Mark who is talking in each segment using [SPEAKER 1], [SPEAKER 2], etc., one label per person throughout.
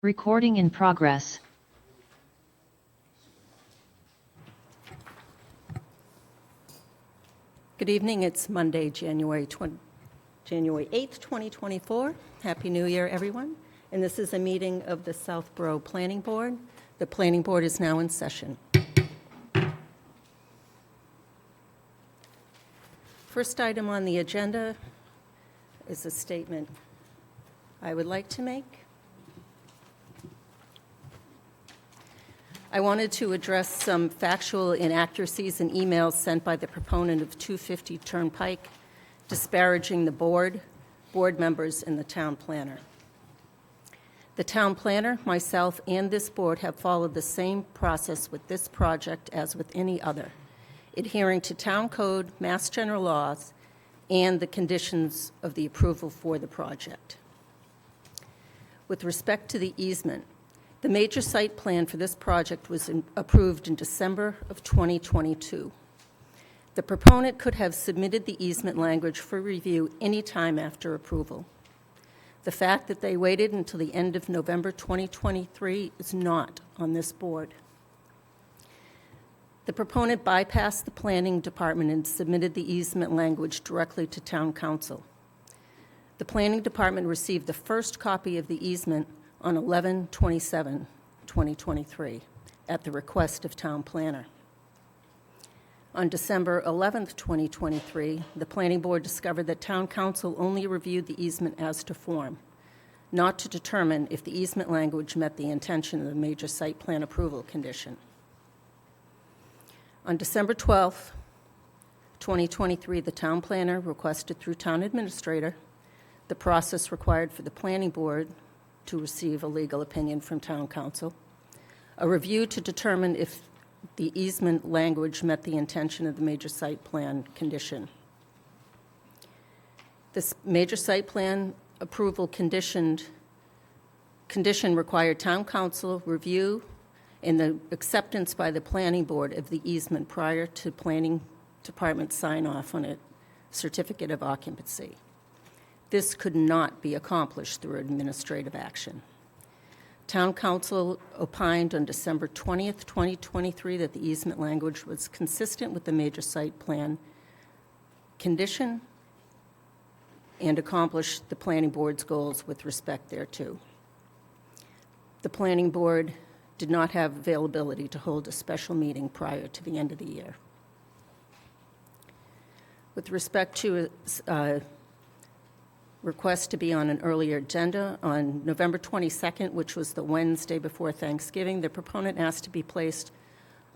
[SPEAKER 1] Recording in progress.
[SPEAKER 2] Good evening. It's Monday, January 8th, 2024. Happy New Year, everyone. And this is a meeting of the Southborough Planning Board. The Planning Board is now in session. First item on the agenda is a statement I would like to make. I wanted to address some factual inaccuracies in emails sent by the proponent of 250 Turnpike, disparaging the board members, and the town planner. The town planner, myself, and this board have followed the same process with this project as with any other, adhering to town code, mass general laws, and the conditions of the approval for the project. With respect to the easement, the major site plan for this project was approved in December of 2022. The proponent could have submitted the easement language for review any time after approval. The fact that they waited until the end of November 2023 is not on this board. The proponent bypassed the planning department and submitted the easement language directly to town council. The planning department received the first copy of the easement on 11/27/2023 at the request of town planner. On December 11th, 2023, the planning board discovered that town council only reviewed the easement as to form, not to determine if the easement language met the intention of the major site plan approval condition. On December 12th, 2023, the town planner requested through town administrator the process required for the planning board to receive a legal opinion from town council, a review to determine if the easement language met the intention of the major site plan condition. This major site plan approval condition required town council review and the acceptance by the planning board of the easement prior to planning department sign off on a certificate of occupancy. This could not be accomplished through administrative action. Town council opined on December 20th, 2023 that the easement language was consistent with the major site plan condition and accomplished the planning board's goals with respect thereto. The planning board did not have availability to hold a special meeting prior to the end of the year. With respect to request to be on an earlier agenda, on November 22nd, which was the Wednesday before Thanksgiving, the proponent asked to be placed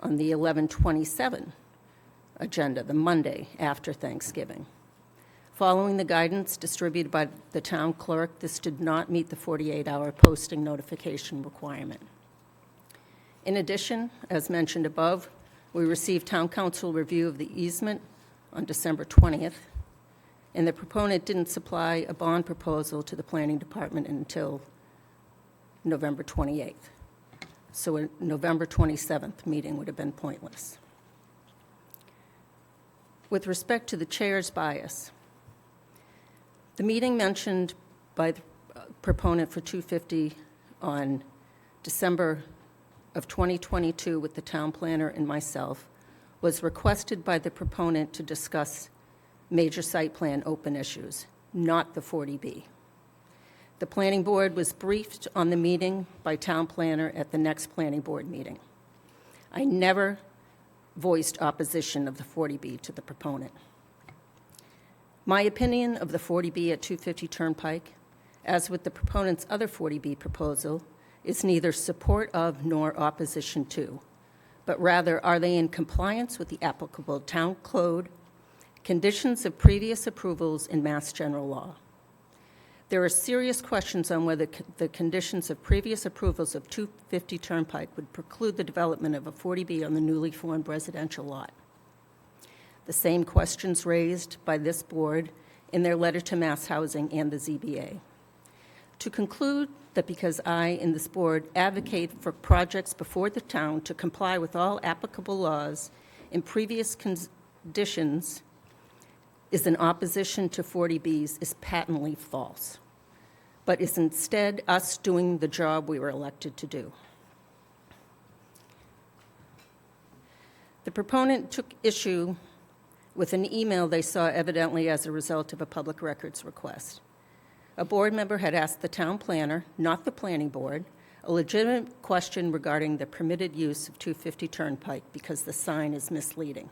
[SPEAKER 2] on the 11/27 agenda, the Monday after Thanksgiving. Following the guidance distributed by the town clerk, this did not meet the 48-hour posting notification requirement. In addition, as mentioned above, we received town council review of the easement on December 20th, and the proponent didn't supply a bond proposal to the planning department until November 28th. So a November 27th meeting would have been pointless. With respect to the chair's bias, the meeting mentioned by the proponent for 250 on December of 2022 with the town planner and myself was requested by the proponent to discuss major site plan open issues, not the 40B. The planning board was briefed on the meeting by town planner at the next planning board meeting. I never voiced opposition of the 40B to the proponent. My opinion of the 40B at 250 Turnpike, as with the proponent's other 40B proposal, is neither support of nor opposition to, but rather are they in compliance with the applicable town code, conditions of previous approvals, in mass general law. There are serious questions on whether the conditions of previous approvals of 250 Turnpike would preclude the development of a 40B on the newly formed residential lot. The same questions raised by this board in their letter to Mass Housing and the ZBA. To conclude that because I and this board advocate for projects before the town to comply with all applicable laws and previous conditions is in opposition to 40Bs is patently false. but is instead us doing the job we were elected to do. The proponent took issue with an email they saw evidently as a result of a public records request. A board member had asked the town planner, not the planning board, a legitimate question regarding the permitted use of 250 Turnpike because the sign is misleading.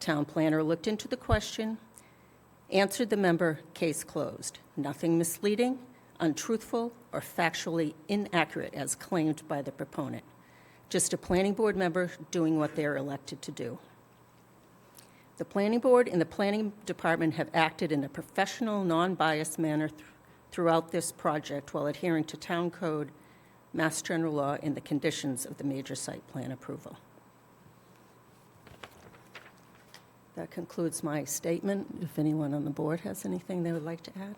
[SPEAKER 2] Town planner looked into the question, answered the member, case closed. Nothing misleading, untruthful, or factually inaccurate as claimed by the proponent. Just a planning board member doing what they are elected to do. The planning board and the planning department have acted in a professional, non-biased manner throughout this project while adhering to town code, Mass General Law, and the conditions of the major site plan approval. That concludes my statement. If anyone on the board has anything they would like to add.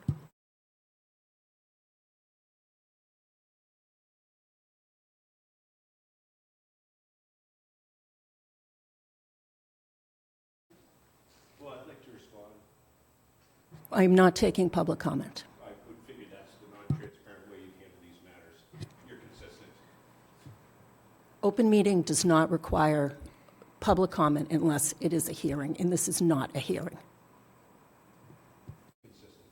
[SPEAKER 1] Well, I'd like to respond.
[SPEAKER 2] I'm not taking public comment.
[SPEAKER 1] I would figure that's the non-transparent way you handle these matters. You're consistent.
[SPEAKER 2] Open meeting does not require public comment unless it is a hearing, and this is not a hearing.
[SPEAKER 1] Consistent.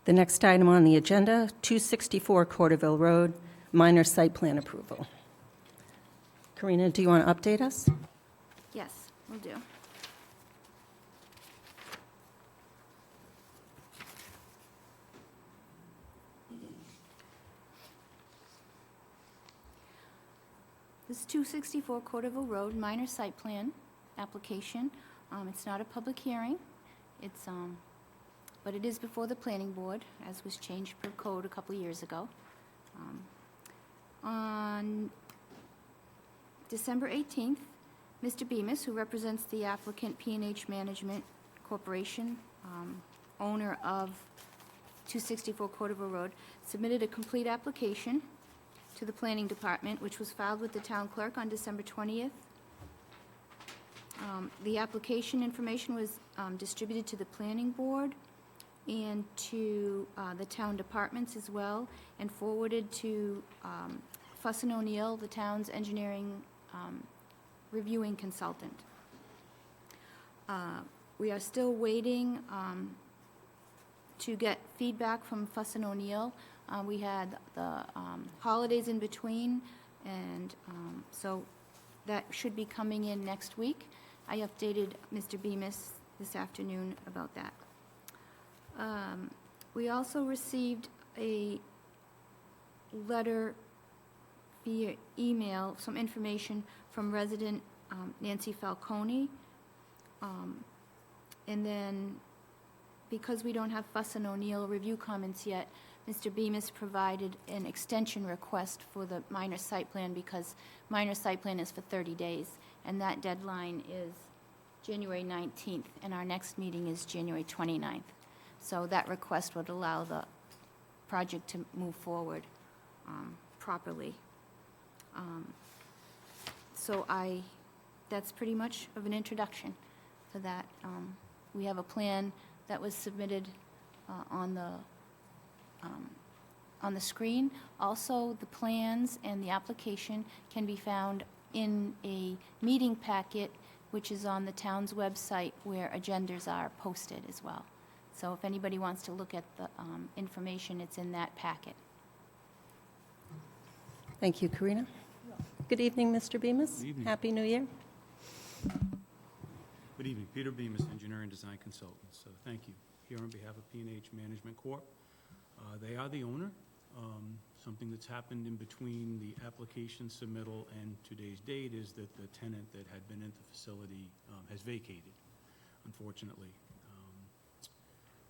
[SPEAKER 2] The next item on the agenda, 264 Corderville Road, minor site plan approval. Karina, do you want to update us?
[SPEAKER 3] Yes, will do. This is 264 Corderville Road, minor site plan application. It's not a public hearing. But it is before the planning board, as was changed per code a couple of years ago. On December 18th, Mr. Bemis, who represents the applicant P&H Management Corporation, owner of 264 Corderville Road, submitted a complete application to the planning department, which was filed with the town clerk on December 20th. The application information was distributed to the planning board and to the town departments as well, and forwarded to Fuss & O'Neill, the town's engineering reviewing consultant. We are still waiting to get feedback from Fuss & O'Neill. We had the holidays in between, and so that should be coming in next week. I updated Mr. Bemis this afternoon about that. We also received a letter via email, some information from resident Nancy Falcone. And then, because we don't have Fuss & O'Neill review comments yet, Mr. Bemis provided an extension request for the minor site plan because minor site plan is for 30 days, and that deadline is January 19th, and our next meeting is January 29th. So that request would allow the project to move forward properly. That's pretty much of an introduction for that. We have a plan that was submitted on the screen. Also, the plans and the application can be found in a meeting packet, which is on the town's website where agendas are posted as well. So if anybody wants to look at the information, it's in that packet.
[SPEAKER 2] Thank you, Karina. Good evening, Mr. Bemis.
[SPEAKER 4] Good evening.
[SPEAKER 2] Happy New Year.
[SPEAKER 4] Good evening. Peter Bemis, Engineer and Design Consultant. So thank you. Here on behalf of P&H Management Corp. They are the owner. Something that's happened in between the application submittal and today's date is that the tenant that had been in the facility has vacated, unfortunately.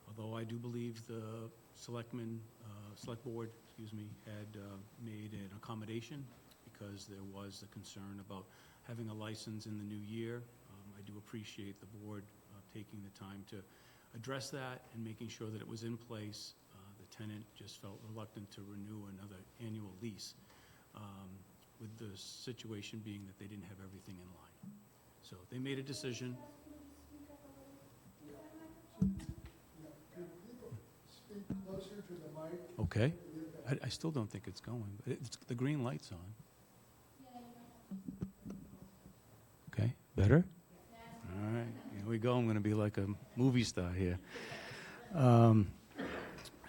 [SPEAKER 4] Although I do believe the select board, had made an accommodation because there was a concern about having a license in the new year. I do appreciate the board taking the time to address that and making sure that it was in place. The tenant just felt reluctant to renew another annual lease, with the situation being that they didn't have everything in line. So they made a decision.
[SPEAKER 5] Speak closer to the mic.
[SPEAKER 4] Okay. I still don't think it's going, but the green light's on. Okay, better? All right, here we go. I'm going to be like a movie star here.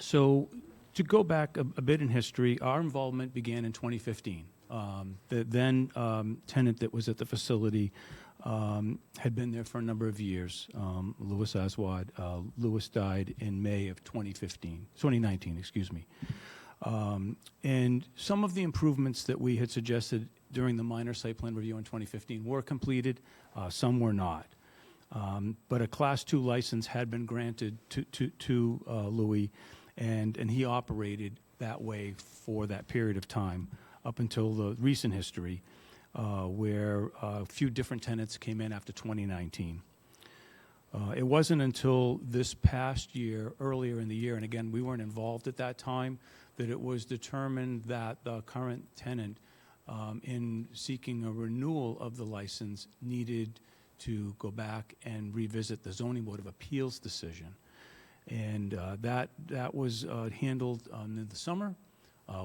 [SPEAKER 4] So to go back a bit in history, our involvement began in 2015. The then tenant that was at the facility had been there for a number of years, Louis Aswad. Louis died in May of 2019, excuse me. And some of the improvements that we had suggested during the minor site plan review in 2015 were completed, some were not. But a Class 2 license had been granted to Louis, and he operated that way for that period of time up until the recent history, where a few different tenants came in after 2019. It wasn't until this past year, earlier in the year, and again, we weren't involved at that time, that it was determined that the current tenant, in seeking a renewal of the license, needed to go back and revisit the Zoning Board of Appeals decision. And that was handled in the summer.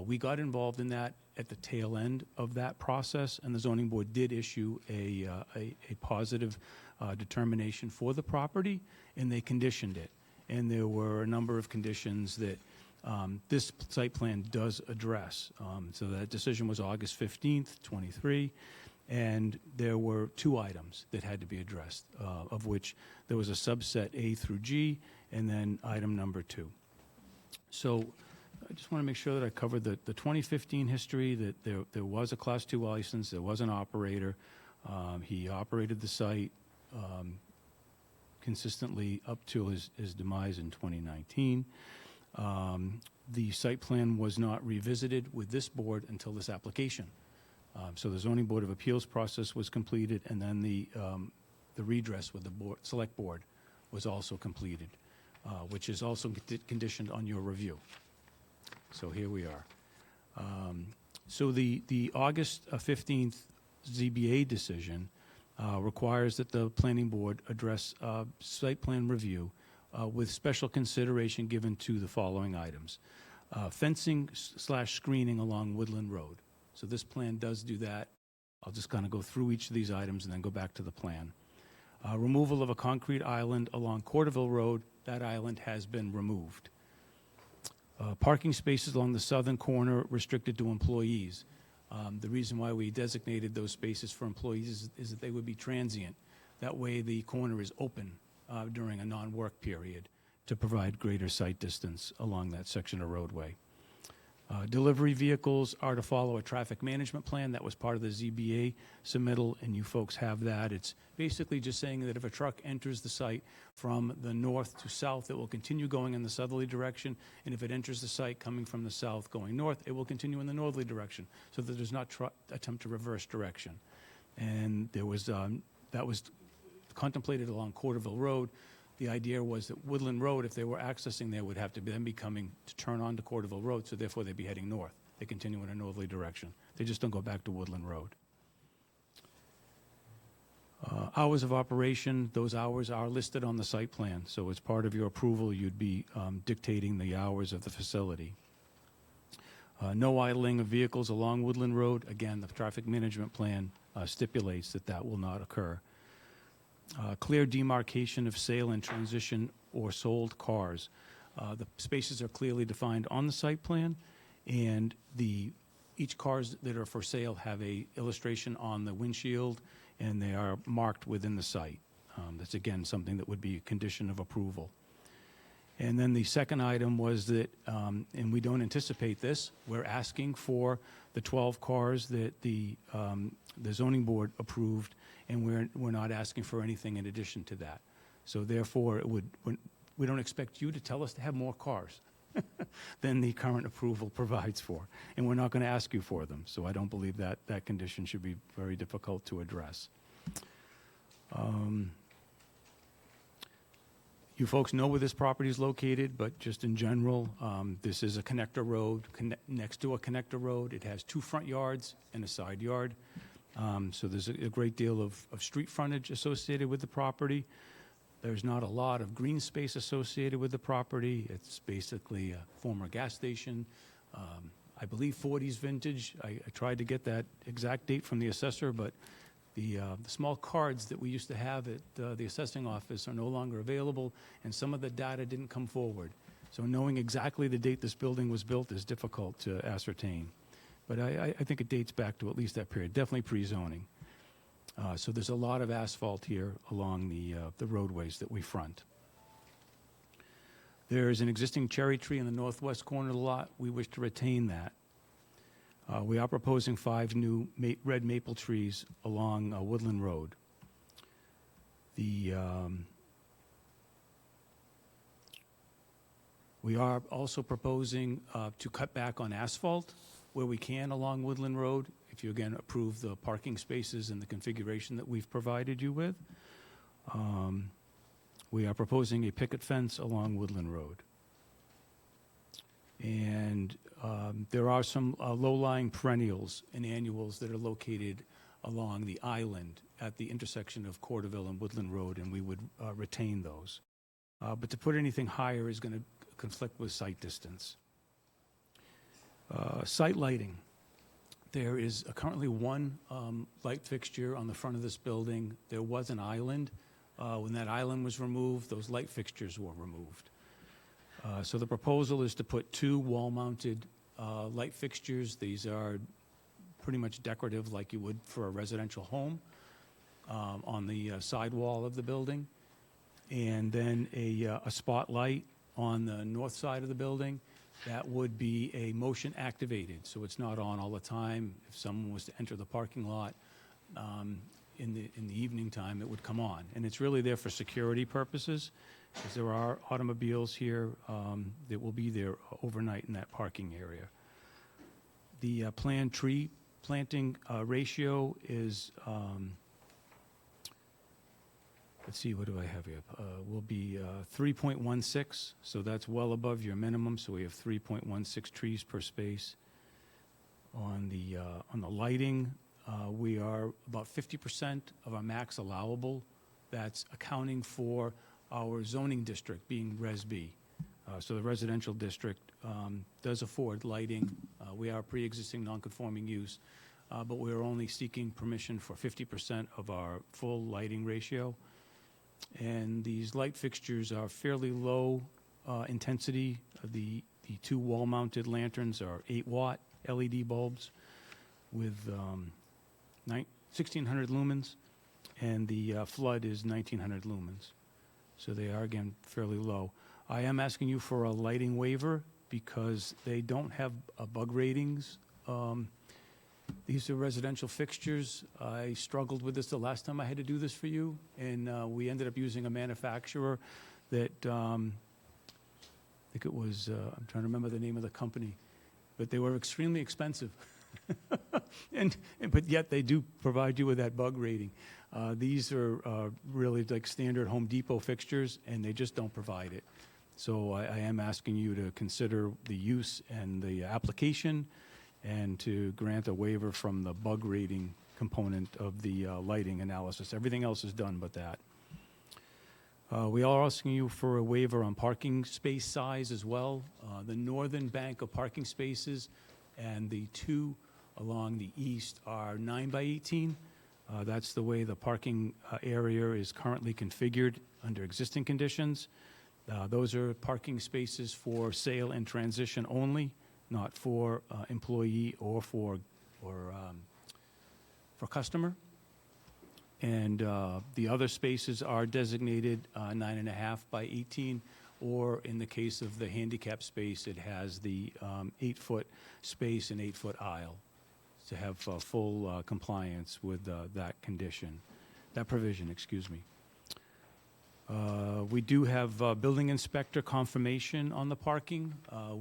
[SPEAKER 4] We got involved in that at the tail end of that process, and the Zoning Board did issue a positive determination for the property, and they conditioned it. And there were a number of conditions that this site plan does address. So that decision was August 15th, 23, and there were 2 items that had to be addressed, of which there was a subset A through G, and then item number 2. So I just want to make sure that I covered the 2015 history, that there was a Class 2 license, there was an operator. He operated the site consistently up to his demise in 2019. The site plan was not revisited with this board until this application. So the Zoning Board of Appeals process was completed, and then the redress with the select board was also completed, which is also conditioned on your review. So here we are. So the August 15th ZBA decision requires that the planning board address site plan review with special consideration given to the following items. Fencing / screening along Woodland Road. So this plan does do that. I'll just kind of go through each of these items and then go back to the plan. Removal of a concrete island along Corderville Road. That island has been removed. Parking spaces along the southern corner restricted to employees. The reason why we designated those spaces for employees is that they would be transient. That way the corner is open during a non-work period to provide greater sight distance along that section of roadway. Delivery vehicles are to follow a traffic management plan. That was part of the ZBA submittal, and you folks have that. It's basically just saying that if a truck enters the site from the north to south, it will continue going in the southerly direction, and if it enters the site coming from the south going north, it will continue in the northerly direction, so that there's not attempt to reverse direction. And there was that was contemplated along Corderville Road. The idea was that Woodland Road, if they were accessing there, would have to then be coming to turn onto Corderville Road, so therefore they'd be heading north. They continue in a northerly direction. They just don't go back to Woodland Road. Hours of operation, those hours are listed on the site plan, so as part of your approval, you'd be dictating the hours of the facility. No idling of vehicles along Woodland Road. Again, the traffic management plan stipulates that that will not occur. Clear demarcation of sale and transition or sold cars. The spaces are clearly defined on the site plan, and each cars that are for sale have a illustration on the windshield, and they are marked within the site. That's, again, something that would be a condition of approval. And then the second item was that, and we don't anticipate this, we're asking for the 12 cars that the zoning board approved, and we're not asking for anything in addition to that. So therefore, we don't expect you to tell us to have more cars than the current approval provides for, and we're not going to ask you for them. So I don't believe that that condition should be very difficult to address. You folks know where this property is located, but just in general, this is a connector road, next to a connector road. It has 2 front yards and a side yard. So there's a great deal of street frontage associated with the property. There's not a lot of green space associated with the property. It's basically a former gas station. I believe 40s vintage. I tried to get that exact date from the assessor, but the small cards that we used to have at the assessing office are no longer available, and some of the data didn't come forward. So knowing exactly the date this building was built is difficult to ascertain. But I think it dates back to at least that period, definitely pre-zoning. So there's a lot of asphalt here along the roadways that we front. There's an existing cherry tree in the northwest corner of the lot. We wish to retain that. We are proposing 5 new red maple trees along Woodland Road. We are also proposing to cut back on asphalt where we can along Woodland Road, if you again approve the parking spaces and the configuration that we've provided you with. We are proposing a picket fence along Woodland Road. And there are some low-lying perennials and annuals that are located along the island at the intersection of Corderville and Woodland Road, and we would retain those. But to put anything higher is going to conflict with site distance. Site lighting. There is currently one light fixture on the front of this building. There was an island. When that island was removed, those light fixtures were removed. So the proposal is to put 2 wall-mounted light fixtures. These are pretty much decorative like you would for a residential home on the side wall of the building. And then a spotlight on the north side of the building. That would be a motion activated, so it's not on all the time. If someone was to enter the parking lot in the evening time, it would come on. And it's really there for security purposes, because there are automobiles here that will be there overnight in that parking area. The planned tree planting ratio is, let's see, what do I have here? Will be 3.16, so that's well above your minimum. So we have 3.16 trees per space. On the lighting, we are about 50% of our max allowable. That's accounting for our zoning district being Res B. So the residential district does afford lighting. We are pre-existing non-conforming use, but we're only seeking permission for 50% of our full lighting ratio. And these light fixtures are fairly low intensity. The 2 wall-mounted lanterns are 8-watt LED bulbs with 1,600 lumens, and the flood is 1,900 lumens. So they are, again, fairly low. I am asking you for a lighting waiver because they don't have bug ratings. These are residential fixtures. I struggled with this the last time I had to do this for you, and we ended up using a manufacturer that, I think it was, I'm trying to remember the name of the company, but they were extremely expensive. But yet they do provide you with that bug rating. These are really like standard Home Depot fixtures, and they just don't provide it. So I am asking you to consider the use and the application, and to grant a waiver from the bug rating component of the lighting analysis. Everything else is done but that. We are asking you for a waiver on parking space size as well. The northern bank of parking spaces and the 2 along the east are 9 by 18. That's the way the parking area is currently configured under existing conditions. Those are parking spaces for sale and transition only, not for employee or for customer. And the other spaces are designated 9.5 by 18, or in the case of the handicap space, it has the 8-foot space and 8-foot aisle to have full compliance with that provision, excuse me. We do have building inspector confirmation on the parking.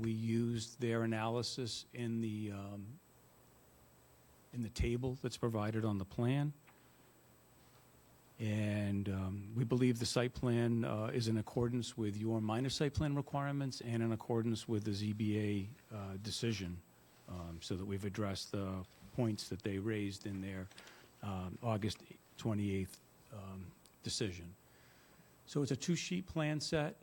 [SPEAKER 4] We used their analysis in the table that's provided on the plan. And we believe the site plan is in accordance with your minor site plan requirements and in accordance with the ZBA decision, so that we've addressed the points that they raised in their August 28th decision. So it's a two-sheet plan set.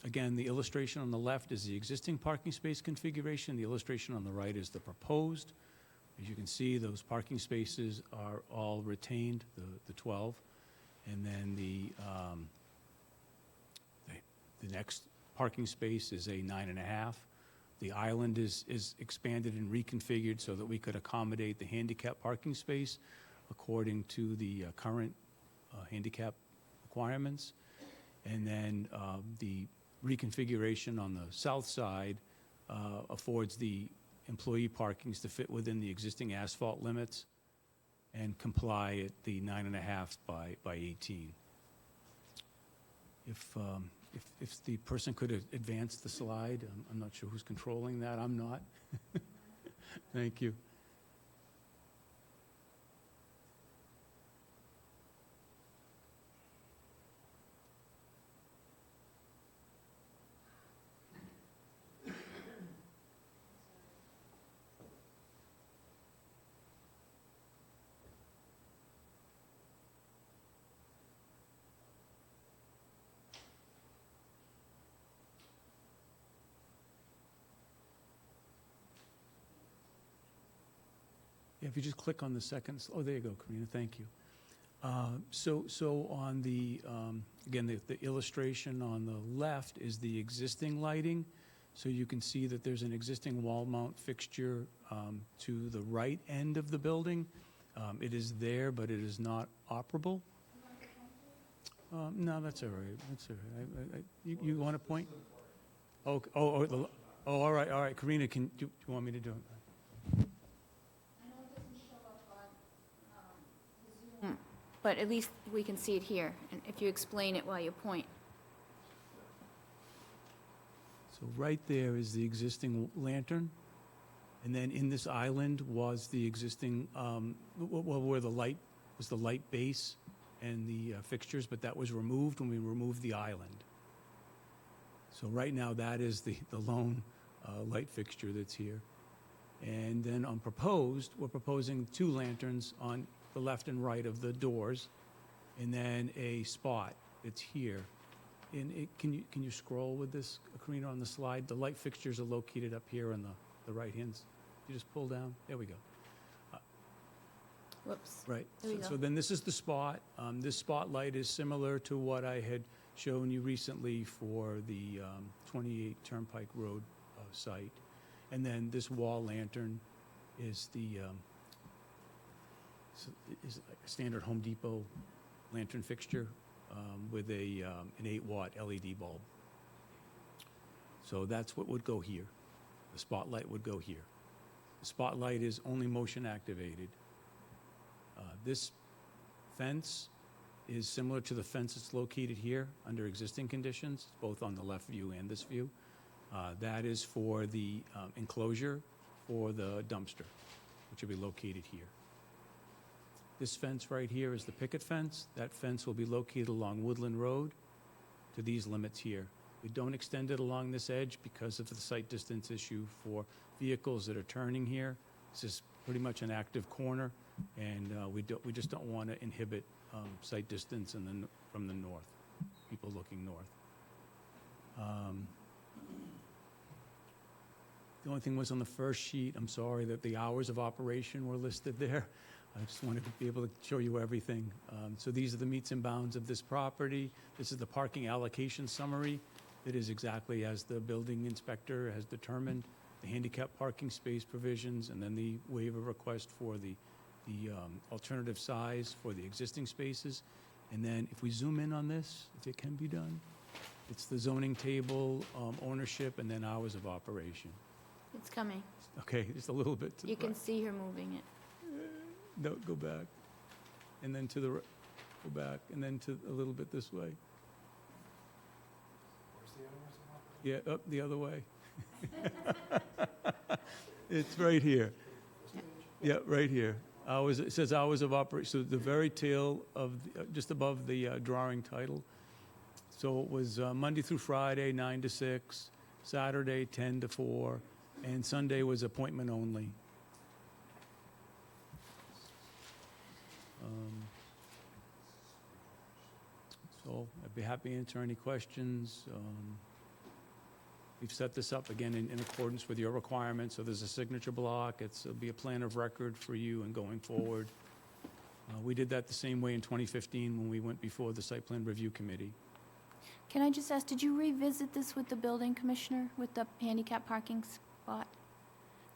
[SPEAKER 4] Again, the illustration on the left is the existing parking space configuration. The illustration on the right is the proposed. As you can see, those parking spaces are all retained, the 12. And then the next parking space is a 9.5. The island is expanded and reconfigured so that we could accommodate the handicap parking space according to the current handicap requirements. And then the reconfiguration on the south side affords the employee parkings to fit within the existing asphalt limits and comply at the 9.5 by 18. If the person could advance the slide, I'm not sure who's controlling that. I'm not. Thank you. Yeah, if you just click on the second, oh, there you go, Karina, thank you. So on the, again, the illustration on the left is the existing lighting. So you can see that there's an existing wall mount fixture to the right end of the building. It is there, but it is not operable. No, that's all right, that's all right. You want to point? Oh, all right, Karina, do you want me to do it?
[SPEAKER 3] But at least we can see it here, and if you explain it while you point.
[SPEAKER 4] So right there is the existing lantern, and then in this island was the existing, where the light was, the light base and the fixtures, but that was removed when we removed the island. So right now, that is the lone light fixture that's here. And then on proposed, we're proposing 2 lanterns on the left and right of the doors, and then a spot that's here. And can you scroll with this, Karina, on the slide? The light fixtures are located up here on the right hands. You just pull down. There we go.
[SPEAKER 3] Whoops.
[SPEAKER 4] Right.
[SPEAKER 3] There we
[SPEAKER 4] So
[SPEAKER 3] go.
[SPEAKER 4] then this is the spot. This spotlight is similar to what I had shown you recently for the 28 Turnpike Road site. And then this wall lantern is the is a standard Home Depot lantern fixture with an 8-watt LED bulb. So that's what would go here. The spotlight would go here. The spotlight is only motion activated. This fence is similar to the fence that's located here under existing conditions, both on the left view and this view. That is for the enclosure for the dumpster, which will be located here. This fence right here is the picket fence. That fence will be located along Woodland Road to these limits here. We don't extend it along this edge because of the sight distance issue for vehicles that are turning here. This is pretty much an active corner, and we just don't want to inhibit sight distance from the north, people looking north. The only thing was on the first sheet, I'm sorry, that the hours of operation were listed there. I just wanted to be able to show you everything. So these are the meets and bounds of this property. This is the parking allocation summary. It is exactly as the building inspector has determined, the handicap parking space provisions, and then the waiver request for the alternative size for the existing spaces. And then if we zoom in on this, if it can be done, it's the zoning table, ownership, and then hours of operation.
[SPEAKER 3] It's coming.
[SPEAKER 4] Okay, just a little bit to the
[SPEAKER 3] You can
[SPEAKER 4] right.
[SPEAKER 3] see her moving it.
[SPEAKER 4] No, go back. And then to the, go back, and then to a little bit this way. Yeah, up the other way. It's right here. Yeah, right here. Hours, it says hours of operation, so the very tail of, just above the drawing title. So it was Monday through Friday, 9 to 6, Saturday, 10 to 4, and Sunday was appointment only. So I'd be happy to answer any questions. We've set this up again in accordance with your requirements, so there's a signature block. It'll be a plan of record for you and going forward. We did that the same way in 2015 when we went before the Site Plan Review Committee.
[SPEAKER 3] Can I just ask, did you revisit this with the building commissioner, with the handicap parking spot?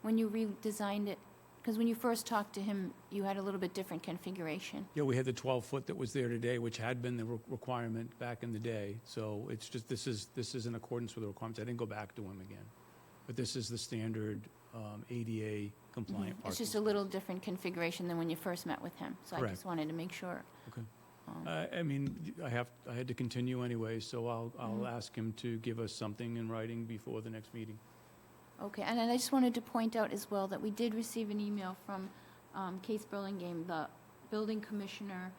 [SPEAKER 3] When you redesigned it? Because when you first talked to him, you had a little bit different configuration.
[SPEAKER 4] Yeah, we had the 12-foot that was there today, which had been the requirement back in the day. So it's just, this is in accordance with the requirements. I didn't go back to him again. But this is the standard ADA compliant parking.
[SPEAKER 3] It's just a little different configuration than when you first met with him. So I
[SPEAKER 4] Correct.
[SPEAKER 3] just wanted to make sure.
[SPEAKER 4] Okay. I mean, I had to continue anyway, so I'll ask him to give us something in writing before the next meeting.
[SPEAKER 3] Okay, and then I just wanted to point out as well that we did receive an email from Case Burlingame, the building commissioner,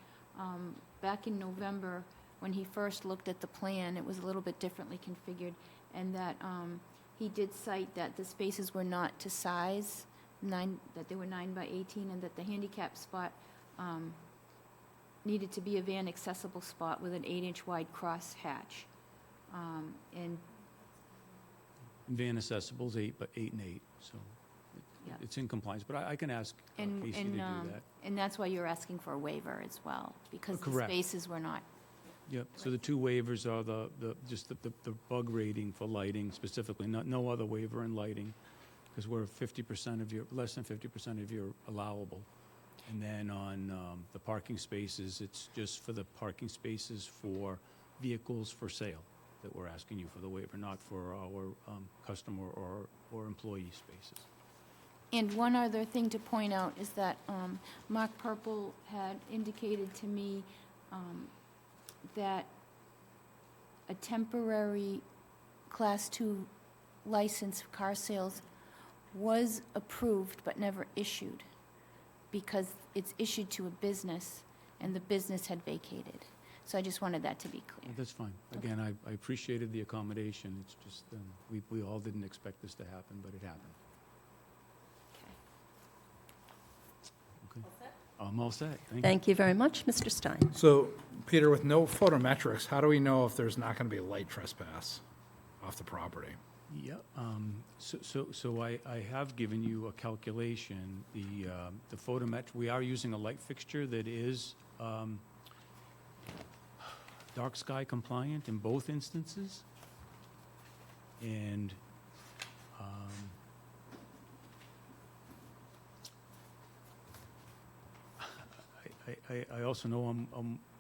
[SPEAKER 3] back in November, when he first looked at the plan. It was a little bit differently configured, and that he did cite that the spaces were not to size, that they were 9 by 18, and that the handicap spot needed to be a van accessible spot with an 8-inch wide cross hatch. And
[SPEAKER 4] Van accessible is 8 and 8, so
[SPEAKER 3] Yeah.
[SPEAKER 4] it's in compliance. But I can ask Casey to do that.
[SPEAKER 3] And that's why you're asking for a waiver as well, because the
[SPEAKER 4] Correct.
[SPEAKER 3] spaces were not.
[SPEAKER 4] Yep, so the two waivers are just the bug rating for lighting specifically, no other waiver in lighting, because we're 50% of less than 50% of your allowable. And then on the parking spaces, it's just for the parking spaces for vehicles for sale that we're asking you for the waiver, not for our customer or employee spaces.
[SPEAKER 3] And one other thing to point out is that Mark Purple had indicated to me that a temporary Class 2 license for car sales was approved but never issued, because it's issued to a business, and the business had vacated. So I just wanted that to be clear.
[SPEAKER 4] That's fine. Again, I appreciated the accommodation. It's just, we all didn't expect this to happen, but it happened.
[SPEAKER 3] Okay.
[SPEAKER 4] Okay. I'm all set. Thank you.
[SPEAKER 2] Thank you very much, Mr. Stein.
[SPEAKER 5] So, Peter, with no photometrics, how do we know if there's not going to be a light trespass off the property?
[SPEAKER 4] Yeah, so I have given you a calculation. The photometric, we are using a light fixture that is dark sky compliant in both instances. And I also know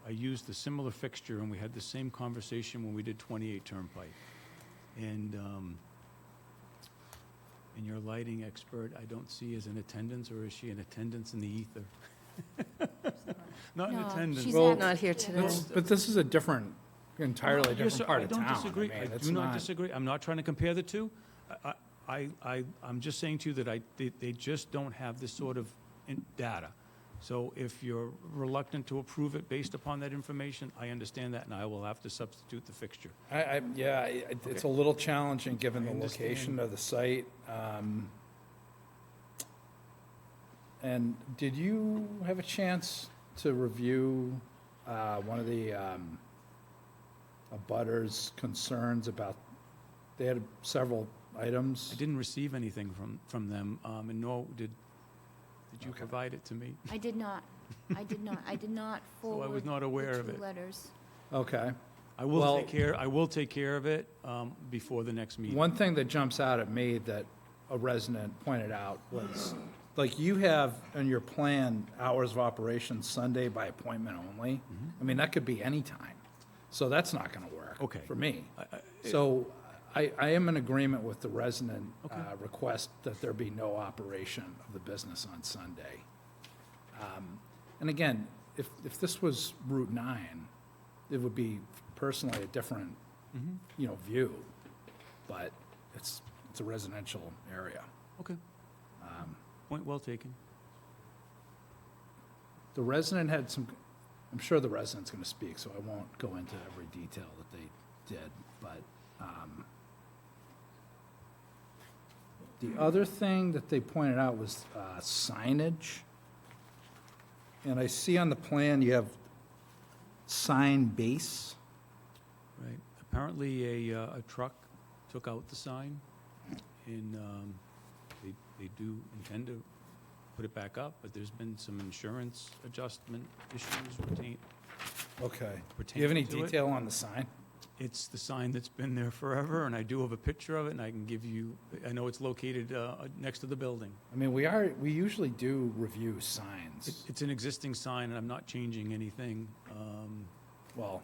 [SPEAKER 4] I used a similar fixture, and we had the same conversation when we did 28 Turnpike. And your lighting expert, I don't see as in attendance, or is she in attendance in the ether? Not in
[SPEAKER 3] No,
[SPEAKER 4] attendance.
[SPEAKER 3] she's
[SPEAKER 5] Well,
[SPEAKER 2] Not here today.
[SPEAKER 5] But this is a entirely
[SPEAKER 4] Yes, sir,
[SPEAKER 5] different part of town.
[SPEAKER 4] I don't disagree.
[SPEAKER 5] mean,
[SPEAKER 4] I
[SPEAKER 5] it's
[SPEAKER 4] do not disagree. I'm not trying to compare the two. I'm just saying to you that they just don't have this sort of data. So if you're reluctant to approve it based upon that information, I understand that, and I will have to substitute the fixture.
[SPEAKER 5] It's a little challenging, given
[SPEAKER 4] I
[SPEAKER 5] the location
[SPEAKER 4] understand.
[SPEAKER 5] of the site. And did you have a chance to review one of the abutters' concerns about, they had several items?
[SPEAKER 4] I didn't receive anything from them, and nor did you
[SPEAKER 5] Okay.
[SPEAKER 4] provide it to me.
[SPEAKER 3] I did not
[SPEAKER 4] So I was
[SPEAKER 3] forward
[SPEAKER 4] not aware
[SPEAKER 3] the
[SPEAKER 4] of
[SPEAKER 3] two
[SPEAKER 4] it.
[SPEAKER 3] letters.
[SPEAKER 5] Okay.
[SPEAKER 4] I will
[SPEAKER 5] Well-
[SPEAKER 4] take care of it before the next meeting.
[SPEAKER 5] One thing that jumps out at me that a resident pointed out was, like, you have in your plan hours of operation Sunday by appointment only. I mean, that could be any time. So that's not going to work.
[SPEAKER 4] Okay.
[SPEAKER 5] For me.
[SPEAKER 4] I-
[SPEAKER 5] So I am in agreement with the resident
[SPEAKER 4] Okay.
[SPEAKER 5] request that there be no operation of the business on Sunday. And again, if this was Route 9, it would be personally a different, view. But it's a residential area.
[SPEAKER 4] Okay. Point well taken.
[SPEAKER 5] The resident had some, I'm sure the resident's going to speak, so I won't go into every detail that they did, but the other thing that they pointed out was signage. And I see on the plan you have sign base.
[SPEAKER 4] Right. Apparently, a truck took out the sign, and they do intend to put it back up, but there's been some insurance adjustment issues
[SPEAKER 5] Okay. Do you have any
[SPEAKER 4] pertaining to it.
[SPEAKER 5] detail on the sign?
[SPEAKER 4] It's the sign that's been there forever, and I do have a picture of it, and I can give you, I know it's located next to the building.
[SPEAKER 5] I mean, we usually do review signs.
[SPEAKER 4] It's an existing sign, and I'm not changing anything.
[SPEAKER 5] Well,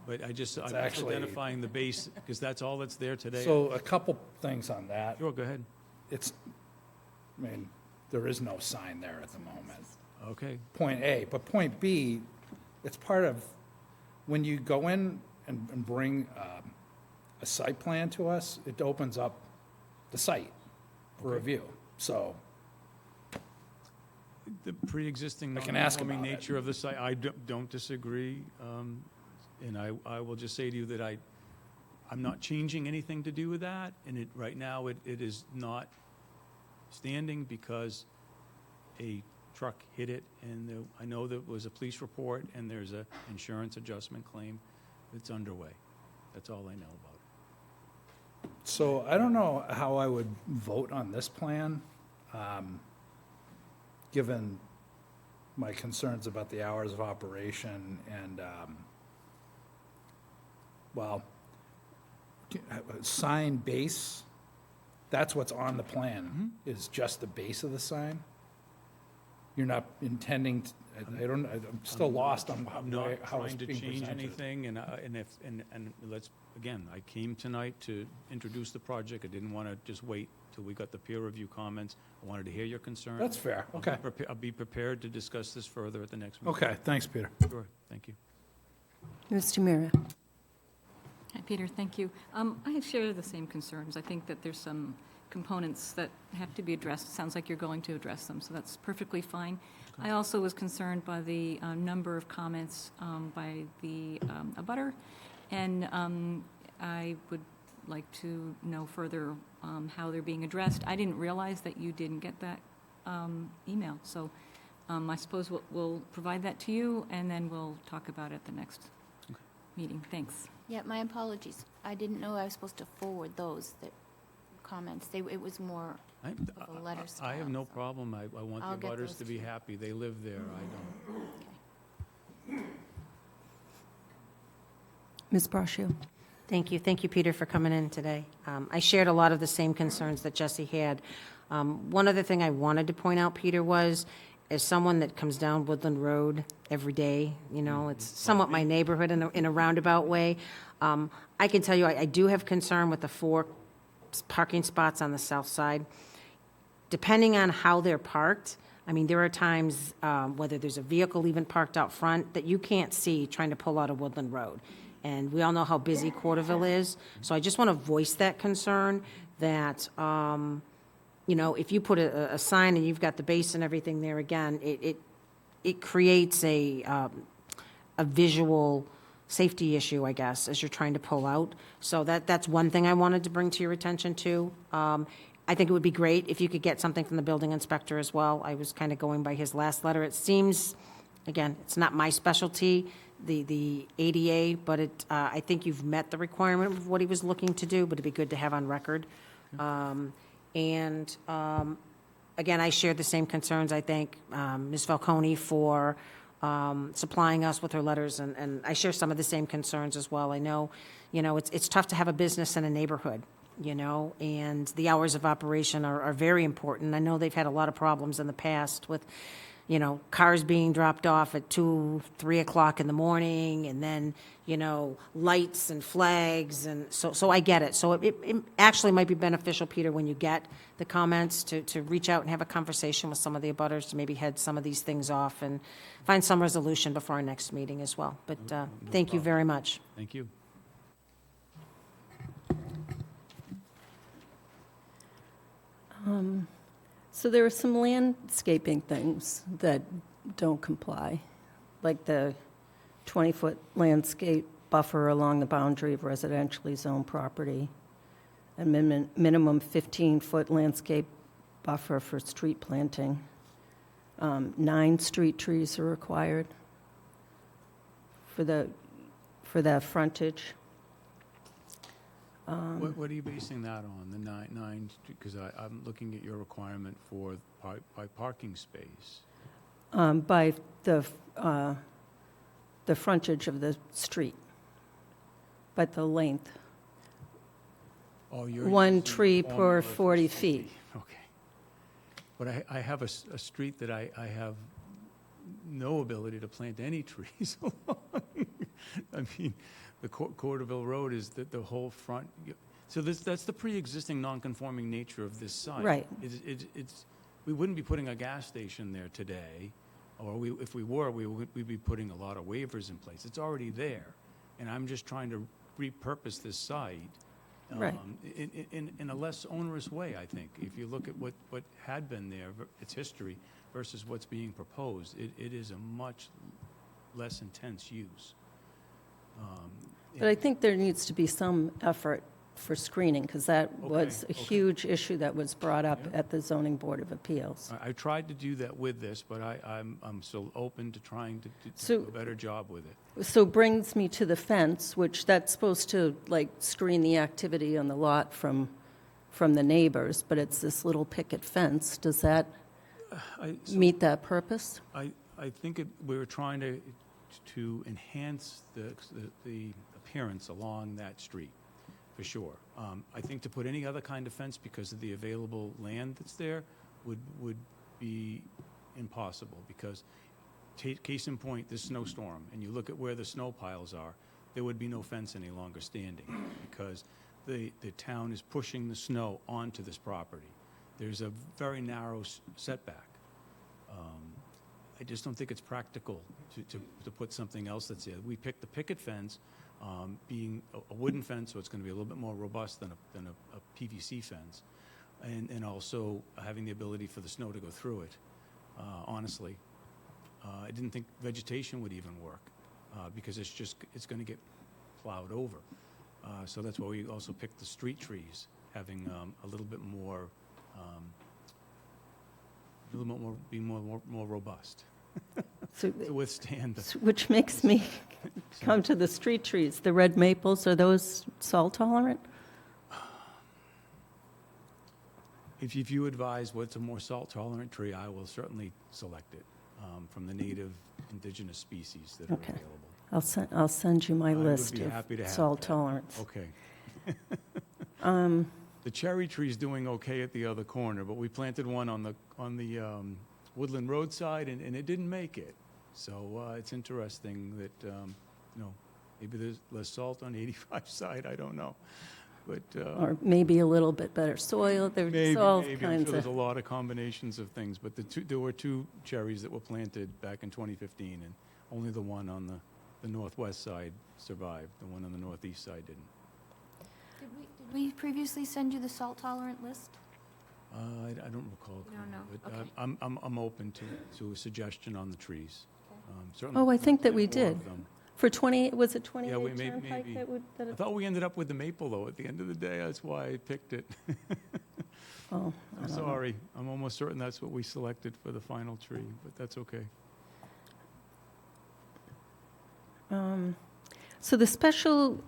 [SPEAKER 4] But I'm just
[SPEAKER 5] actually-
[SPEAKER 4] identifying the base, because that's all that's there today.
[SPEAKER 5] so a couple things on that.
[SPEAKER 4] Sure, go ahead.
[SPEAKER 5] I mean, there is no sign there at the moment.
[SPEAKER 4] Okay.
[SPEAKER 5] Point A, but point B, it's part of, when you go in and bring a site plan to us, it opens up the site for
[SPEAKER 4] Okay.
[SPEAKER 5] review. So,
[SPEAKER 4] The pre-existing
[SPEAKER 5] I can ask
[SPEAKER 4] non-conforming
[SPEAKER 5] about it.
[SPEAKER 4] nature of the site, I don't disagree. And I will just say to you that I'm not changing anything to do with that. And right now, it is not standing because a truck hit it. And I know there was a police report and there's a insurance adjustment claim that's underway. That's all I know about it.
[SPEAKER 5] so I don't know how I would vote on this plan, given my concerns about the hours of operation and, well, sign base, that's what's on the plan, is just the base of the sign? You're not intending, I'm still lost on
[SPEAKER 4] I'm not
[SPEAKER 5] how it's
[SPEAKER 4] trying to
[SPEAKER 5] being
[SPEAKER 4] change
[SPEAKER 5] presented.
[SPEAKER 4] anything, and let's, again, I came tonight to introduce the project. I didn't want to just wait till we got the peer review comments. I wanted to hear your concerns.
[SPEAKER 5] That's fair, okay.
[SPEAKER 4] I'll be prepared to discuss this further at the next meeting.
[SPEAKER 5] Okay, thanks, Peter.
[SPEAKER 4] Sure, thank you.
[SPEAKER 2] Mr. Mira.
[SPEAKER 6] Hi, Peter, thank you. I share the same concerns. I think that there's some components that have to be addressed. It sounds like you're going to address them, so that's perfectly fine. I also was concerned by the number of comments by the abutter, and I would like to know further how they're being addressed. I didn't realize that you didn't get that email, so I suppose we'll provide that to you, and then we'll talk about it at the next meeting. Thanks.
[SPEAKER 3] Yeah, my apologies. I didn't know I was supposed to forward those comments. It was more of a letter style.
[SPEAKER 4] I have no
[SPEAKER 3] so-
[SPEAKER 4] problem. I want
[SPEAKER 3] I'll
[SPEAKER 4] the
[SPEAKER 3] get
[SPEAKER 4] butters
[SPEAKER 3] those
[SPEAKER 4] to be
[SPEAKER 3] to you.
[SPEAKER 4] happy. They live there. I don't.
[SPEAKER 2] Ms. Brascio.
[SPEAKER 7] Thank you. Thank you, Peter, for coming in today. I shared a lot of the same concerns that Jesse had. One other thing I wanted to point out, Peter, was as someone that comes down Woodland Road every day, it's somewhat my neighborhood in a roundabout way. I can tell you, I do have concern with the 4 parking spots on the south side. Depending on how they're parked, I mean, there are times, whether there's a vehicle even parked out front, that you can't see trying to pull out of Woodland Road. And we all know how busy Corderville is. So I just want to voice that concern that, if you put a sign and you've got the base and everything there again, it creates a visual safety issue, I guess, as you're trying to pull out. So that's one thing I wanted to bring to your attention too. I think it would be great if you could get something from the building inspector as well. I was kind of going by his last letter. It seems, again, it's not my specialty, the ADA, but I think you've met the requirement of what he was looking to do, but it'd be good to have on record. Again, I share the same concerns, I thank Ms. Falcone for supplying us with her letters, and I share some of the same concerns as well. I know, it's tough to have a business in a neighborhood, and the hours of operation are very important. I know they've had a lot of problems in the past with, cars being dropped off at 2, 3 o'clock in the morning, and then, lights and flags, and so I get it. So it actually might be beneficial, Peter, when you get the comments, to reach out and have a conversation with some of the abutters, to maybe head some of these things off and find some resolution before our next meeting as well. But thank you very much.
[SPEAKER 4] Thank you.
[SPEAKER 2] So there are some landscaping things that don't comply, like the 20-foot landscape buffer along the boundary of residentially zoned property, and minimum 15-foot landscape buffer for street planting. 9 street trees are required for that frontage.
[SPEAKER 4] What are you basing that on, the nine, because I'm looking at your requirement for by parking space.
[SPEAKER 2] By the frontage of the street, by the length.
[SPEAKER 4] Oh, you're
[SPEAKER 2] One
[SPEAKER 4] using
[SPEAKER 2] tree
[SPEAKER 4] the
[SPEAKER 2] per
[SPEAKER 4] formula for
[SPEAKER 2] 40 feet.
[SPEAKER 4] Okay. But I have a street that I have no ability to plant any trees along. I mean, the Corderville Road is the whole front. So that's the pre-existing non-conforming nature of this site.
[SPEAKER 2] Right.
[SPEAKER 4] We wouldn't be putting a gas station there today, or if we were, we'd be putting a lot of waivers in place. It's already there, and I'm just trying to repurpose this site
[SPEAKER 2] Right.
[SPEAKER 4] in a less onerous way, I think. If you look at what had been there, its history, versus what's being proposed, it is a much less intense use.
[SPEAKER 2] But I think there needs to be some effort for screening, because that was a
[SPEAKER 4] Okay.
[SPEAKER 2] huge issue that was brought up
[SPEAKER 4] Yeah.
[SPEAKER 2] at the Zoning Board of Appeals.
[SPEAKER 4] I tried to do that with this, but I'm still open to trying to
[SPEAKER 2] So-
[SPEAKER 4] do a better job with it.
[SPEAKER 2] So brings me to the fence, which that's supposed to, like, screen the activity on the lot from the neighbors, but it's this little picket fence. Does that meet that purpose?
[SPEAKER 4] I think we were trying to enhance the appearance along that street, for sure. I think to put any other kind of fence because of the available land that's there would be impossible, because case in point, this snowstorm, and you look at where the snow piles are, there would be no fence any longer standing, because the town is pushing the snow onto this property. There's a very narrow setback. I just don't think it's practical to put something else that's there. We picked the picket fence, being a wooden fence, so it's going to be a little bit more robust than a PVC fence, and also having the ability for the snow to go through it. Honestly, I didn't think vegetation would even work, because it's going to get plowed over. So that's why we also picked the street trees, having a little bit more, be more robust
[SPEAKER 2] So,
[SPEAKER 4] to withstand the.
[SPEAKER 2] which makes me come to the street trees. The red maples, are those salt tolerant?
[SPEAKER 4] If you advise what's a more salt-tolerant tree, I will certainly select it from the native indigenous species that are
[SPEAKER 2] Okay.
[SPEAKER 4] available.
[SPEAKER 2] I'll send you my
[SPEAKER 4] I would
[SPEAKER 2] list
[SPEAKER 4] be happy to
[SPEAKER 2] of
[SPEAKER 4] have
[SPEAKER 2] salt
[SPEAKER 4] that.
[SPEAKER 2] tolerance.
[SPEAKER 4] Okay. The cherry tree's doing okay at the other corner, but we planted one on the Woodland Road side, and it didn't make it. So it's interesting that, maybe there's less salt on 85 side, I don't know. But
[SPEAKER 2] Or maybe a little bit better soil. There's all
[SPEAKER 4] maybe. I'm
[SPEAKER 2] kinds
[SPEAKER 4] sure there's
[SPEAKER 2] of,
[SPEAKER 4] a lot of combinations of things, but there were 2 cherries that were planted back in 2015, and only the one on the northwest side survived. The one on the northeast side didn't.
[SPEAKER 3] Did we previously send you the salt-tolerant list?
[SPEAKER 4] I don't recall.
[SPEAKER 3] You don't know,
[SPEAKER 4] But
[SPEAKER 3] okay.
[SPEAKER 4] I'm open to a suggestion on the trees. Certainly
[SPEAKER 2] oh, I think that
[SPEAKER 4] plant
[SPEAKER 2] we
[SPEAKER 4] more
[SPEAKER 2] did.
[SPEAKER 4] of them.
[SPEAKER 2] For 20, was it 28
[SPEAKER 4] Yeah, we may-
[SPEAKER 2] Turnpike
[SPEAKER 4] maybe.
[SPEAKER 2] that would, that
[SPEAKER 4] I
[SPEAKER 2] it-
[SPEAKER 4] thought we ended up with the maple, though, at the end of the day. That's why I picked it.
[SPEAKER 2] oh,
[SPEAKER 4] I'm sorry. I'm almost certain that's what we selected for the final tree, but that's okay.
[SPEAKER 2] So the special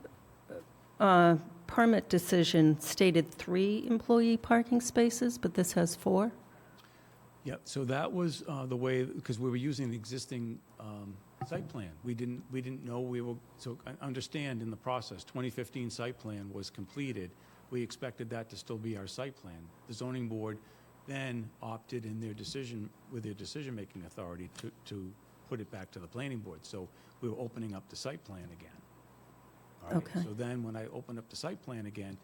[SPEAKER 2] permit decision stated 3 employee parking spaces, but this has 4?
[SPEAKER 4] Yeah, so that was the way, because we were using the existing site plan. We didn't know so I understand in the process, 2015 site plan was completed. We expected that to still be our site plan. The zoning board then opted in their decision-making authority to put it back to the planning board. So we were opening up the site plan again. All right,
[SPEAKER 2] Okay.
[SPEAKER 4] so then when I opened up the site plan again,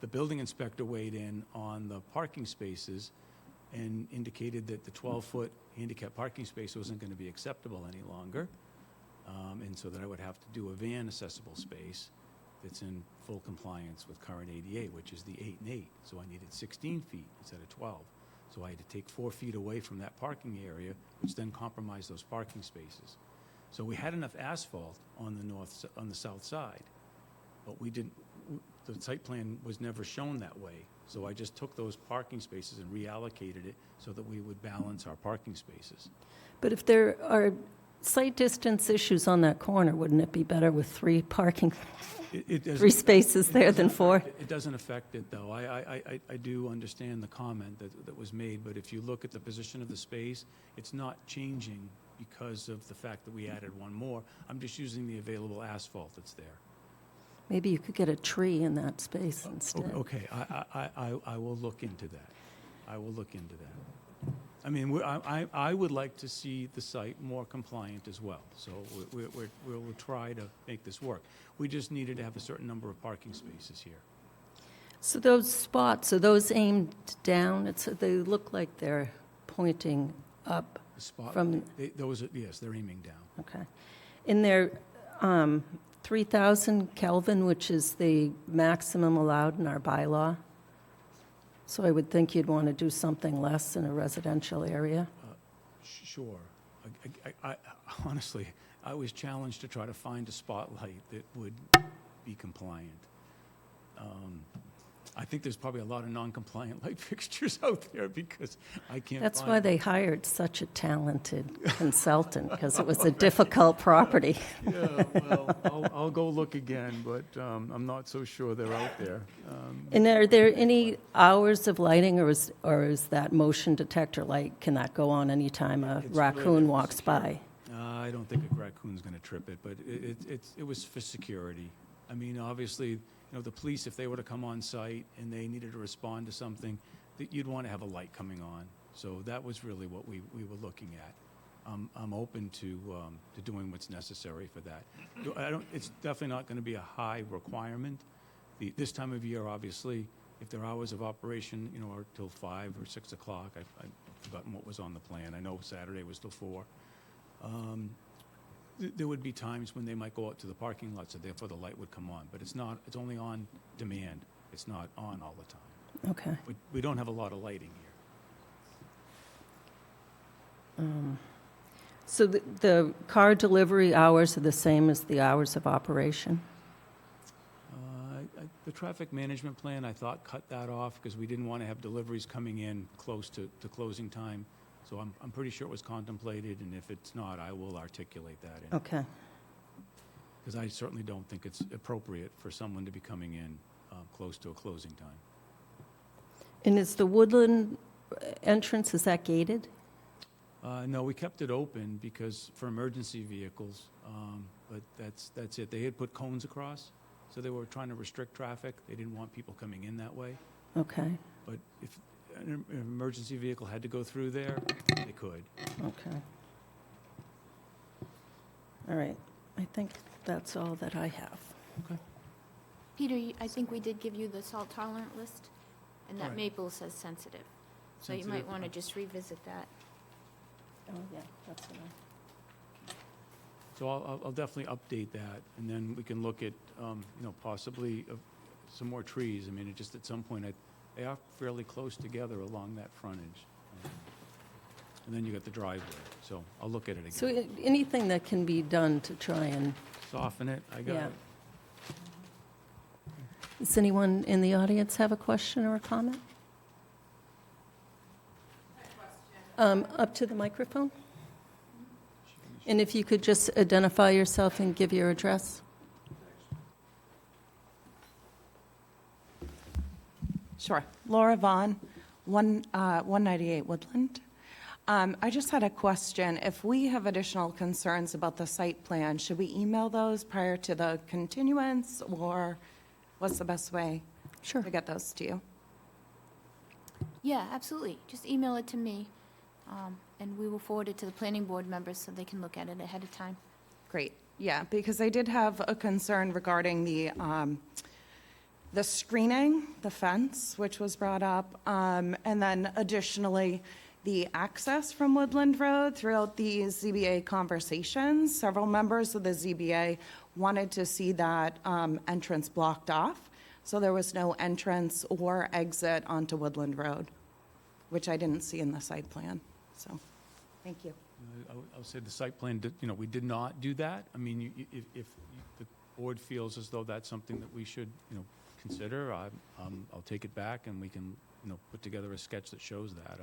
[SPEAKER 4] the building inspector weighed in on the parking spaces and indicated that the 12-foot handicap parking space wasn't going to be acceptable any longer, and so that I would have to do a van accessible space that's in full compliance with current ADA, which is the 8 and 8. So I needed 16 feet instead of 12. So I had to take 4 feet away from that parking area, which then compromised those parking spaces. So we had enough asphalt on the south side, but we didn't. The site plan was never shown that way So I just took those parking spaces and reallocated it so that we would balance our parking spaces.
[SPEAKER 2] But if there are site distance issues on that corner, wouldn't it be better with three
[SPEAKER 4] It
[SPEAKER 2] spaces there than four?
[SPEAKER 4] It doesn't affect it, though. I do understand the comment that was made, but if you look at the position of the space, it's not changing because of the fact that we added one more. I'm just using the available asphalt that's there.
[SPEAKER 2] Maybe you could get a tree in that space instead.
[SPEAKER 4] Okay, I will look into that. I will look into that. I mean, I would like to see the site more compliant as well, so we'll try to make this work. We just needed to have a certain number of parking spaces here.
[SPEAKER 2] So those spots, are those aimed down? They look like they're pointing up
[SPEAKER 4] The spot,
[SPEAKER 2] from,
[SPEAKER 4] yes, they're aiming down.
[SPEAKER 2] okay. In their 3,000 Kelvin, which is the maximum allowed in our bylaw. So I would think you'd want to do something less in a residential area.
[SPEAKER 4] Sure. I honestly, I was challenged to try to find a spotlight that would be compliant. I think there's probably a lot of non-compliant light fixtures out there because I can't
[SPEAKER 2] That's
[SPEAKER 4] find
[SPEAKER 2] why they hired such a talented consultant, because it was a difficult property.
[SPEAKER 4] Yeah, well, I'll go look again, but I'm not so sure they're out there.
[SPEAKER 2] And are there any hours of lighting, or is that motion detector light, can that go on anytime a
[SPEAKER 4] It's
[SPEAKER 2] raccoon
[SPEAKER 4] really
[SPEAKER 2] walks by?
[SPEAKER 4] I don't think a raccoon's going to trip it, but it was for security. I mean, obviously, the police, if they were to come on site and they needed to respond to something, that you'd want to have a light coming on. So that was really what we were looking at. I'm open to doing what's necessary for that. It's definitely not going to be a high requirement. This time of year, obviously, if their hours of operation, are till 5 or 6 o'clock, I've forgotten what was on the plan. I know Saturday was till 4. There would be times when they might go out to the parking lot, so therefore the light would come on. But it's only on demand. It's not on all the time.
[SPEAKER 2] Okay.
[SPEAKER 4] We don't have a lot of lighting here.
[SPEAKER 2] So the car delivery hours are the same as the hours of operation?
[SPEAKER 4] The traffic management plan, I thought, cut that off because we didn't want to have deliveries coming in close to closing time. So I'm pretty sure it was contemplated, and if it's not, I will articulate that in.
[SPEAKER 2] Okay.
[SPEAKER 4] Because I certainly don't think it's appropriate for someone to be coming in close to a closing time.
[SPEAKER 2] And is the Woodland entrance, is that gated?
[SPEAKER 4] No, we kept it open because for emergency vehicles, but that's it. They had put cones across, so they were trying to restrict traffic. They didn't want people coming in that way.
[SPEAKER 2] Okay,
[SPEAKER 4] But if an emergency vehicle had to go through there, they could.
[SPEAKER 2] okay. All right, I think that's all that I have.
[SPEAKER 4] Okay.
[SPEAKER 3] Peter, I think we did give you the salt tolerant list, and that
[SPEAKER 4] Right.
[SPEAKER 3] maple says sensitive. So you might want to just revisit that.
[SPEAKER 2] Oh, yeah, that's what
[SPEAKER 4] So I'll definitely update that, and then we can look at, possibly some more trees. I mean, it just at some point, they are fairly close together along that frontage. And then you got the driveway, so I'll look at it again.
[SPEAKER 2] So anything that can be done to try and,
[SPEAKER 4] Soften it, I got
[SPEAKER 2] yeah.
[SPEAKER 4] it.
[SPEAKER 2] Does anyone in the audience have a question or a comment? Up to the microphone? And if you could just identify yourself and give your address?
[SPEAKER 8] Sure. Laura Vaughn, 198 Woodland. I just had a question. If we have additional concerns about the site plan, should we email those prior to the continuance, or what's the best way
[SPEAKER 2] Sure.
[SPEAKER 8] to get those to you?
[SPEAKER 3] Yeah, absolutely. Just email it to me, and we will forward it to the planning board members so they can look at it ahead of time.
[SPEAKER 8] Great, yeah, because I did have a concern regarding the screening, the fence, which was brought up, and then additionally, the access from Woodland Road throughout the ZBA conversations. Several members of the ZBA wanted to see that entrance blocked off, so there was no entrance or exit onto Woodland Road, which I didn't see in the site plan, so, thank you.
[SPEAKER 4] I'll say the site plan, we did not do that. I mean, if the board feels as though that's something that we should, consider, I'll take it back and we can, put together a sketch that shows that.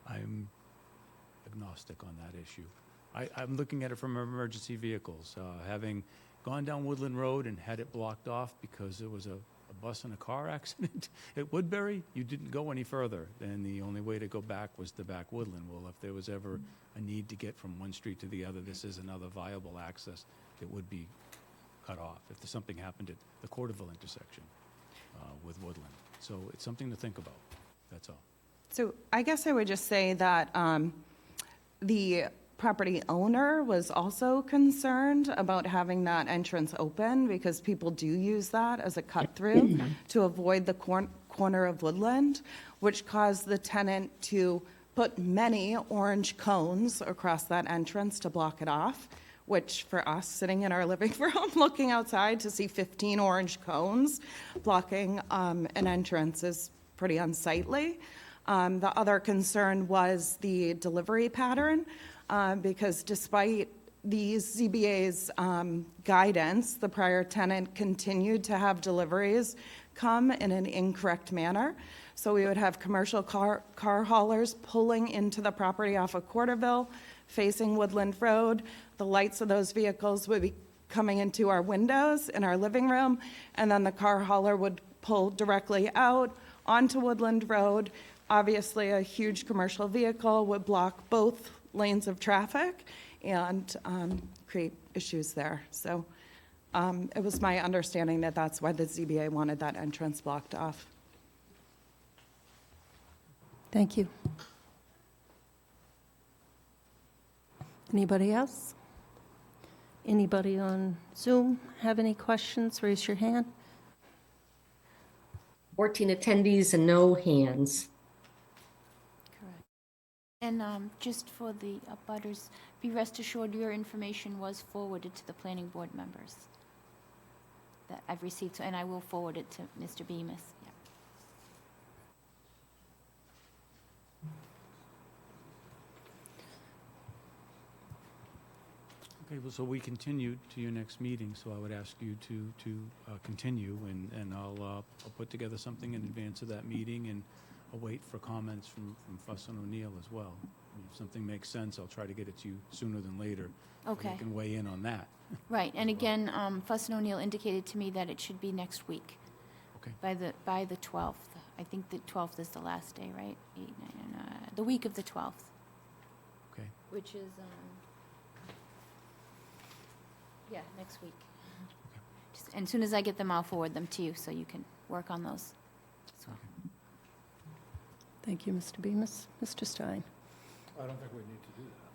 [SPEAKER 4] I'm agnostic on that issue. I'm looking at it from emergency vehicles. Having gone down Woodland Road and had it blocked off because there was a bus and a car accident at Woodbury, you didn't go any further. And the only way to go back was to back Woodland. Well, if there was ever a need to get from one street to the other, this is another viable access that would be cut off if there's something happened at the Corderville intersection with Woodland. So it's something to think about, that's all.
[SPEAKER 8] So I guess I would just say that the property owner was also concerned about having that entrance open because people do use that as a cut-through to avoid the corner of Woodland, which caused the tenant to put many orange cones across that entrance to block it off, which for us sitting in our living room looking outside to see 15 orange cones blocking an entrance is pretty unsightly. The other concern was the delivery pattern, because despite the ZBA's guidance, the prior tenant continued to have deliveries come in an incorrect manner. So we would have commercial car haulers pulling into the property off of Corderville, facing Woodland Road. The lights of those vehicles would be coming into our windows in our living room, and then the car hauler would pull directly out onto Woodland Road. Obviously, a huge commercial vehicle would block both lanes of traffic and create issues there. So it was my understanding that that's why the ZBA wanted that entrance blocked off.
[SPEAKER 2] Thank you. Anybody else? Anybody on Zoom have any questions? Raise your hand.
[SPEAKER 9] 14 attendees and no hands.
[SPEAKER 3] Correct. And just for the abutters, be rest assured your information was forwarded to the planning board members that I've received, and I will forward it to Mr. Bemis. Yeah.
[SPEAKER 4] Okay, well, so we continued to your next meeting, so I would ask you to continue, and I'll put together something in advance of that meeting, and I'll wait for comments from Fuss and O'Neill as well. I mean, if something makes sense, I'll try to get it to you sooner than later. So
[SPEAKER 3] Okay.
[SPEAKER 4] you can weigh in on that.
[SPEAKER 3] Right, and again, Fuss and O'Neill indicated to me that it should be next week,
[SPEAKER 4] Okay.
[SPEAKER 3] by the 12th. I think the 12th is the last day, right? 8, 9, the week of the 12th,
[SPEAKER 4] Okay.
[SPEAKER 3] which is, yeah, next week. And as soon as I get them, I'll forward them to you, so you can work on those as well.
[SPEAKER 2] Thank you, Mr. Bemis. Mr. Stein?
[SPEAKER 5] I don't think we need to do that.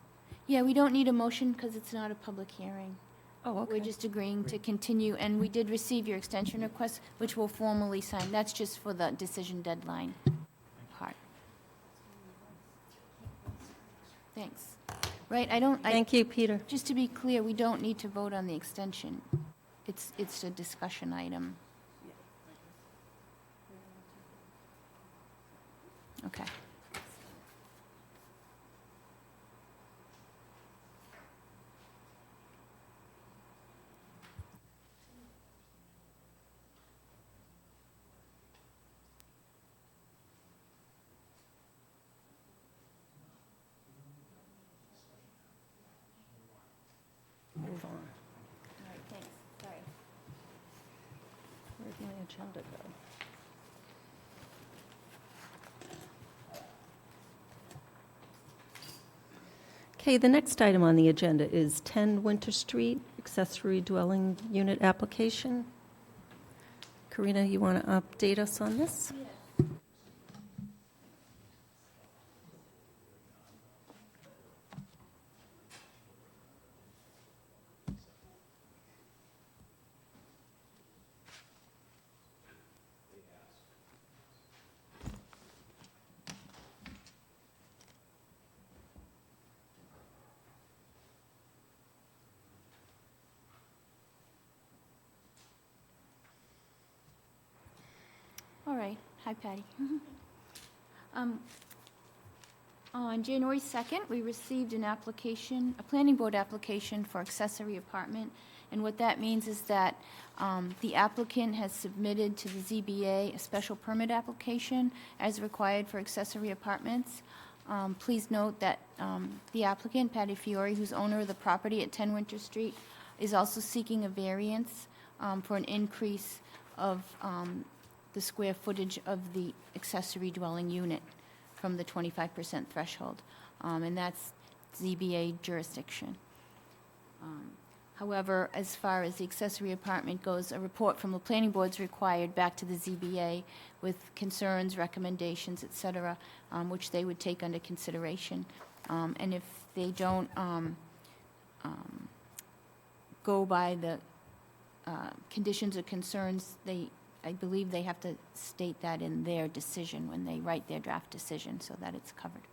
[SPEAKER 3] Yeah, we don't need a motion because it's not a public hearing.
[SPEAKER 2] Oh, okay.
[SPEAKER 3] We're just agreeing to continue, and we did receive your extension request, which we'll formally sign. That's just for the decision deadline part. Thanks. Right,
[SPEAKER 2] Thank you, Peter.
[SPEAKER 3] just to be clear, we don't need to vote on the extension. It's a discussion item. Okay.
[SPEAKER 2] Move on.
[SPEAKER 3] All right, thanks. Sorry.
[SPEAKER 2] Where'd my agenda go? Okay, the next item on the agenda is 10 Winter Street, accessory dwelling unit application. Karina, you want to update us on this?
[SPEAKER 3] All right. Hi, Patty. On January 2nd, we received an application, a planning board application for accessory apartment And what that means is that the applicant has submitted to the ZBA a special permit application as required for accessory apartments. Please note that the applicant, Patty Fiore, who's owner of the property at 10 Winter Street, is also seeking a variance for an increase of the square footage of the accessory dwelling unit from the 25% threshold, and that's ZBA jurisdiction. However, as far as the accessory apartment goes, a report from the planning board is required back to the ZBA with concerns, recommendations, et cetera, which they would take under consideration. And if they don't go by the conditions or concerns, I believe they have to state that in their decision when they write their draft decision so that it's covered.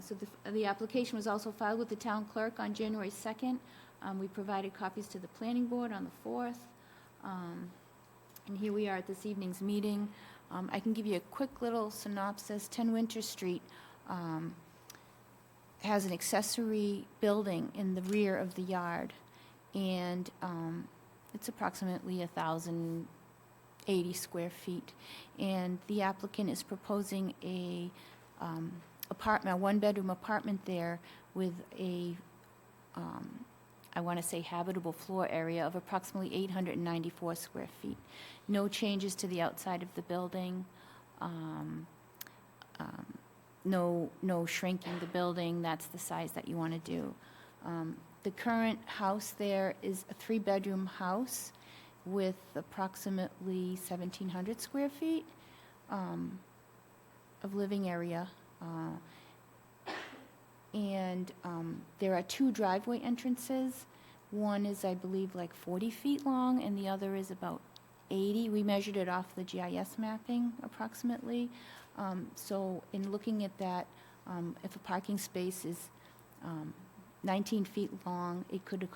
[SPEAKER 3] So the application was also filed with the town clerk on January 2nd. We provided copies to the planning board on the 4th. And here we are at this evening's meeting. I can give you a quick little synopsis. 10 Winter Street has an accessory building in the rear of the yard, and it's approximately 1,080 square feet. And the applicant is proposing a one-bedroom apartment there with a, I want to say habitable floor area of approximately 894 square feet. No changes to the outside of the building. No shrinking the building. That's the size that you want to do. The current house there is a 3-bedroom house with approximately 1,700 square feet of living area. And there are 2 driveway entrances. One is, I believe, like 40 feet long, and the other is about 80. We measured it off the GIS mapping approximately. So in looking at that, if a parking space is 19 feet long, it could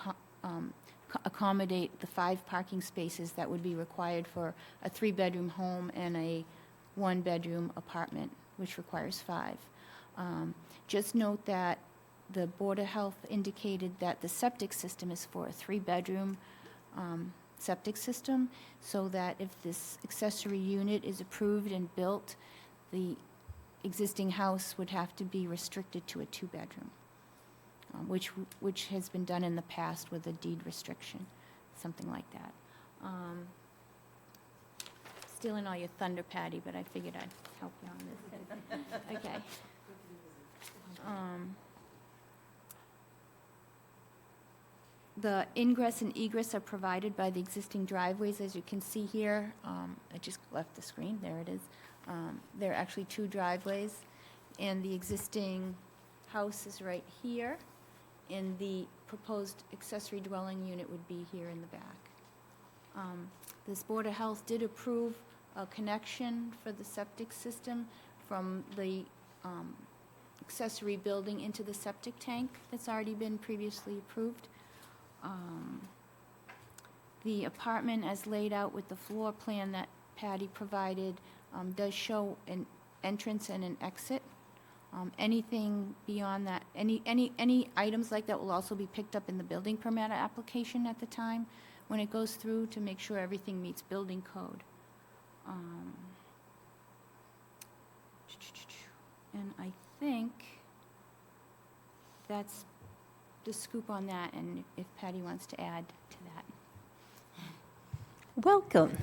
[SPEAKER 3] accommodate the 5 parking spaces that would be required for a 3-bedroom home and a 1-bedroom apartment, which requires 5. Just note that the Board of Health indicated that the septic system is for a 3-bedroom septic system, so that if this accessory unit is approved and built, the existing house would have to be restricted to a 2-bedroom, which has been done in the past with a deed restriction, something like that. Stealing all your thunder, Patty, but I figured I'd help you on this. Okay. The ingress and egress are provided by the existing driveways, as you can see here. I just left the screen, there it is. There are actually 2 driveways, and the existing house is right here, and the proposed accessory dwelling unit would be here in the back. This Board of Health did approve a connection for the septic system from the accessory building into the septic tank that's already been previously approved. The apartment, as laid out with the floor plan that Patty provided, does show an entrance and an exit. Anything beyond that, any items like that will also be picked up in the building permit application at the time when it goes through to make sure everything meets building code. And I think that's the scoop on that, and if Patty wants to add to that.
[SPEAKER 2] Welcome.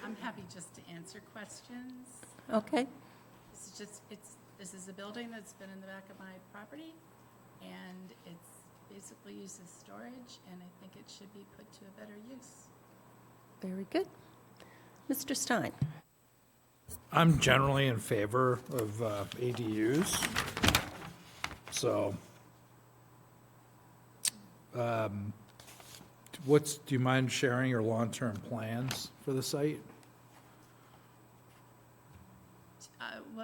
[SPEAKER 10] I'm happy just to answer questions.
[SPEAKER 2] Okay.
[SPEAKER 10] This is a building that's been in the back of my property, and it's basically used as storage, and I think it should be put to a better use.
[SPEAKER 2] Very good. Mr. Stein?
[SPEAKER 5] I'm generally in favor of ADUs. So, do you mind sharing your long-term plans for the site?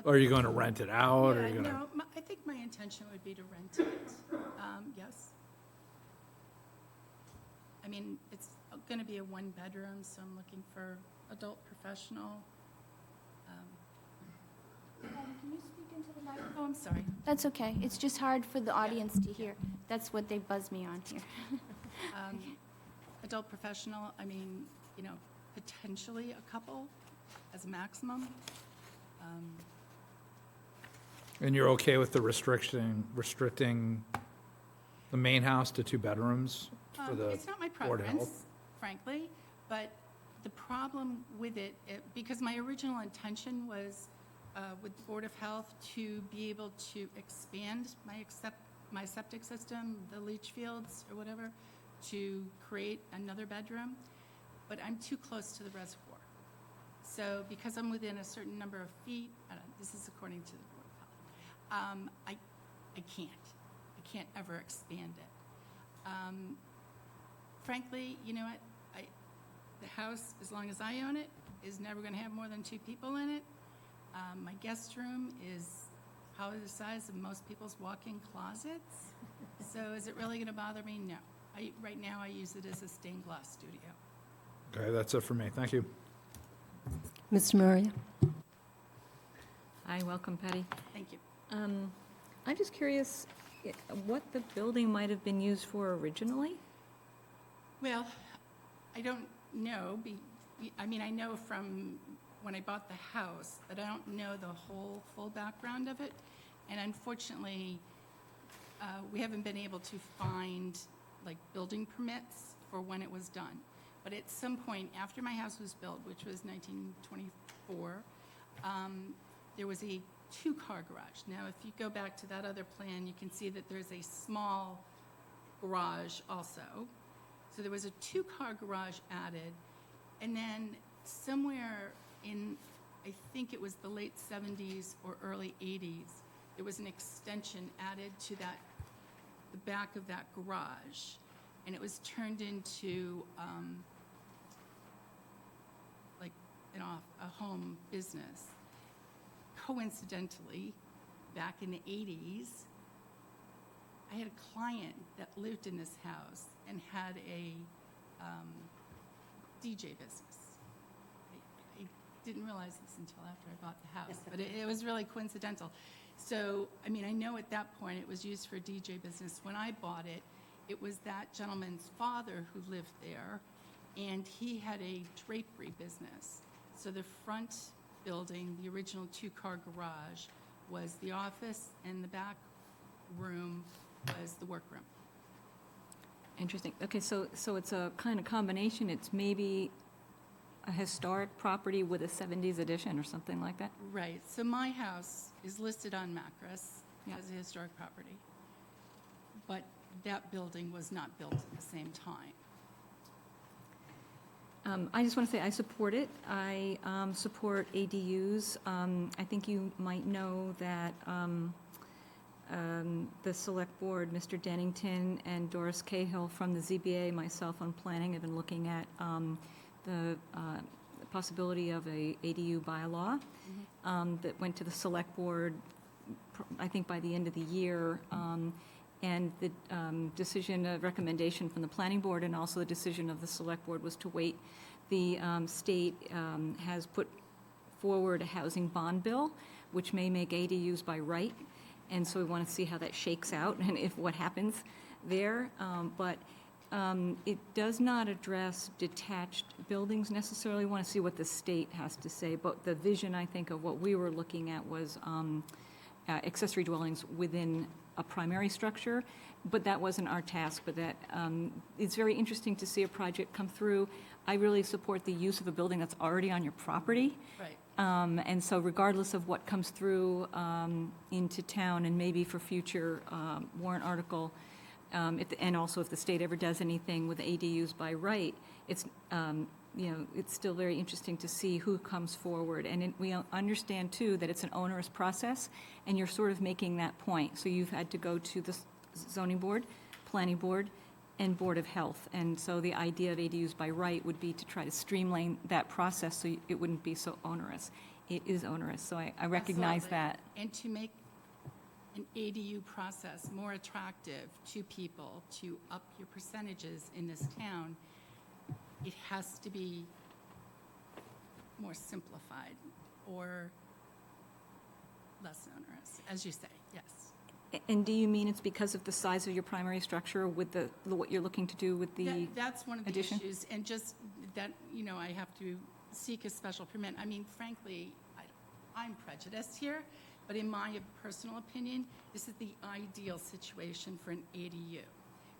[SPEAKER 5] Or are you going to rent it out? Or are you going to?
[SPEAKER 10] No, I think my intention would be to rent it, yes. I mean, it's going to be a 1-bedroom, so I'm looking for adult professional.
[SPEAKER 3] Can you speak into the microphone?
[SPEAKER 10] Oh, I'm sorry.
[SPEAKER 3] That's okay. It's just hard for the audience to hear. That's what they buzz me on here.
[SPEAKER 10] Adult professional, I mean, potentially a couple as a maximum.
[SPEAKER 5] And you're okay with the restricting the main house to 2 bedrooms for the
[SPEAKER 10] It's not my
[SPEAKER 5] Board of Health?
[SPEAKER 10] preference, frankly, but the problem with it, because my original intention was with the Board of Health to be able to expand my septic system, the leach fields or whatever, to create another bedroom, but I'm too close to the reservoir. So because I'm within a certain number of feet, this is according to the Board of Health, I can't ever expand it. Frankly, you know what, the house, as long as I own it, is never gonna have more than 2 people in it. My guest room is probably the size of most people's walk-in closets. So is it really gonna bother me? No. Right now, I use it as a stained glass studio.
[SPEAKER 5] Okay, that's it for me. Thank you.
[SPEAKER 2] Mr. Murray?
[SPEAKER 6] Hi, welcome, Patty.
[SPEAKER 10] Thank you.
[SPEAKER 6] I'm just curious what the building might have been used for originally?
[SPEAKER 10] Well, I don't know. I know from when I bought the house, but I don't know the full background of it. And unfortunately, we haven't been able to find building permits for when it was done. But at some point after my house was built, which was 1924, there was a 2-car garage. Now, if you go back to that other plan, you can see that there's a small garage also. So there was a 2-car garage added, and then somewhere in, I think it was the late 70s or early 80s, there was an extension added to the back of that garage, and it was turned into a home business. Coincidentally, back in the 80s, I had a client that lived in this house and had a DJ business. I didn't realize this until after I bought the house, but it was really coincidental. So, I know at that point it was used for DJ business. When I bought it, it was that gentleman's father who lived there, and he had a drapery business. So the front building, the original 2-car garage, was the office, and the back room was the workroom.
[SPEAKER 6] Interesting. Okay, so it's a kind of combination. It's maybe a historic property with a 70s addition or something like that?
[SPEAKER 10] Right. So my house is listed on Macris
[SPEAKER 6] Yeah.
[SPEAKER 10] as a historic property, but that building was not built at the same time.
[SPEAKER 6] I just want to say I support it. I support ADUs. I think you might know that the Select Board, Mr. Dennington and Doris Cahill from the ZBA, myself on planning, have been looking at the possibility of a ADU bylaw that went to the Select Board, I think by the end of the year. And the recommendation from the Planning Board and also the decision of the Select Board was to wait. The state has put forward a housing bond bill, which may make ADUs by right, and so we want to see how that shakes out and what happens there. But it does not address detached buildings necessarily. We want to see what the state has to say. But the vision, I think, of what we were looking at was accessory dwellings within a primary structure, but that wasn't our task. But that it's very interesting to see a project come through. I really support the use of a building that's already on your property.
[SPEAKER 10] Right.
[SPEAKER 6] And so regardless of what comes through into town, and maybe for future warrant article, and also if the state ever does anything with ADUs by right, it's it's still very interesting to see who comes forward. And we understand, too, that it's an onerous process, and you're sort of making that point. So you've had to go to the zoning board, planning board, and Board of Health. And so the idea of ADUs by right would be to try to streamline that process so it wouldn't be so onerous. It is onerous, so I recognize
[SPEAKER 10] Absolutely.
[SPEAKER 6] that.
[SPEAKER 10] And to make an ADU process more attractive to people, to up your percentages in this town, it has to be more simplified or less onerous, as you say, yes.
[SPEAKER 6] And do you mean it's because of the size of your primary structure with what you're looking to do with the
[SPEAKER 10] That's one of the
[SPEAKER 6] addition?
[SPEAKER 10] issues, and just that, I have to seek a special permit. I mean, frankly, I'm prejudiced here, but in my personal opinion, this is the ideal situation for an ADU,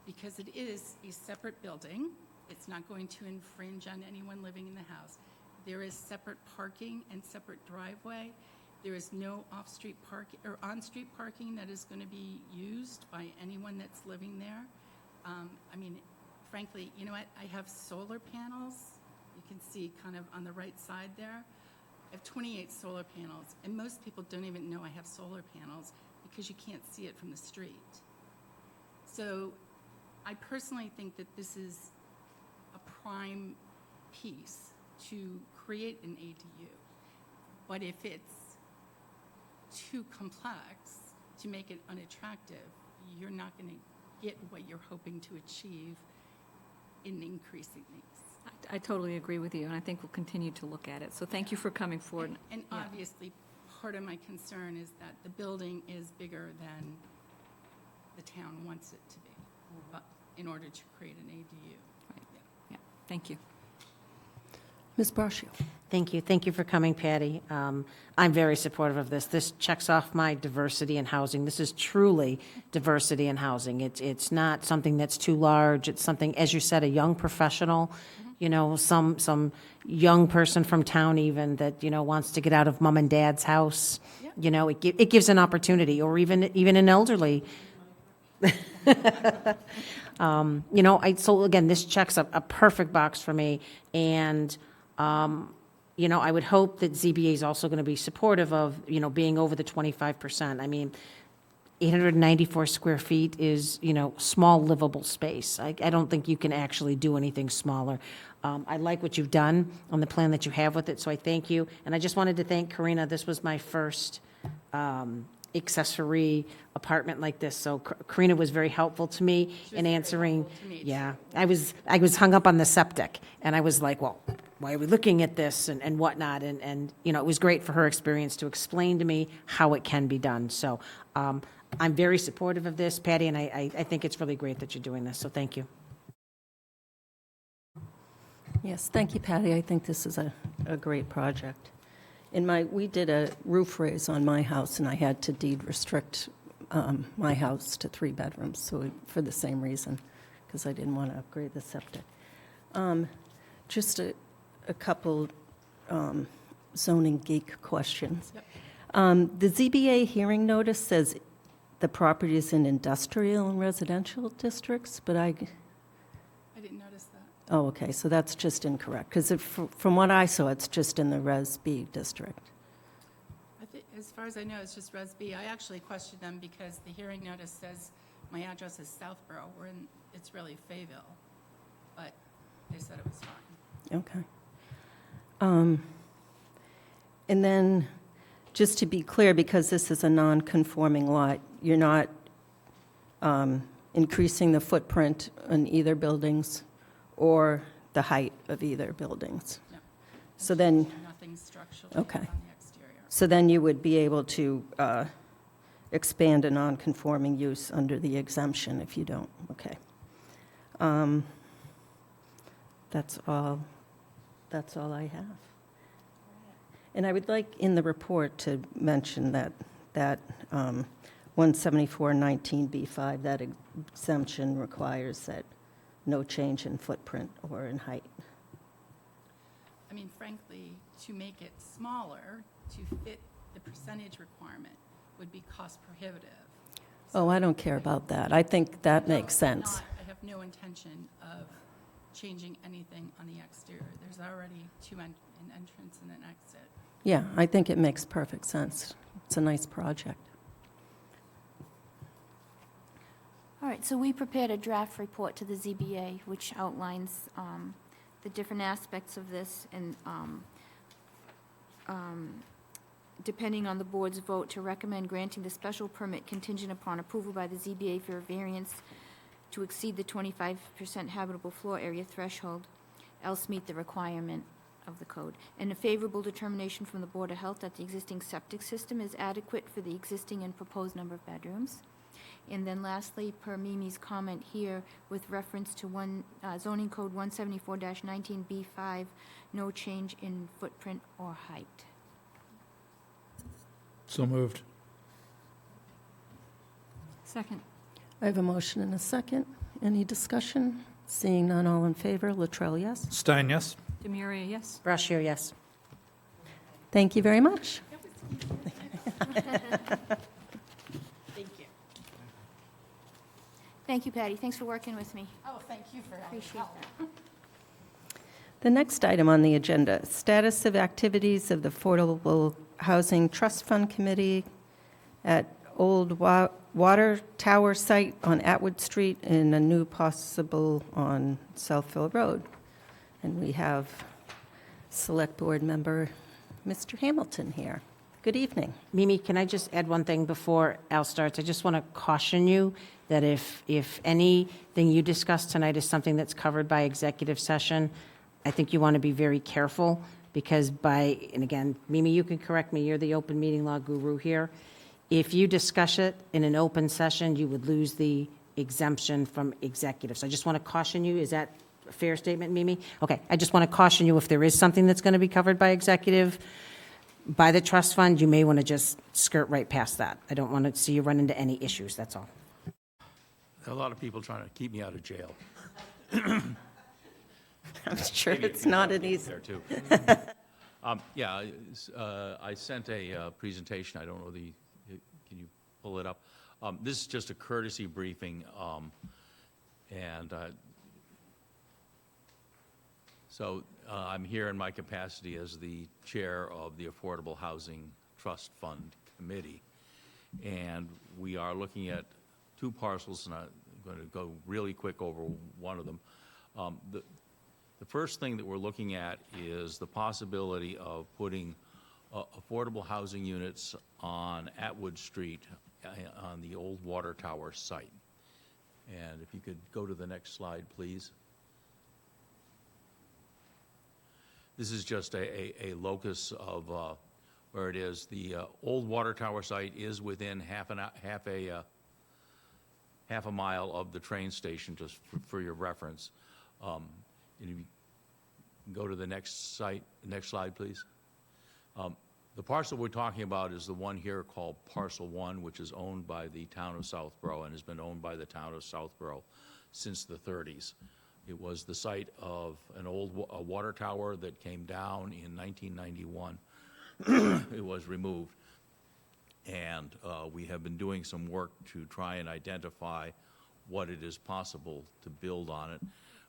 [SPEAKER 10] because it is a separate building. It's not going to infringe on anyone living in the house. There is separate parking and separate driveway. There is no off-street parking or on-street parking that is going to be used by anyone that's living there. I mean, frankly, you know what? I have solar panels. You can see kind of on the right side there. I have 28 solar panels, and most people don't even know I have solar panels because you can't see it from the street. So I personally think that this is a prime piece to create an ADU. But if it's too complex to make it unattractive, you're not going to get what you're hoping to achieve in increasing these.
[SPEAKER 6] I totally agree with you, and I think we'll continue to look at it. So thank you for coming forward.
[SPEAKER 10] And
[SPEAKER 6] Yeah.
[SPEAKER 10] obviously, part of my concern is that the building is bigger than the town wants it to be, but in order to create an ADU.
[SPEAKER 6] Yeah, thank you.
[SPEAKER 2] Ms. Braccio?
[SPEAKER 7] Thank you. Thank you for coming, Patty. I'm very supportive of this. This checks off my diversity in housing. This is truly diversity in housing. It's not something that's too large. It's something, as you said, a young professional, some young person from town even that, wants to get out of mom and dad's house. It gives an opportunity, or even an elderly. So again, this checks a perfect box for me. And, I would hope that ZBA is also going to be supportive of, being over the 25%. I mean, 894 square feet is, small livable space. I don't think you can actually do anything smaller. I like what you've done on the plan that you have with it, so I thank you. And I just wanted to thank Karina. This was my first accessory apartment like this, so Karina was very helpful to me in answering. Yeah, I was hung up on the septic, and I was like, well, why are we looking at this and whatnot, and it was great for her experience to explain to me how it can be done. So I'm very supportive of this, Patty, and I think it's really great that you're doing this, so thank you.
[SPEAKER 2] Yes, thank you, Patty. I think this is a great project. We did a roof raise on my house, and I had to deed restrict my house to 3 bedrooms, so for the same reason, because I didn't want to upgrade the septic. Just a couple zoning geek questions.
[SPEAKER 10] Yep.
[SPEAKER 2] The ZBA hearing notice says the property is in industrial and residential districts, but
[SPEAKER 10] I didn't notice that.
[SPEAKER 2] oh, okay, so that's just incorrect, because from what I saw, it's just in the Res B district.
[SPEAKER 10] As far as I know, it's just Res B. I actually questioned them because the hearing notice says my address is Southborough, it's really Fayetteville, but they said it was fine.
[SPEAKER 2] Okay. And then, just to be clear, because this is a non-conforming lot, you're not increasing the footprint on either buildings or the height of either buildings?
[SPEAKER 10] No.
[SPEAKER 2] So then,
[SPEAKER 10] Nothing structural
[SPEAKER 2] Okay.
[SPEAKER 10] on the exterior.
[SPEAKER 2] so then you would be able to expand a non-conforming use under the exemption if you don't, okay. That's all I have. And I would like in the report to mention that 174-19B5, that exemption requires that no change in footprint or in height.
[SPEAKER 10] I mean, frankly, to make it smaller, to fit the percentage requirement, would be cost prohibitive.
[SPEAKER 2] Oh, I don't care about that. I think that makes sense.
[SPEAKER 10] I have no intention of changing anything on the exterior. There's already an entrance and an exit.
[SPEAKER 2] Yeah, I think it makes perfect sense. It's a nice project.
[SPEAKER 3] All right, so we prepared a draft report to the ZBA, which outlines the different aspects of this, and depending on the board's vote, to recommend granting the special permit contingent upon approval by the ZBA for a variance to exceed the 25% habitable floor area threshold, else meet the requirement of the code, and a favorable determination from the Board of Health that the existing septic system is adequate for the existing and proposed number of bedrooms. And then lastly, per Mimi's comment here, with reference to zoning code 174-19B5, no change in footprint or height.
[SPEAKER 5] So moved.
[SPEAKER 6] Second.
[SPEAKER 2] I have a motion and a second. Any discussion? Seeing none, all in favor. Latrell, yes?
[SPEAKER 5] Stein, yes?
[SPEAKER 6] Demiria, yes.
[SPEAKER 7] Brashear, yes.
[SPEAKER 2] Thank you very much.
[SPEAKER 3] Thank you, Patty. Thanks for working with me.
[SPEAKER 10] Oh, thank you for
[SPEAKER 3] Appreciate that.
[SPEAKER 2] The next item on the agenda, status of activities of the Affordable Housing Trust Fund Committee at Old Water Tower site on Atwood Street and a new possible on Southville Road. And we have Select Board Member Mr. Hamilton here. Good evening.
[SPEAKER 7] Mimi, can I just add one thing before Al starts? I just want to caution you that if anything you discuss tonight is something that's covered by executive session, I think you want to be very careful, because and again, Mimi, you can correct me, you're the open meeting law guru here. If you discuss it in an open session, you would lose the exemption from executive. So I just want to caution you. Is that a fair statement, Mimi? Okay, I just want to caution you, if there is something that's going to be covered by executive, by the trust fund, you may want to just skirt right past that. I don't want to see you run into any issues, that's all.
[SPEAKER 11] There are a lot of people trying to keep me out of jail.
[SPEAKER 2] I'm sure
[SPEAKER 11] Maybe
[SPEAKER 2] it's not an
[SPEAKER 11] there
[SPEAKER 2] easy.
[SPEAKER 11] too. Yeah, I sent a presentation. I don't know can you pull it up? This is just a courtesy briefing, so I'm here in my capacity as the chair of the Affordable Housing Trust Fund Committee, and we are looking at two parcels, and I'm going to go really quick over one of them. The first thing that we're looking at is the possibility of putting affordable housing units on Atwood Street on the old water tower site. And if you could go to the next slide, please. This is just a locus of where it is. The old water tower site is within half a mile of the train station, just for your reference. And if you go to the next slide, please. The parcel we're talking about is the one here called Parcel 1, which is owned by the town of Southborough and has been owned by the town of Southborough since the 30s. It was the site of an old water tower that came down in 1991. It was removed. And we have been doing some work to try and identify what it is possible to build on it.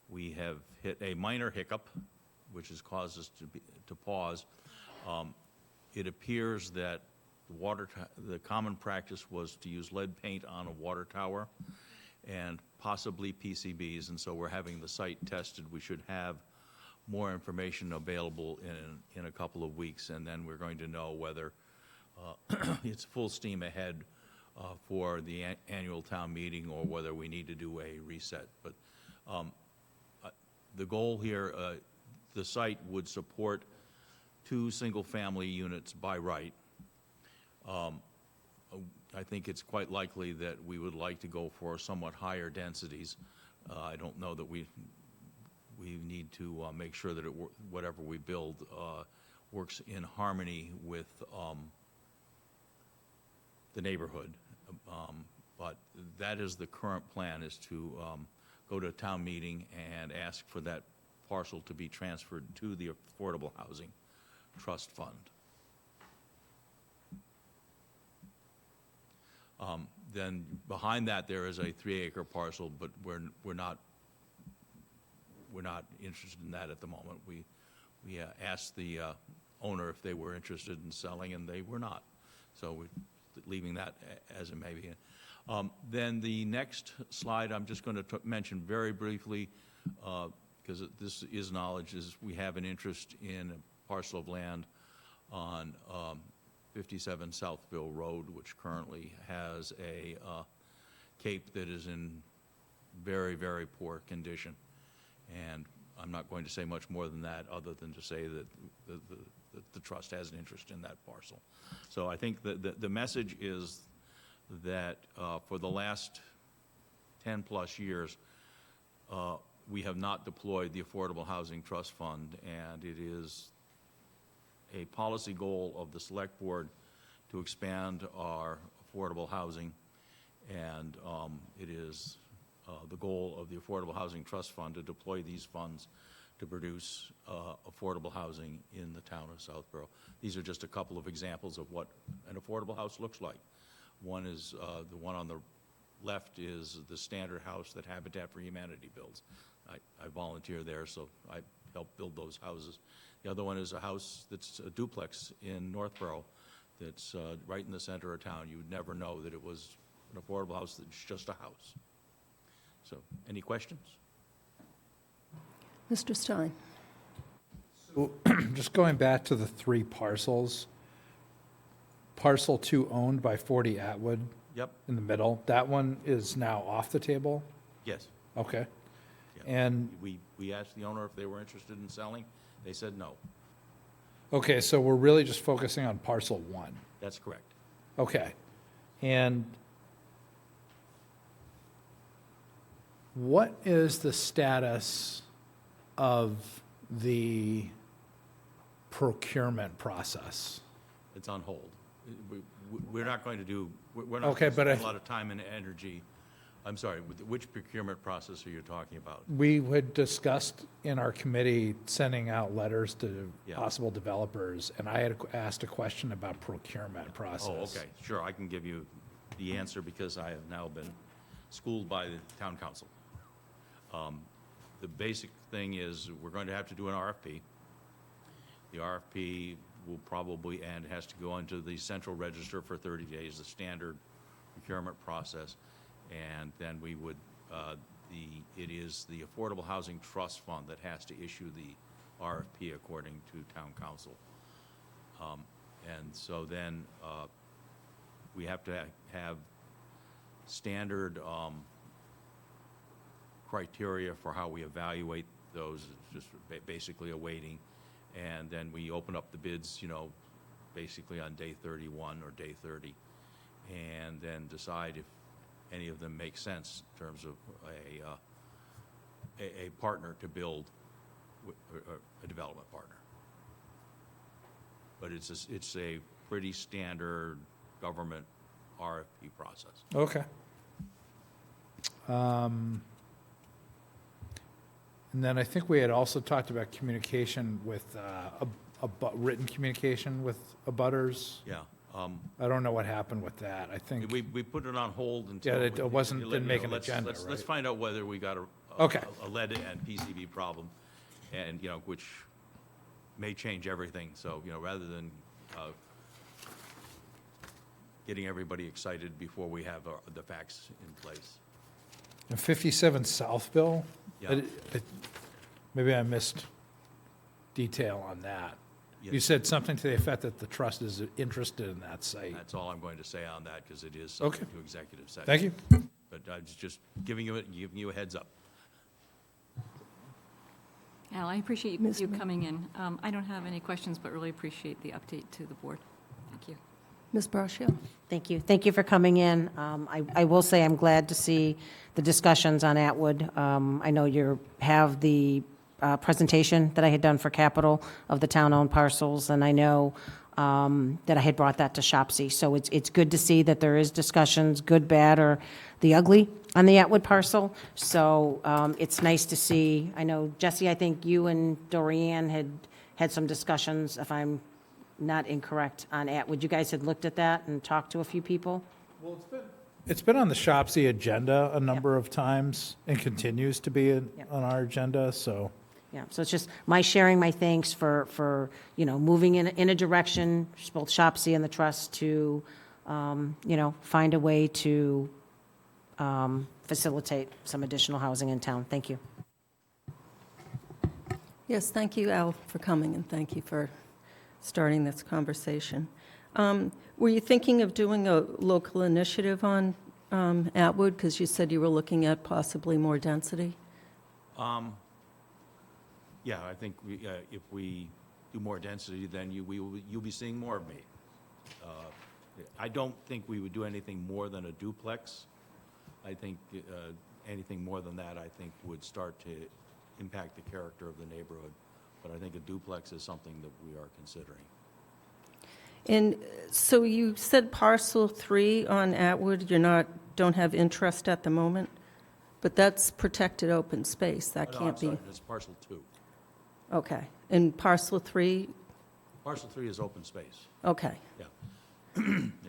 [SPEAKER 11] We have hit a minor hiccup, which has caused us to pause. It appears that the common practice was to use lead paint on a water tower and possibly PCBs, and so we're having the site tested. We should have more information available in a couple of weeks, and then we're going to know whether it's full steam ahead for the annual town meeting or whether we need to do a reset. But the goal here, the site would support 2 single-family units by right. I think it's quite likely that we would like to go for somewhat higher densities. I don't know that we need to make sure that whatever we build works in harmony with the neighborhood. But that is the current plan, is to go to a town meeting and ask for that parcel to be transferred to the Affordable Housing Trust Fund. Then behind that there is a 3-acre parcel, but we're not interested in that at the moment. We asked the owner if they were interested in selling, and they were not. So we're leaving that as it may be. Then the next slide I'm just going to mention very briefly, because this is knowledge, is we have an interest in a parcel of land on 57 Southville Road, which currently has a cape that is in very, very poor condition. And I'm not going to say much more than that, other than to say that the trust has an interest in that parcel. So I think the message is that for the last 10-plus years, we have not deployed the Affordable Housing Trust Fund, and it is a policy goal of the Select Board to expand our affordable housing, and it is the goal of the Affordable Housing Trust Fund to deploy these funds to produce affordable housing in the town of Southborough. These are just a couple of examples of what an affordable house looks like. One is, the one on the left is the standard house that Habitat for Humanity builds. I volunteer there, so I help build those houses. The other one is a house that's a duplex in Northborough that's right in the center of town. You would never know that it was an affordable house that's just a house. So, any questions?
[SPEAKER 2] Mr. Stein?
[SPEAKER 5] So, just going back to the 3 parcels, parcel 2 owned by 40 Atwood
[SPEAKER 11] Yep,
[SPEAKER 5] in the middle, that one is now off the table?
[SPEAKER 11] yes.
[SPEAKER 5] Okay.
[SPEAKER 11] Yeah.
[SPEAKER 5] And,
[SPEAKER 11] We asked the owner if they were interested in selling. They said no.
[SPEAKER 5] okay, so we're really just focusing on parcel 1.
[SPEAKER 11] That's correct.
[SPEAKER 5] Okay. And what is the status of the procurement process?
[SPEAKER 11] It's on hold. We're not going to do, we're not
[SPEAKER 5] Okay,
[SPEAKER 11] going to
[SPEAKER 5] but
[SPEAKER 11] spend
[SPEAKER 5] I-
[SPEAKER 11] a lot of time and energy. I'm sorry, which procurement process are you talking about?
[SPEAKER 5] We had discussed in our committee sending out letters to
[SPEAKER 11] Yeah.
[SPEAKER 5] possible developers, and I had asked a question about procurement process.
[SPEAKER 11] Oh, okay, sure, I can give you the answer because I have now been schooled by the town council. The basic thing is, we're going to have to do an RFP. The RFP will probably, and has to go into the central register for 30 days, the standard procurement process. And then we would, it is the Affordable Housing Trust Fund that has to issue the RFP according to town council. And so then we have to have standard criteria for how we evaluate those, it's just basically a weighting. And then we open up the bids, basically on day 31 or day 30, and then decide if any of them make sense in terms of a partner to build, a development partner. But it's a pretty standard government RFP process.
[SPEAKER 5] Okay. And then I think we had also talked about communication with, written communication with abutters.
[SPEAKER 11] Yeah.
[SPEAKER 5] I don't know what happened with that. I think,
[SPEAKER 11] We put it on hold until.
[SPEAKER 5] Yeah, it wasn't-
[SPEAKER 11] you
[SPEAKER 5] didn't make an
[SPEAKER 11] let's-
[SPEAKER 5] agenda,
[SPEAKER 11] Let's
[SPEAKER 5] right?
[SPEAKER 11] find out whether we got
[SPEAKER 5] Okay.
[SPEAKER 11] a lead and PCB problem, and, which may change everything. So, rather than getting everybody excited before we have the facts in place.
[SPEAKER 5] and 57 Southville?
[SPEAKER 11] Yeah.
[SPEAKER 5] Maybe I missed detail on that. You
[SPEAKER 11] Yes.
[SPEAKER 5] said something to the effect that the trust is interested in that site.
[SPEAKER 11] That's all I'm going to say on that, because it is
[SPEAKER 5] Okay.
[SPEAKER 11] subject to executive session.
[SPEAKER 5] Thank you.
[SPEAKER 11] But I was just giving you a heads up.
[SPEAKER 6] Al, I appreciate
[SPEAKER 2] Ms.
[SPEAKER 6] you
[SPEAKER 2] Ma-
[SPEAKER 6] coming in. I don't have any questions, but really appreciate the update to the board. Thank you.
[SPEAKER 2] Ms. Brascio?
[SPEAKER 7] Thank you. Thank you for coming in. I will say I'm glad to see the discussions on Atwood. I know you have the presentation that I had done for capital of the town-owned parcels, and I know that I had brought that to Shopsy. So it's good to see that there is discussions, good, bad, or the ugly on the Atwood parcel. So it's nice to see. I know, Jesse, I think you and Dorianne had some discussions, if I'm not incorrect, on Atwood. You guys had looked at that and talked to a few people?
[SPEAKER 5] It's been on the Shopsy agenda a number of times and continues to be on our agenda, so.
[SPEAKER 7] Yeah, so it's just my sharing my thanks for moving in a direction, both Shopsy and the trust, to, find a way to facilitate some additional housing in town. Thank you.
[SPEAKER 2] Yes, thank you, Al, for coming, and thank you for starting this conversation. Were you thinking of doing a local initiative on Atwood? Because you said you were looking at possibly more density.
[SPEAKER 11] Yeah, I think if we do more density, then you'll be seeing more of me. I don't think we would do anything more than a duplex. I think anything more than that, I think, would start to impact the character of the neighborhood. But I think a duplex is something that we are considering.
[SPEAKER 2] And so you said parcel 3 on Atwood, don't have interest at the moment? But that's protected open space, that
[SPEAKER 11] No,
[SPEAKER 2] can't
[SPEAKER 11] I'm
[SPEAKER 2] be.
[SPEAKER 11] sorry, it's parcel 2.
[SPEAKER 2] Okay. And parcel 3,
[SPEAKER 11] Parcel 3 is open space,
[SPEAKER 2] okay.
[SPEAKER 11] yeah.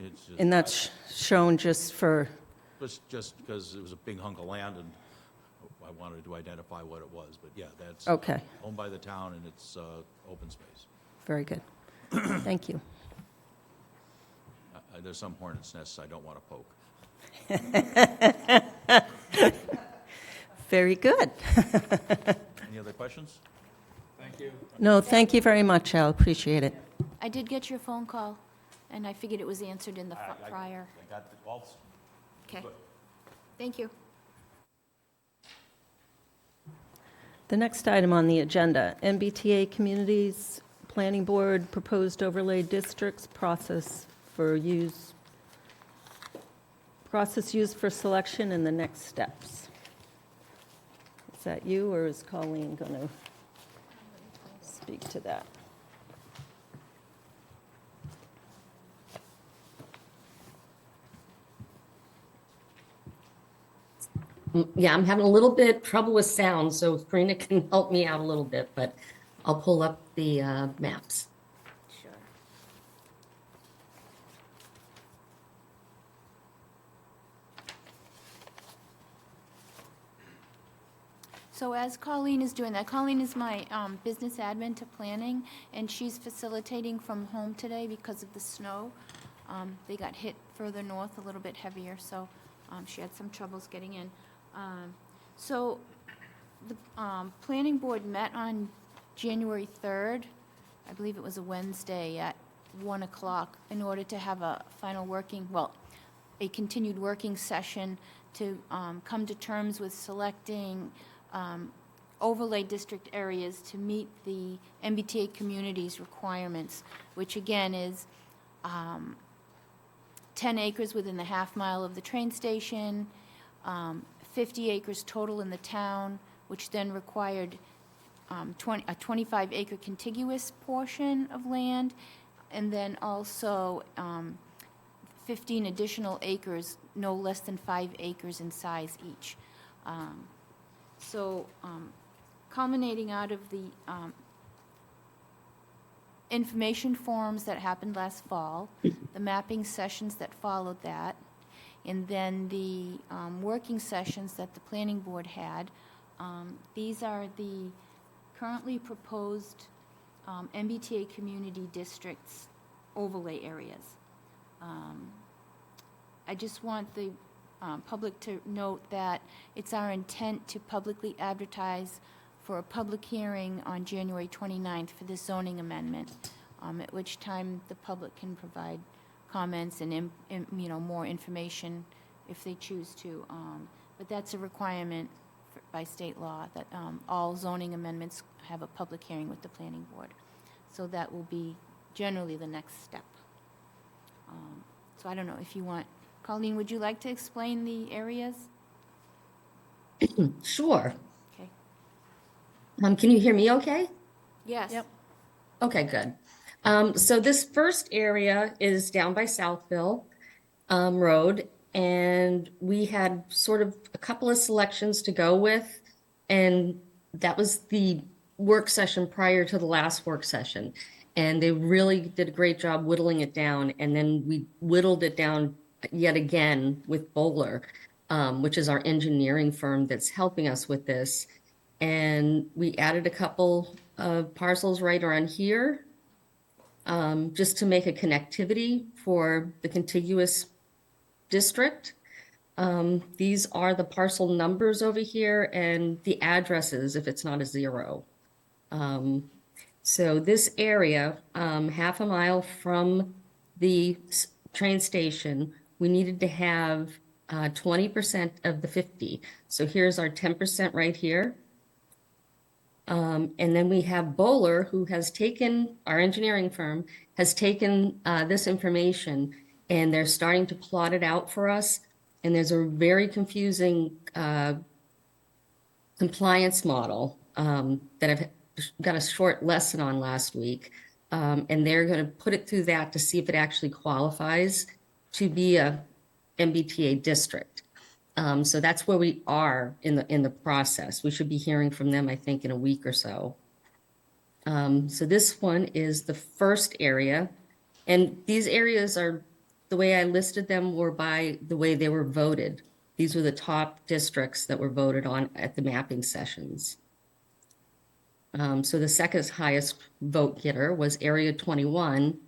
[SPEAKER 11] It's just-
[SPEAKER 2] And that's shown just for,
[SPEAKER 11] Just because it was a big hunk of land and I wanted to identify what it was, but yeah, that's
[SPEAKER 2] okay,
[SPEAKER 11] owned by the town and it's open space.
[SPEAKER 2] very good. Thank you.
[SPEAKER 11] There's some hornet's nests I don't want to poke.
[SPEAKER 2] Very good.
[SPEAKER 11] Any other questions?
[SPEAKER 5] Thank you.
[SPEAKER 2] No, thank you very much, Al, appreciate it.
[SPEAKER 3] I did get your phone call, and I figured it was answered in the prior.
[SPEAKER 11] I got the calls.
[SPEAKER 3] Okay.
[SPEAKER 11] Good.
[SPEAKER 3] Thank you.
[SPEAKER 2] The next item on the agenda, MBTA Communities Planning Board Proposed Overlay Districts Process used for selection and the next steps. Is that you, or is Colleen going to speak to that?
[SPEAKER 9] Yeah, I'm having a little bit trouble with sound, so if Karina can help me out a little bit, but I'll pull up the maps.
[SPEAKER 3] Sure. So as Colleen is doing that, Colleen is my business admin to planning, and she's facilitating from home today because of the snow. They got hit further north, a little bit heavier, so she had some troubles getting in. So the planning board met on January 3rd, I believe it was a Wednesday, at 1 o'clock, in order to have a final working, a continued working session to come to terms with selecting overlay district areas to meet the MBTA community's requirements, which again is 10 acres within the half mile of the train station, 50 acres total in the town, which then required a 25-acre contiguous portion of land, and then also 15 additional acres, no less than 5 acres in size each. So culminating out of the information forums that happened last fall, the mapping sessions that followed that, and then the working sessions that the planning board had. These are the currently proposed MBTA community districts overlay areas. I just want the public to note that it's our intent to publicly advertise for a public hearing on January 29th for this zoning amendment, at which time the public can provide comments and, more information if they choose to. But that's a requirement by state law, that all zoning amendments have a public hearing with the planning board. So that will be generally the next step. So I don't know if you want, Colleen, would you like to explain the areas?
[SPEAKER 9] Sure.
[SPEAKER 3] Okay.
[SPEAKER 9] Can you hear me okay?
[SPEAKER 3] Yes.
[SPEAKER 2] Yep.
[SPEAKER 9] Okay, good. So this first area is down by Southville Road, and we had sort of a couple of selections to go with, and that was the work session prior to the last work session. And they really did a great job whittling it down, and then we whittled it down yet again with Bowler, which is our engineering firm that's helping us with this. And we added a couple of parcels right around here, just to make a connectivity for the contiguous district. These are the parcel numbers over here and the addresses if it's not a 0. So this area, half a mile from the train station, we needed to have 20% of the 50. So here's our 10% right here. And then we have Bowler, who has taken, our engineering firm, has taken this information and they're starting to plot it out for us. And there's a very confusing compliance model that I've got a short lesson on last week. And they're going to put it through that to see if it actually qualifies to be a MBTA district. So that's where we are in the process. We should be hearing from them, I think, in a week or so. So this one is the first area. And these areas are, the way I listed them were by the way they were voted. These were the top districts that were voted on at the mapping sessions. So the second highest vote getter was Area 21,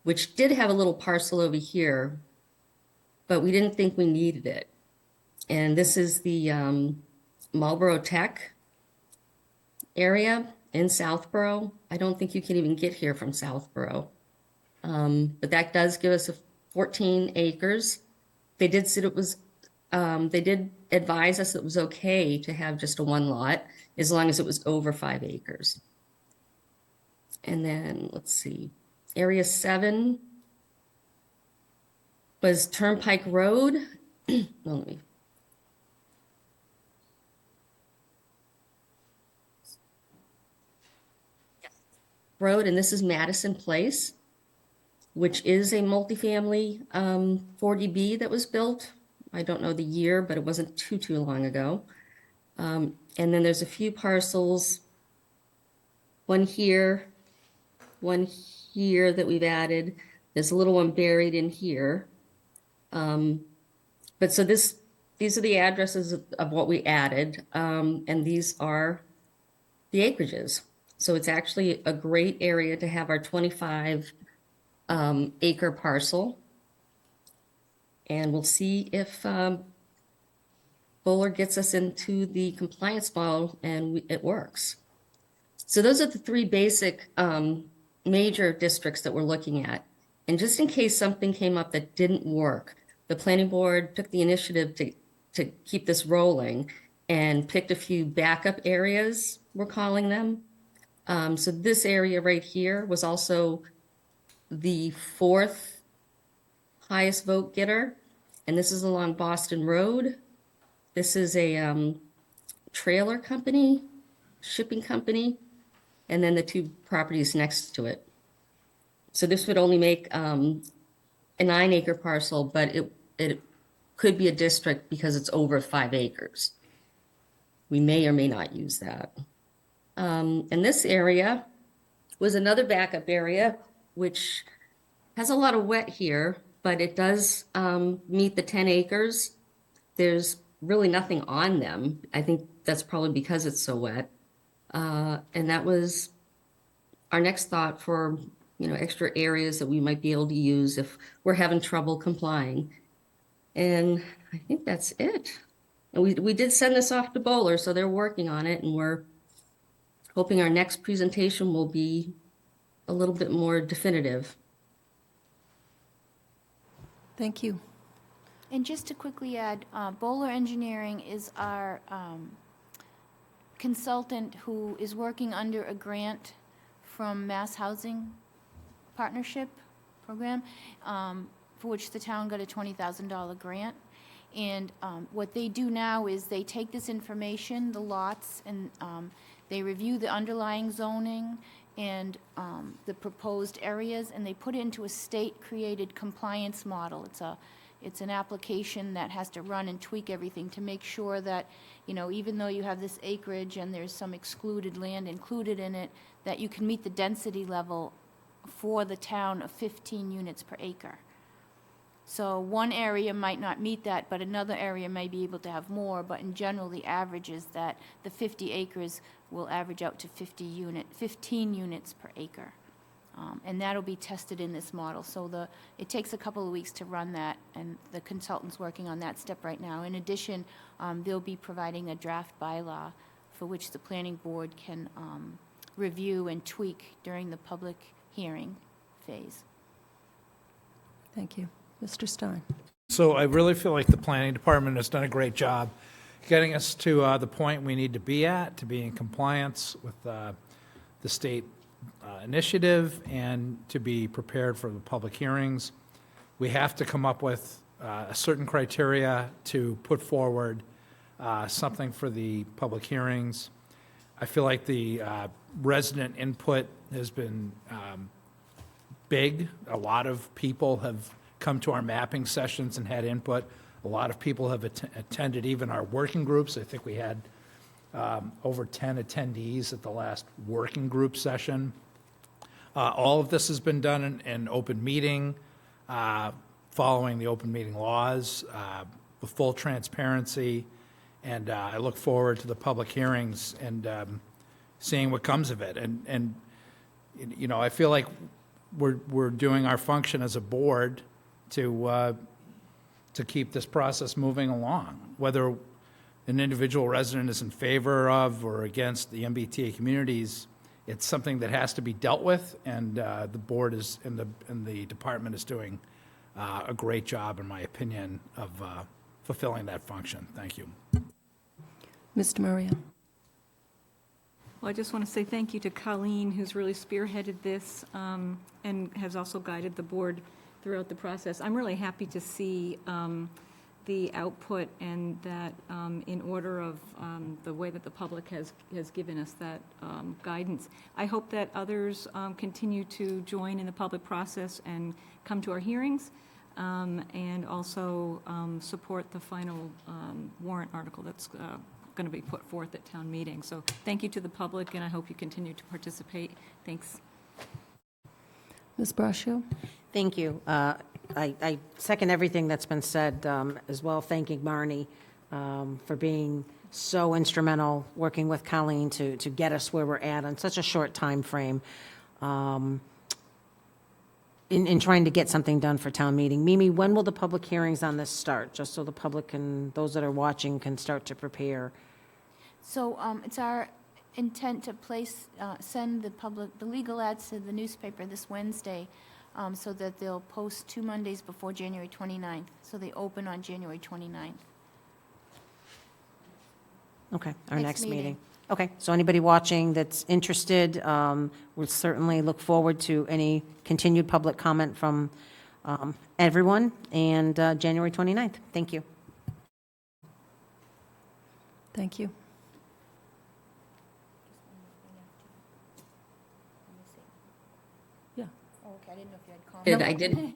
[SPEAKER 9] which did have a little parcel over here, but we didn't think we needed it. And this is the Marlboro Tech area in Southborough. I don't think you can even get here from Southborough. But that does give us 14 acres. They did say it was, they did advise us it was okay to have just a one lot as long as it was over 5 acres. And then let's see, Area 7 was Turnpike Road. Well, let me. Road, and this is Madison Place, which is a multifamily 40B that was built. I don't know the year, but it wasn't too long ago. And then there's a few parcels, one here that we've added. There's a little one buried in here. But so these are the addresses of what we added, and these are the acreages. So it's actually a great area to have our 25 acre parcel. And we'll see if Bowler gets us into the compliance model and it works. So those are the 3 basic major districts that we're looking at. And just in case something came up that didn't work, the planning board took the initiative to keep this rolling and picked a few backup areas, we're calling them. So this area right here was also the 4th highest vote getter, and this is along Boston Road. This is a trailer company, shipping company, and then the 2 properties next to it. So this would only make a 9 acre parcel, but it could be a district because it's over 5 acres. We may or may not use that. And this area was another backup area, which has a lot of wet here, but it does meet the 10 acres. There's really nothing on them. I think that's probably because it's so wet. And that was our next thought for, extra areas that we might be able to use if we're having trouble complying. And I think that's it. And we did send this off to Bowler, so they're working on it, and we're hoping our next presentation will be a little bit more definitive.
[SPEAKER 2] Thank you.
[SPEAKER 3] And just to quickly add, Bowler Engineering is our consultant who is working under a grant from Mass Housing Partnership Program, for which the town got a $20,000 grant. And what they do now is they take this information, the lots, and they review the underlying zoning and the proposed areas, and they put it into a state-created compliance model. It's an application that has to run and tweak everything to make sure that, even though you have this acreage and there's some excluded land included in it, that you can meet the density level for the town of 15 units per acre. So one area might not meet that, but another area may be able to have more, but in general, the average is that the 50 acres will average out to 15 units per acre. And that'll be tested in this model. So it takes a couple of weeks to run that, and the consultant's working on that step right now. In addition, they'll be providing a draft bylaw for which the planning board can review and tweak during the public hearing phase.
[SPEAKER 2] Thank you. Mr. Stein.
[SPEAKER 5] So I really feel like the planning department has done a great job getting us to the point we need to be at, to be in compliance with the state initiative and to be prepared for the public hearings. we have to come up with a certain criteria to put forward something for the public hearings. I feel like the resident input has been big. A lot of people have come to our mapping sessions and had input. A lot of people have attended even our working groups. I think we had over 10 attendees at the last working group session. All of this has been done in open meeting, following the open meeting laws, with full transparency, and I look forward to the public hearings and seeing what comes of it. And you know, I feel like we're doing our function as a board to keep this process moving along. Whether an individual resident is in favor of or against the MBTA communities, it's something that has to be dealt with, and the board is, and the department is doing a great job, in my opinion, of fulfilling that function. Thank you.
[SPEAKER 2] Mr. Maria?
[SPEAKER 6] Well, I just want to say thank you to Colleen, who's really spearheaded this and has also guided the board throughout the process. I'm really happy to see the output and that in order of the way that the public has given us that guidance. I hope that others continue to join in the public process and come to our hearings and also support the final warrant article that's going to be put forth at town meeting. So thank you to the public, and I hope you continue to participate. Thanks.
[SPEAKER 2] Ms. Braccio?
[SPEAKER 7] Thank you. I second everything that's been said, as well, thanking Marnie for being so instrumental, working with Colleen to get us where we're at on such a short time frame, in trying to get something done for town meeting. Mimi, when will the public hearings on this start, just so the public and those that are watching can start to prepare?
[SPEAKER 3] So it's our intent to send the legal ads to the newspaper this Wednesday, so that they'll post 2 Mondays before January 29th. So they open on January 29th.
[SPEAKER 7] Okay, our
[SPEAKER 3] Next
[SPEAKER 7] next meeting.
[SPEAKER 3] meeting.
[SPEAKER 7] Okay, so anybody watching that's interested, we'll certainly look forward to any continued public comment from everyone, and January 29th. Thank you.
[SPEAKER 2] Thank you. Yeah.
[SPEAKER 3] Oh, okay, I didn't know if you had comments.
[SPEAKER 9] I did.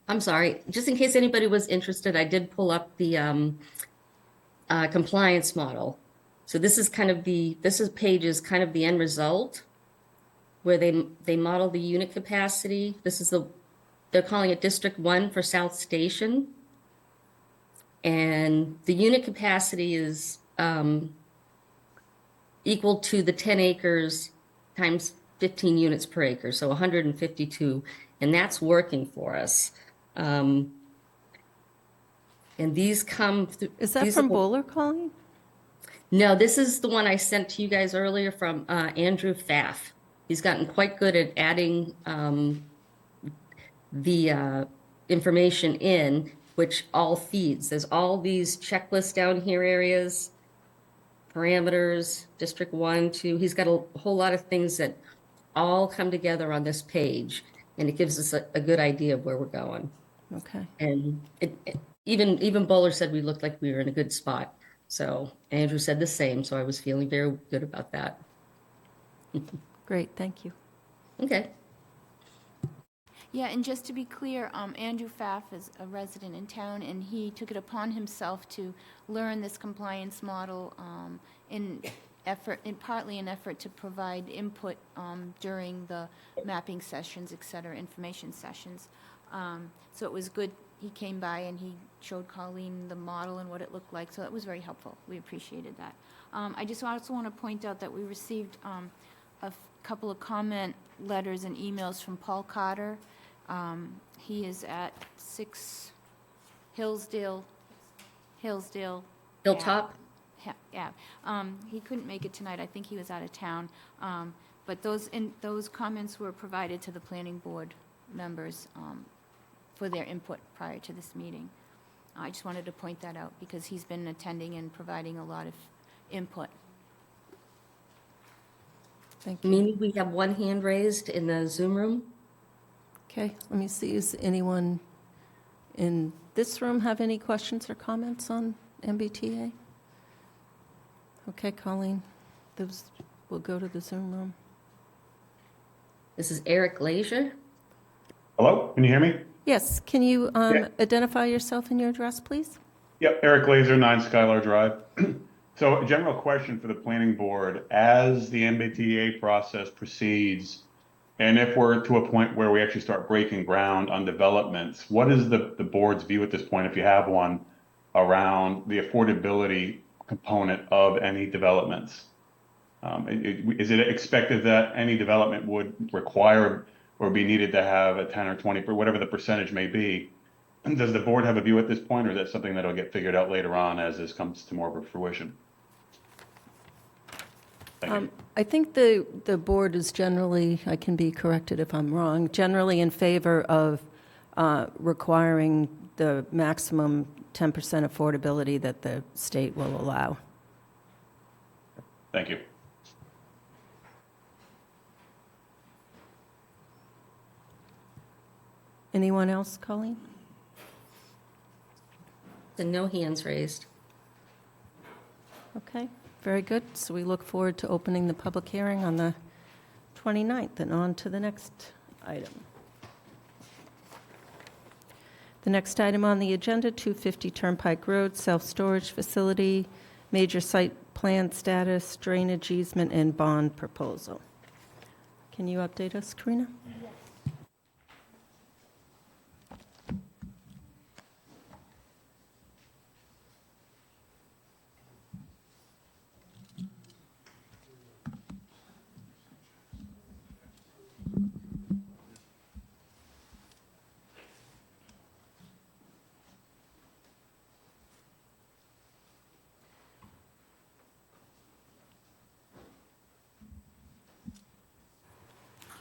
[SPEAKER 9] I'm sorry. Just in case anybody was interested, I did pull up the compliance model. So this is kind of page is kind of the end result, where they model the unit capacity. This is they're calling it District 1 for South Station, and the unit capacity is equal to the 10 acres times 15 units per acre, so 152, and that's working for us. And these come through.
[SPEAKER 2] Is that from Bowler, Colleen?
[SPEAKER 9] No, this is the one I sent to you guys earlier from Andrew Pfaff. He's gotten quite good at adding the information in, which all feeds. There's all these checklists down here areas, parameters, District 1, 2. He's got a whole lot of things that all come together on this page, and it gives us a good idea of where we're going.
[SPEAKER 2] Okay.
[SPEAKER 9] And even Bowler said we looked like we were in a good spot. So Andrew said the same, so I was feeling very good about that.
[SPEAKER 2] Great, thank you.
[SPEAKER 9] Okay.
[SPEAKER 3] Yeah, and just to be clear, Andrew Pfaff is a resident in town, and he took it upon himself to learn this compliance model partly in effort to provide input during the mapping sessions, et cetera, information sessions. So it was good. He came by and he showed Colleen the model and what it looked like, so that was very helpful. We appreciated that. I just also want to point out that we received a couple of comment letters and emails from Paul Cotter. He is at 6 Hillsdale.
[SPEAKER 9] Hilltop?
[SPEAKER 3] Yeah. He couldn't make it tonight. I think he was out of town. But those comments were provided to the planning board members for their input prior to this meeting. I just wanted to point that out because he's been attending and providing a lot of input.
[SPEAKER 2] Thank you.
[SPEAKER 9] Mimi, we have one hand raised in the Zoom room.
[SPEAKER 2] Okay, let me see, is anyone in this room have any questions or comments on MBTA? Okay, Colleen, we'll go to the Zoom room.
[SPEAKER 9] This is Eric Leisure.
[SPEAKER 12] Hello, can you hear me?
[SPEAKER 2] Yes, can you
[SPEAKER 12] Yeah.
[SPEAKER 2] identify yourself and your address, please?
[SPEAKER 12] Yep, Eric Laser, 9 Skylar Drive. So a general question for the planning board, as the MBTA process proceeds, and if we're to a point where we actually start breaking ground on developments, what is the board's view at this point, if you have one, around the affordability component of any developments? Is it expected that any development would require or be needed to have a 10 or 20, or whatever the percentage may be? Does the board have a view at this point, or is that something that'll get figured out later on as this comes to more of a fruition? Thank you.
[SPEAKER 2] I think the board is generally, I can be corrected if I'm wrong, generally in favor of requiring the maximum 10% affordability that the state will allow.
[SPEAKER 12] Thank you.
[SPEAKER 2] Anyone else, Colleen?
[SPEAKER 9] And no hands raised.
[SPEAKER 2] Okay, very good. So we look forward to opening the public hearing on the 29th and on to the next item. The next item on the agenda, 250 Turnpike Road, self-storage facility, major site plan status, drainage easement, and bond proposal. Can you update us, Karina?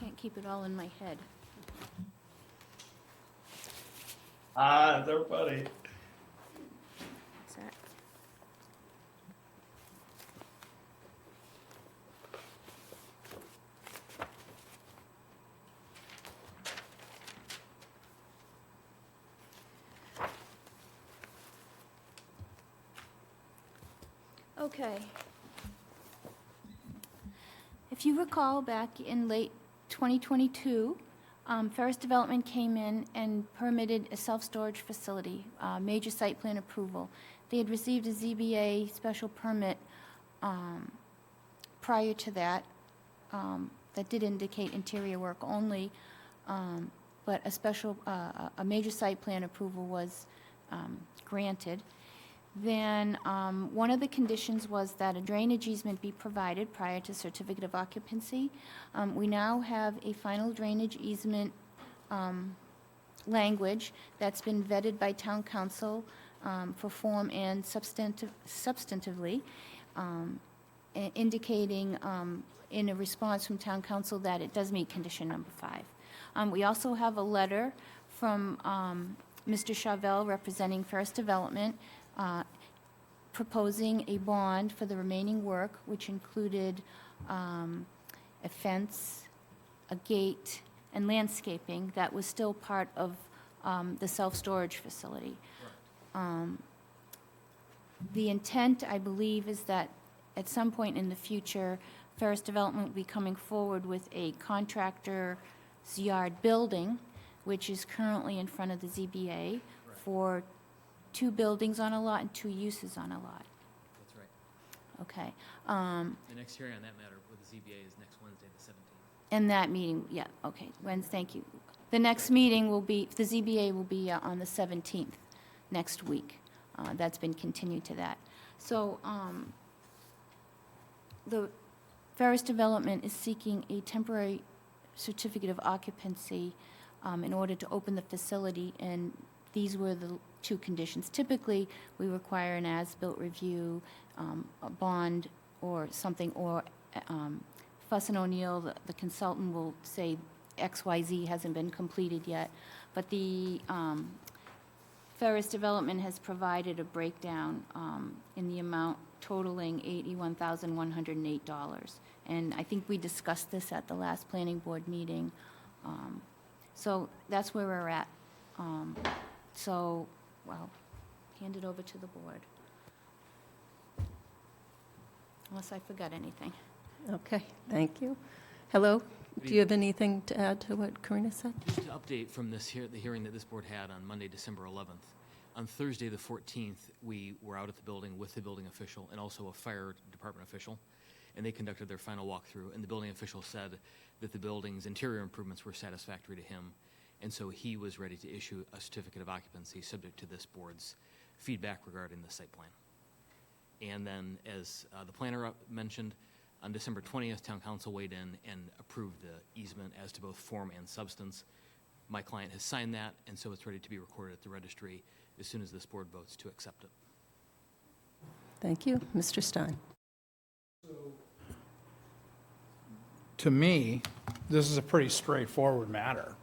[SPEAKER 3] Can't keep it all in my head.
[SPEAKER 12] They're funny.
[SPEAKER 3] Is that- Okay. If you recall, back in late 2022, Ferris Development came in and permitted a self-storage facility, major site plan approval. They had received a ZBA special permit prior to that, that did indicate interior work only, but a major site plan approval was granted. Then, one of the conditions was that a drainage easement be provided prior to certificate of occupancy. We now have a final drainage easement language that's been vetted by town council for form and substantively, indicating in a response from town council that it does meet condition number 5. We also have a letter from Mr. Chauvel representing First Development, proposing a bond for the remaining work, which included a fence, a gate, and landscaping that was still part of the self-storage facility. The intent, I believe, is that at some point in the future, Ferris Development will be coming forward with a contractor's yard building, which is currently in front of the ZBA for 2 buildings on a lot and 2 uses on a lot.
[SPEAKER 13] That's right.
[SPEAKER 3] Okay.
[SPEAKER 13] The next hearing on that matter with the ZBA is next Wednesday, the 17th.
[SPEAKER 3] And that meeting, yeah, okay, thank you. The next meeting will be, the ZBA will be on the 17th, next week. That's been continued to that. So, the Ferris Development is seeking a temporary certificate of occupancy in order to open the facility, and these were the 2 conditions. Typically, we require an as-built review, a bond or something, or Fuss and O'Neill, the consultant will say XYZ hasn't been completed yet. But the Ferris Development has provided a breakdown in the amount totaling $81,108. And I think we discussed this at the last planning board meeting. So that's where we're at. So, well, hand it over to the board. Unless I forgot anything.
[SPEAKER 2] Okay, thank you. Hello, do you have anything to add to what Karina said?
[SPEAKER 13] Just to update from the hearing that this board had on Monday, December 11th. On Thursday, the 14th, we were out at the building with the building official and also a fire department official, and they conducted their final walkthrough, and the building official said that the building's interior improvements were satisfactory to him, and so he was ready to issue a certificate of occupancy subject to this board's feedback regarding the site plan. And then, as the planner mentioned, on December 20th, Town Council weighed in and approved the easement as to both form and substance. My client has signed that, and so it's ready to be recorded at the registry as soon as this board votes to accept it.
[SPEAKER 2] Thank you. Mr. Stein?
[SPEAKER 5] To me, this is a pretty straightforward matter,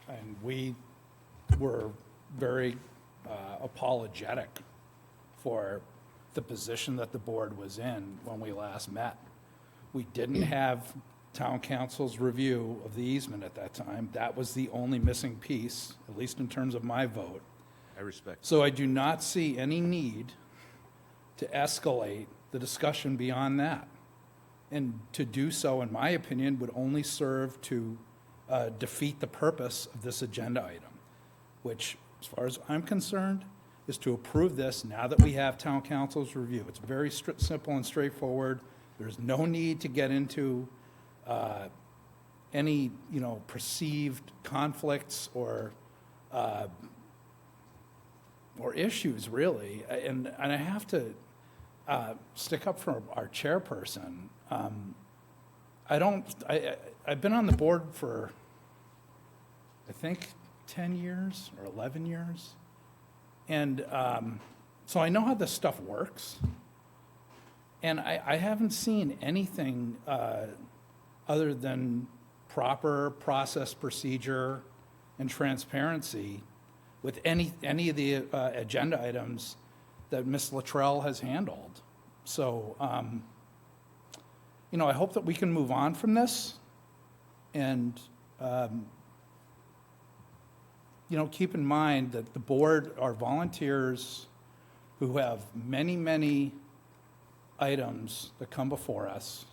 [SPEAKER 5] and we were very apologetic for the position that the board was in when we last met. We didn't have town council's review of the easement at that time. That was the only missing piece, at least in terms of my vote.
[SPEAKER 11] I respect.
[SPEAKER 5] So I do not see any need to escalate the discussion beyond that. And to do so, in my opinion, would only serve to defeat the purpose of this agenda item, which, as far as I'm concerned, is to approve this now that we have town council's review. It's very simple and straightforward. There's no need to get into any, perceived conflicts or issues, really. And I have to stick up for our chairperson. I've been on the board for, I think, 10 years or 11 years. And so I know how this stuff works. And I haven't seen anything other than proper process, procedure, and transparency with any of the agenda items that Ms. Luttrell has handled. So, I hope that we can move on from this and, keep in mind that the board are volunteers who have many, many items that come before us.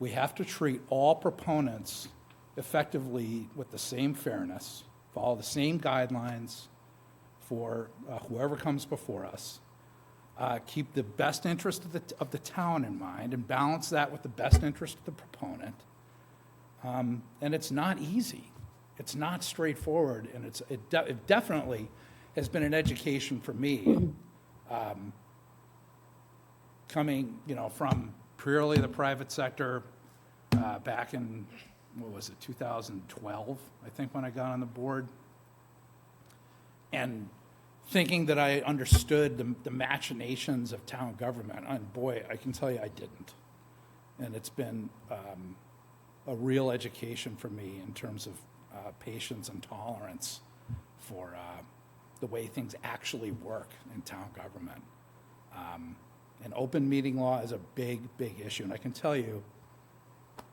[SPEAKER 5] We have to treat all proponents effectively with the same fairness, follow the same guidelines for whoever comes before us. Keep the best interest of the town in mind and balance that with the best interest of the proponent. And it's not easy. It's not straightforward, and it definitely has been an education for me. Coming, from purely the private sector back in, 2012, I think, when I got on the board, and thinking that I understood the machinations of town government. And boy, I can tell you I didn't. And it's been a real education for me in terms of patience and tolerance for the way things actually work in town government. And open meeting law is a big, big issue. And I can tell you,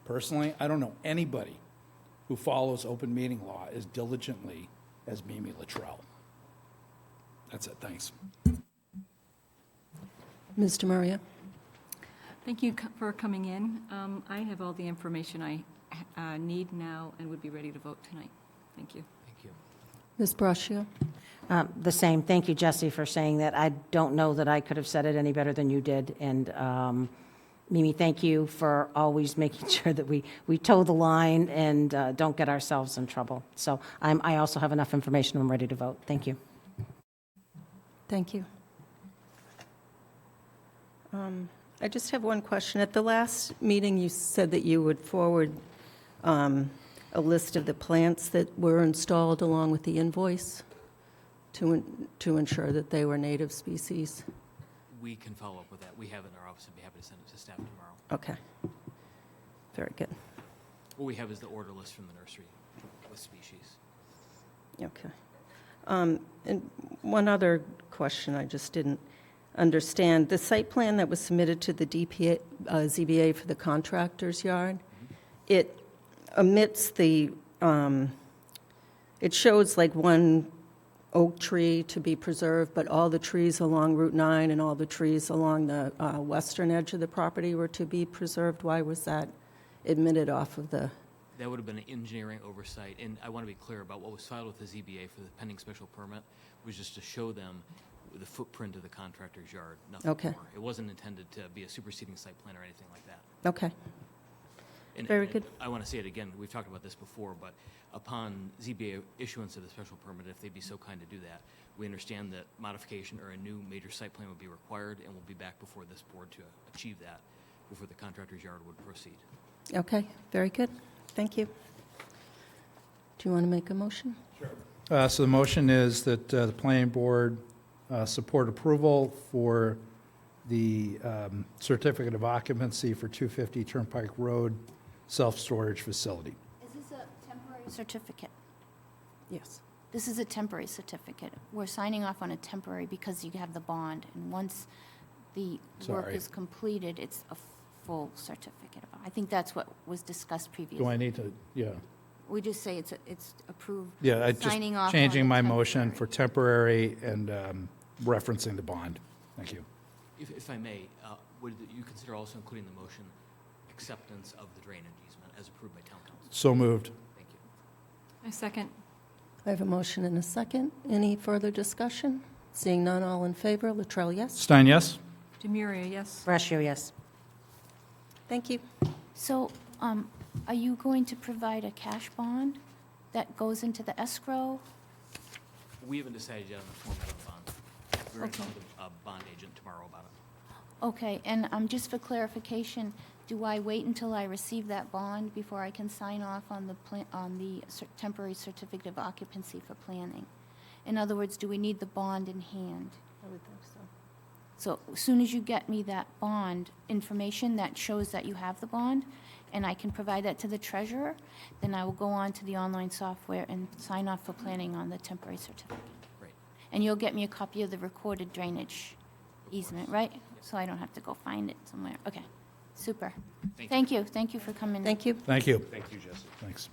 [SPEAKER 5] personally, I don't know anybody who follows open meeting law as diligently as Mimi Luttrell. That's it, thanks.
[SPEAKER 2] Ms. DeMaria?
[SPEAKER 6] Thank you for coming in. I have all the information I need now and would be ready to vote tonight. Thank you.
[SPEAKER 13] Thank you.
[SPEAKER 2] Ms. Braccio?
[SPEAKER 7] The same. Thank you, Jesse, for saying that. I don't know that I could have said it any better than you did. And Mimi, thank you for always making sure that we toe the line and don't get ourselves in trouble. So I also have enough information. I'm ready to vote. Thank you.
[SPEAKER 2] Thank you. I just have one question. At the last meeting, you said that you would forward a list of the plants that were installed along with the invoice to ensure that they were native species.
[SPEAKER 13] We can follow up with that. We have it in our office. I'd be happy to send it to staff tomorrow.
[SPEAKER 2] Okay. Very good.
[SPEAKER 13] What we have is the order list from the nursery with species.
[SPEAKER 2] Okay. And one other question I just didn't understand. The site plan that was submitted to the ZBA for the contractor's yard, it omits it shows like one oak tree to be preserved, but all the trees along Route 9 and all the trees along the western edge of the property were to be preserved. Why was that admitted off of the,
[SPEAKER 13] That would have been an engineering oversight, and I want to be clear about what was filed with the ZBA for the pending special permit was just to show them the footprint of the contractor's yard, nothing
[SPEAKER 2] Okay.
[SPEAKER 13] more. It wasn't intended to be a superseding site plan or anything like that.
[SPEAKER 2] okay,
[SPEAKER 13] And-
[SPEAKER 2] Very
[SPEAKER 13] and
[SPEAKER 2] good.
[SPEAKER 13] I want to say it again, we've talked about this before, but upon ZBA issuance of the special permit, if they'd be so kind to do that, we understand that modification or a new major site plan would be required, and we'll be back before this board to achieve that, before the contractor's yard would proceed.
[SPEAKER 2] okay, very good. Thank you. Do you want to make a motion?
[SPEAKER 5] So the motion is that the planning board support approval for the certificate of occupancy for 250 Turnpike Road self-storage facility.
[SPEAKER 3] Is this a temporary certificate?
[SPEAKER 2] Yes.
[SPEAKER 3] This is a temporary certificate. We're signing off on a temporary because you have the bond, and once the work
[SPEAKER 5] Sorry.
[SPEAKER 3] is completed, it's a full certificate. I think that's what was discussed previously.
[SPEAKER 5] Do I need to, yeah.
[SPEAKER 3] We just say it's approved.
[SPEAKER 5] Yeah, I just
[SPEAKER 3] Signing off on
[SPEAKER 5] changing
[SPEAKER 3] the
[SPEAKER 5] my motion
[SPEAKER 3] temporary.
[SPEAKER 5] for temporary and referencing the bond. Thank you.
[SPEAKER 13] If I may, would you consider also including the motion acceptance of the drainage easement as approved by town council?
[SPEAKER 5] So moved.
[SPEAKER 13] Thank you.
[SPEAKER 6] I second.
[SPEAKER 2] I have a motion and a second. Any further discussion? Seeing none, all in favor. Latrell, yes?
[SPEAKER 5] Stein, yes?
[SPEAKER 6] Demuria, yes.
[SPEAKER 7] Brascio, yes.
[SPEAKER 2] Thank you.
[SPEAKER 3] So, are you going to provide a cash bond that goes into the escrow?
[SPEAKER 13] We haven't decided yet on the format of the bond. We're going to
[SPEAKER 3] Okay.
[SPEAKER 13] meet with a bond agent tomorrow about it.
[SPEAKER 3] Okay, and just for clarification, do I wait until I receive that bond before I can sign off on the temporary certificate of occupancy for planning? In other words, do we need the bond in hand?
[SPEAKER 2] I would think so.
[SPEAKER 3] So as soon as you get me that bond information that shows that you have the bond, and I can provide that to the treasurer, then I will go on to the online software and sign off for planning on the temporary certificate.
[SPEAKER 13] Great.
[SPEAKER 3] And you'll get me a copy of the recorded drainage easement, right? So I don't have to go find it somewhere. Okay, super.
[SPEAKER 13] Thank you.
[SPEAKER 3] Thank you for coming in.
[SPEAKER 2] Thank you.
[SPEAKER 5] Thank you.
[SPEAKER 1] Thank you, Jesse.
[SPEAKER 5] Thanks.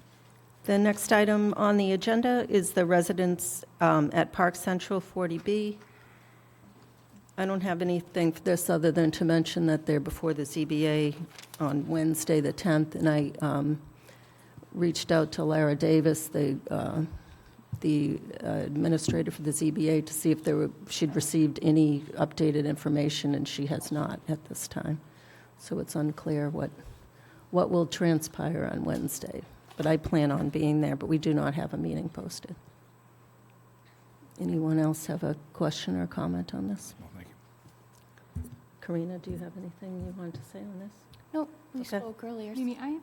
[SPEAKER 2] The next item on the agenda is the residents at Park Central 40B. I don't have anything for this other than to mention that they're before the ZBA on Wednesday, the 10th, and I reached out to Lara Davis, the administrator for the ZBA, to see if she'd received any updated information, and she has not at this time. So it's unclear what will transpire on Wednesday. But I plan on being there, but we do not have a meeting posted. Anyone else have a question or comment on this?
[SPEAKER 5] Well, thank you.
[SPEAKER 2] Karina, do you have anything you want to say on this?
[SPEAKER 3] Nope, we
[SPEAKER 2] Okay.
[SPEAKER 3] spoke earlier.
[SPEAKER 6] Mimi, I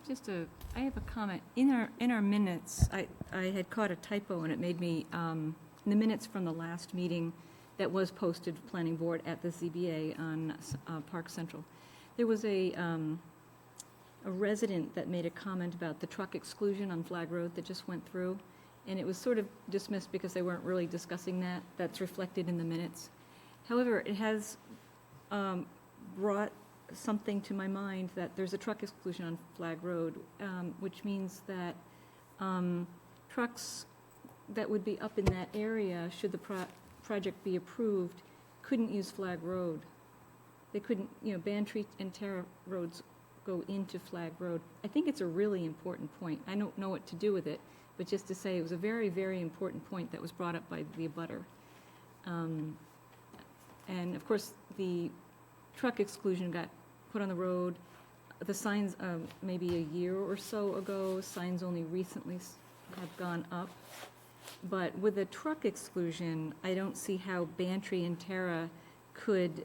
[SPEAKER 6] have a comment. In our minutes, I had caught a typo, and it made me, in the minutes from the last meeting that was posted to Planning Board at the ZBA on Park Central, there was a resident that made a comment about the truck exclusion on Flag Road that just went through, and it was sort of dismissed because they weren't really discussing that. That's reflected in the minutes. However, it has brought something to my mind that there's a truck exclusion on Flag Road, which means that trucks that would be up in that area, should the project be approved, couldn't use Flag Road. They couldn't, Bantry and Terra roads go into Flag Road. I think it's a really important point. I don't know what to do with it, but just to say it was a very, very important point that was brought up by the abutter. And of course, the truck exclusion got put on the road. The signs, maybe a year or so ago, signs only recently have gone up. But with the truck exclusion, I don't see how Bantry and Terra could,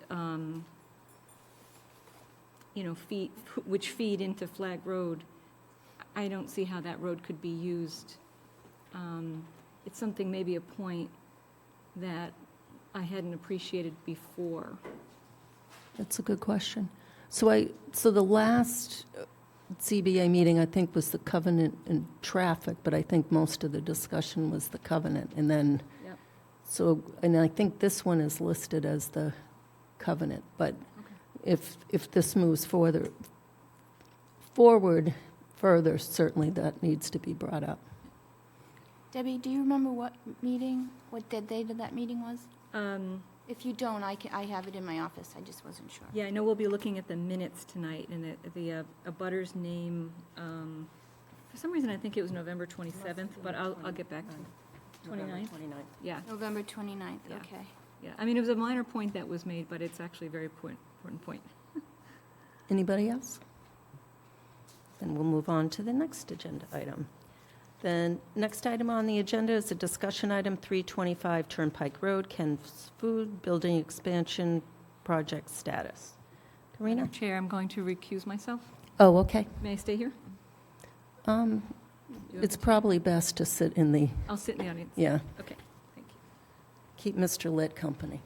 [SPEAKER 6] which feed into Flag Road. I don't see how that road could be used. It's something, maybe a point that I hadn't appreciated before.
[SPEAKER 2] That's a good question. So the last CBA meeting, I think, was the covenant and traffic, but I think most of the discussion was the covenant. And then,
[SPEAKER 6] Yep.
[SPEAKER 2] and I think this one is listed as the covenant, but if this moves forward further, certainly that needs to be brought up.
[SPEAKER 3] Debbie, do you remember what meeting, what the date of that meeting was? If you don't, I have it in my office, I just wasn't sure.
[SPEAKER 6] Yeah, I know we'll be looking at the minutes tonight, and the abutter's name, for some reason, I think it was November 27th, but I'll get back to you. 29th?
[SPEAKER 2] 29th.
[SPEAKER 6] Yeah,
[SPEAKER 3] November 29th,
[SPEAKER 6] Yeah.
[SPEAKER 3] okay.
[SPEAKER 6] yeah. I mean, it was a minor point that was made, but it's actually a very important point.
[SPEAKER 2] Anybody else? Then we'll move on to the next agenda item. The next item on the agenda is a discussion item, 325 Turnpike Road, Ken's Food Building Expansion Project status. Karina?
[SPEAKER 6] Madam Chair, I'm going to recuse myself.
[SPEAKER 2] Oh, okay.
[SPEAKER 6] May I stay here?
[SPEAKER 2] It's probably best to sit in the,
[SPEAKER 6] I'll sit in the audience.
[SPEAKER 2] yeah,
[SPEAKER 6] Okay, thank you.
[SPEAKER 2] keep Mr. Lit company.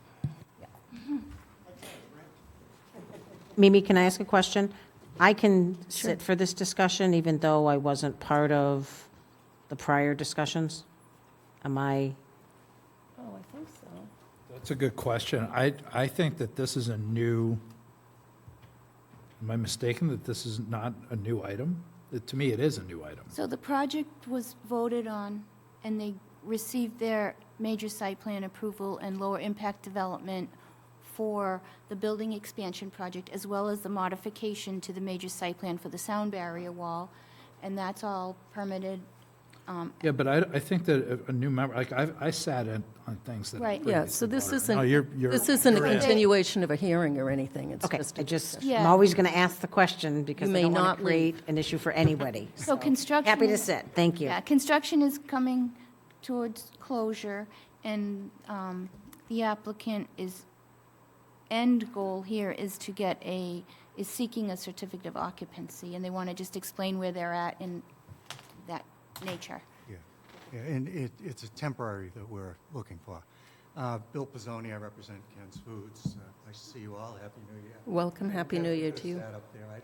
[SPEAKER 7] Mimi, can I ask a question? I can sit for this discussion even though I wasn't part of the prior discussions? Am I?
[SPEAKER 2] Oh, I think so.
[SPEAKER 5] That's a good question. I think that this is a new, am I mistaken that this is not a new item? To me, it is a new item.
[SPEAKER 3] So the project was voted on, and they received their major site plan approval and lower impact development for the building expansion project, as well as the modification to the major site plan for the sound barrier wall, and that's all permitted.
[SPEAKER 5] Yeah, but I think that a new member, like, I sat in on things that.
[SPEAKER 3] Right.
[SPEAKER 2] Yeah, so this
[SPEAKER 5] No,
[SPEAKER 2] isn't,
[SPEAKER 5] you're-
[SPEAKER 2] this isn't a
[SPEAKER 5] you're in.
[SPEAKER 2] continuation of a hearing or anything. It's
[SPEAKER 7] Okay,
[SPEAKER 2] just a
[SPEAKER 7] I just,
[SPEAKER 2] discussion.
[SPEAKER 3] Yeah.
[SPEAKER 7] I'm always going to ask the question because
[SPEAKER 2] You
[SPEAKER 7] I
[SPEAKER 2] may
[SPEAKER 7] don't want
[SPEAKER 2] not
[SPEAKER 7] to create an issue for anybody.
[SPEAKER 3] So construction.
[SPEAKER 7] Happy to
[SPEAKER 3] is-
[SPEAKER 7] sit, thank you.
[SPEAKER 3] Yeah, construction is coming towards closure, and the applicant end goal here is to get is seeking a certificate of occupancy, and they want to just explain where they're at in that nature.
[SPEAKER 14] Yeah, and it's a temporary that we're looking for. Bill Pizzoni, I represent Ken's Foods. Nice to see you all. Happy New Year.
[SPEAKER 2] Welcome, Happy New Year to you.
[SPEAKER 14] Sat up there. I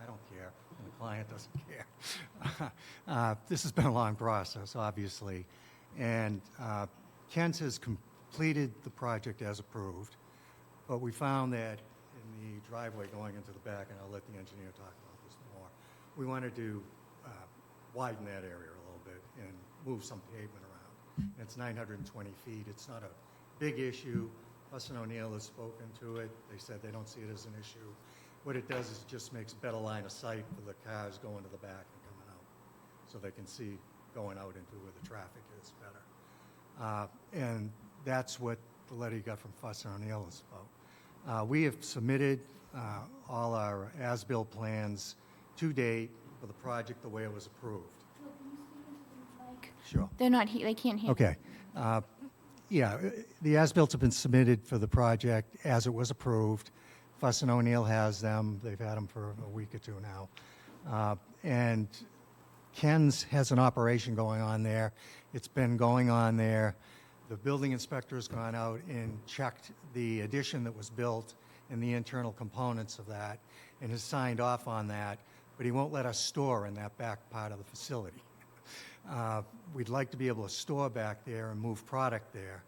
[SPEAKER 14] don't care, and the client doesn't care. This has been a long process, obviously, and Ken's has completed the project as approved, but we found that in the driveway going into the back, and I'll let the engineer talk about this more, we wanted to widen that area a little bit and move some pavement around. And it's 920 feet. It's not a big issue. Fuss and O'Neill has spoken to it. They said they don't see it as an issue. What it does is it just makes a better line of sight for the cars going to the back and coming out, so they can see going out into where the traffic is better. And that's what the letter you got from Fuss and O'Neill is about. We have submitted all our as-built plans to date for the project the way it was approved. Sure.
[SPEAKER 3] They're not, they can't hear.
[SPEAKER 14] Okay. Yeah, the as-bills have been submitted for the project as it was approved. Fuss and O'Neill has them. They've had them for a week or two now. And Ken's has an operation going on there. It's been going on there. The building inspector has gone out and checked the addition that was built and the internal components of that and has signed off on that, but he won't let us store in that back part of the facility. We'd like to be able to store back there and move product there.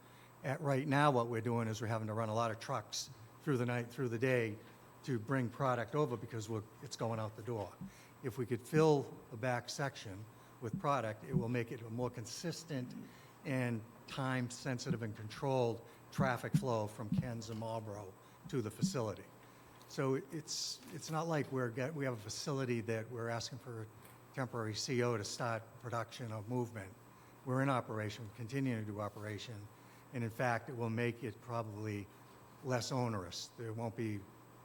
[SPEAKER 14] Right now, what we're doing is we're having to run a lot of trucks through the night, through the day, to bring product over because it's going out the door. If we could fill the back section with product, it will make it a more consistent and time-sensitive and controlled traffic flow from Ken's and Marlboro to the facility. So it's not like we have a facility that we're asking for a temporary CO to start production of movement. We're in operation, continuing to do operation, and in fact, it will make it probably less onerous. There won't be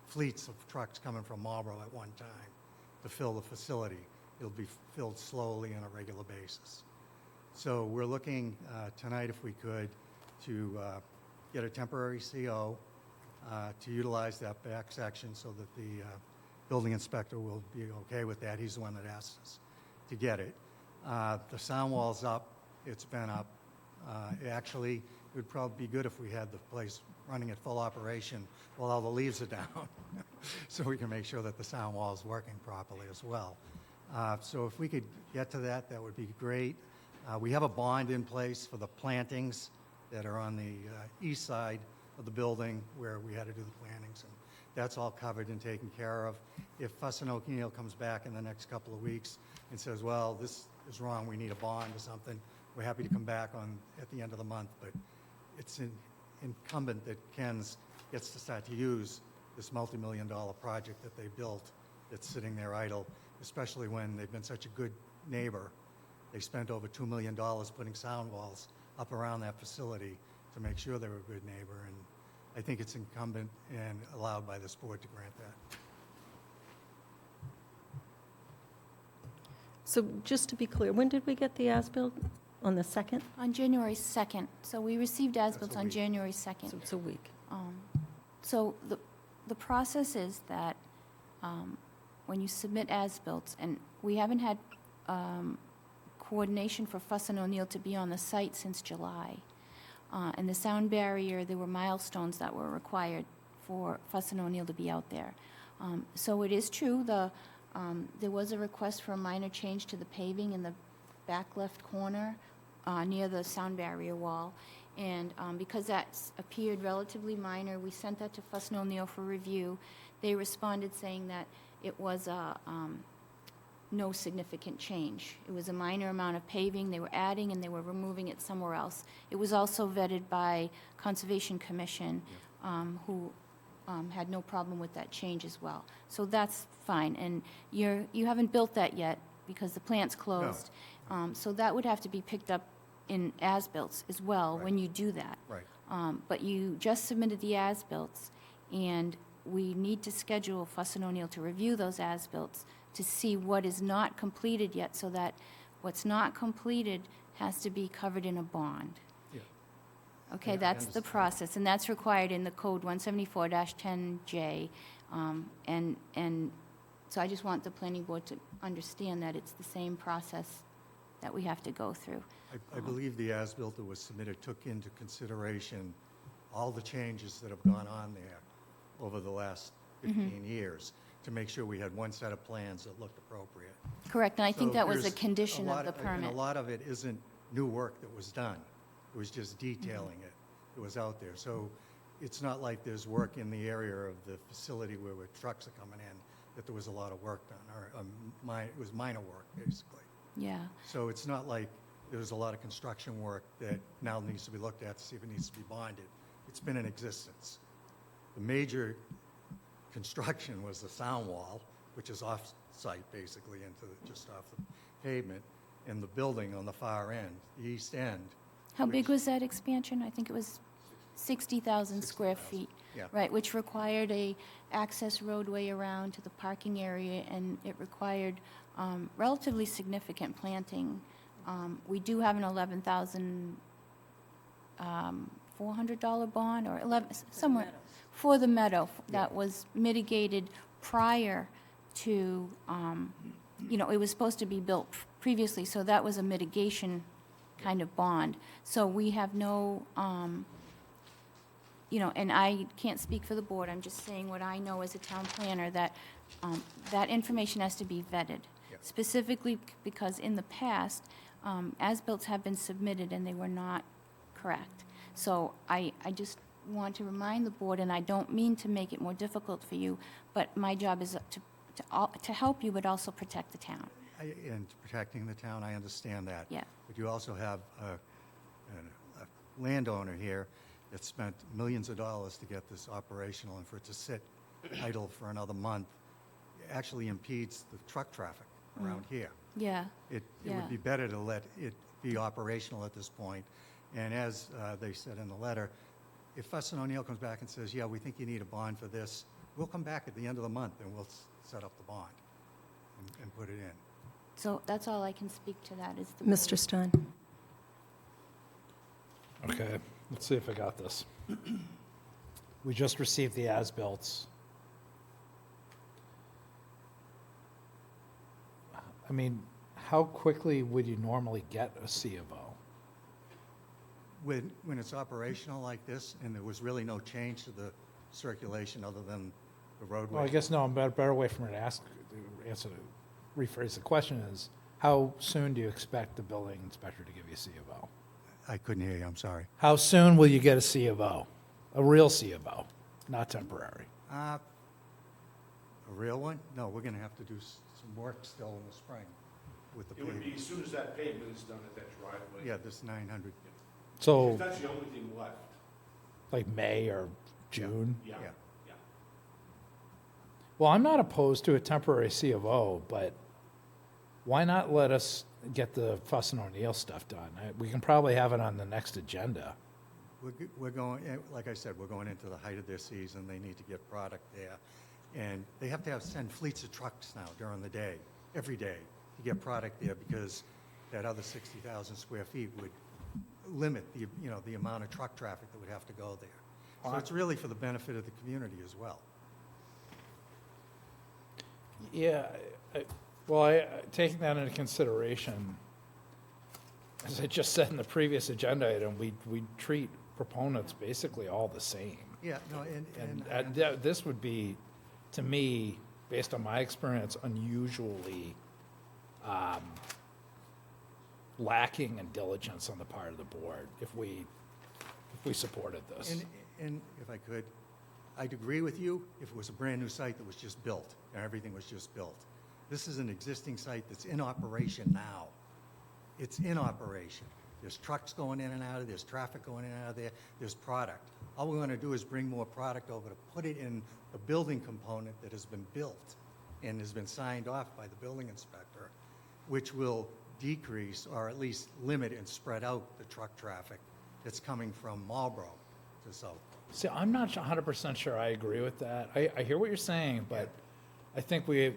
[SPEAKER 14] fleets of trucks coming from Marlboro at one time to fill the facility. It'll be filled slowly on a regular basis. So we're looking tonight, if we could, to get a temporary CO to utilize that back section so that the building inspector will be okay with that. He's the one that asked us to get it. The sound wall's up. It's been up. Actually, it would probably be good if we had the place running at full operation while all the leaves are down so we can make sure that the sound wall is working properly as well. So if we could get to that, that would be great. We have a bond in place for the plantings that are on the east side of the building where we had to do the plantings, and that's all covered and taken care of. If Fuss and O'Neill comes back in the next couple of weeks and says, well, this is wrong, we need a bond or something, we're happy to come back at the end of the month, but it's incumbent that Ken's gets to start to use this multi-million-dollar project that they built that's sitting there idle, especially when they've been such a good neighbor. They spent over $2 million putting sound walls up around that facility to make sure they were a good neighbor, and I think it's incumbent and allowed by this board to grant that.
[SPEAKER 2] So just to be clear, when did we get the as-built? On the 2nd?
[SPEAKER 3] On January 2nd. So we received as-built
[SPEAKER 14] a
[SPEAKER 3] on
[SPEAKER 14] week.
[SPEAKER 3] January 2nd.
[SPEAKER 2] So it's a week.
[SPEAKER 3] So the process is that when you submit as-built, and we haven't had coordination for Fuss and O'Neill to be on the site since July. And the sound barrier, there were milestones that were required for Fuss and O'Neill to be out there. So it is true, there was a request for a minor change to the paving in the back left corner near the sound barrier wall. And because that's appeared relatively minor, we sent that to Fuss and O'Neill for review. They responded saying that it was no significant change. It was a minor amount of paving they were adding, and they were removing it somewhere else. It was also vetted by Conservation Commission, who had no problem with that change as well. So that's fine. And you haven't built that yet because the plant's closed. So that would have to be picked up in as-built as well when you do that.
[SPEAKER 14] Right.
[SPEAKER 3] But you just submitted the as-built, and we need to schedule Fuss and O'Neill to review those as-built to see what is not completed yet, so that what's not completed has to be covered in a bond.
[SPEAKER 14] Yeah.
[SPEAKER 3] Okay,
[SPEAKER 14] Yeah, I
[SPEAKER 3] that's the
[SPEAKER 14] understand.
[SPEAKER 3] process, and that's required in the code 174-10J. And so I just want the planning board to understand that it's the same process that we have to go through.
[SPEAKER 14] I believe the as-built that was submitted took into consideration all the changes that have gone on there over the last 15 years to make sure we had one set of plans that looked appropriate.
[SPEAKER 3] Correct, and I think
[SPEAKER 14] So
[SPEAKER 3] that was a
[SPEAKER 14] there's
[SPEAKER 3] condition
[SPEAKER 14] lot
[SPEAKER 3] of the
[SPEAKER 14] And
[SPEAKER 3] permit.
[SPEAKER 14] a lot of it isn't new work that was done. It was just detailing it. It was out there. So it's not like there's work in the area of the facility where trucks are coming in, that there was a lot of work done, or it was minor work, basically.
[SPEAKER 3] Yeah,
[SPEAKER 14] So it's not like there was a lot of construction work that now needs to be looked at to see if it needs to be bonded. It's been in existence. The major construction was the sound wall, which is off-site, basically, just off the pavement, and the building on the far end, the east end.
[SPEAKER 3] how big was that expansion? I think it was 60,000 square
[SPEAKER 14] 60,000,
[SPEAKER 3] feet.
[SPEAKER 14] yeah.
[SPEAKER 3] Right, which required a access roadway around to the parking area, and it required relatively significant planting. We do have an $11,400 bond, or 11, somewhere, for the meadow, that was mitigated prior to, it was supposed to be built previously, so that was a mitigation kind of bond. So we have no, and I can't speak for the board, I'm just saying what I know as a town planner, that that information has to be vetted. Specifically because in the past, as-built have been submitted and they were not correct. So I just want to remind the board, and I don't mean to make it more difficult for you, but my job is to help you, but also protect the town.
[SPEAKER 14] And protecting the town, I understand that.
[SPEAKER 3] Yeah.
[SPEAKER 14] But you also have a landowner here that spent millions of dollars to get this operational, and for it to sit idle for another month actually impedes the truck traffic around here.
[SPEAKER 3] Yeah,
[SPEAKER 14] It
[SPEAKER 3] Yeah.
[SPEAKER 14] would be better to let it be operational at this point. And as they said in the letter, if Fuss and O'Neill comes back and says, yeah, we think you need a bond for this, we'll come back at the end of the month and we'll set up the bond and put it in.
[SPEAKER 3] so that's all I can speak to that, is the.
[SPEAKER 2] Mr. Stein?
[SPEAKER 5] Okay, let's see if I got this. We just received the as-bills. I mean, how quickly would you normally get a C of O?
[SPEAKER 14] When it's operational like this, and there was really no change to the circulation other than the roadway.
[SPEAKER 5] Well, I guess no, a better way for me to rephrase the question is, how soon do you expect the building inspector to give you a C of O?
[SPEAKER 14] I couldn't hear you, I'm sorry.
[SPEAKER 5] How soon will you get a C of O? A real C of O, not temporary?
[SPEAKER 14] A real one? No, we're going to have to do some work still in the spring. with the
[SPEAKER 15] It would be
[SPEAKER 14] pavement.
[SPEAKER 15] as soon as that pavement is done at that driveway.
[SPEAKER 14] Yeah, this 900,
[SPEAKER 5] So,
[SPEAKER 15] Because that's the only thing left.
[SPEAKER 5] like May or June?
[SPEAKER 15] Yeah,
[SPEAKER 14] Yeah.
[SPEAKER 15] yeah.
[SPEAKER 5] Well, I'm not opposed to a temporary C of O, but why not let us get the Fuss and O'Neill stuff done? We can probably have it on the next agenda.
[SPEAKER 14] we're going, like I said, we're going into the height of their season, they need to get product there. And they have to send fleets of trucks now during the day, every day, to get product there, because that other 60,000 square feet would limit the amount of truck traffic that would have to go there. So it's really for the benefit of the community as well.
[SPEAKER 5] Yeah, taking that into consideration, as I just said in the previous agenda item, we treat proponents basically all the same.
[SPEAKER 14] Yeah, no,
[SPEAKER 5] And this would be, to me, based on my experience, unusually lacking in diligence on the part of the board if we supported this.
[SPEAKER 14] And if I could, I'd agree with you if it was a brand-new site that was just built, and everything was just built. This is an existing site that's in operation now. It's in operation. There's trucks going in and out of, there's traffic going in and out of there, there's product. All we want to do is bring more product over to put it in the building component that has been built and has been signed off by the building inspector, which will decrease or at least limit and spread out the truck traffic that's coming from Marlboro to Southborough.
[SPEAKER 5] See, I'm not 100% sure I agree with that. I hear what you're saying, but I think we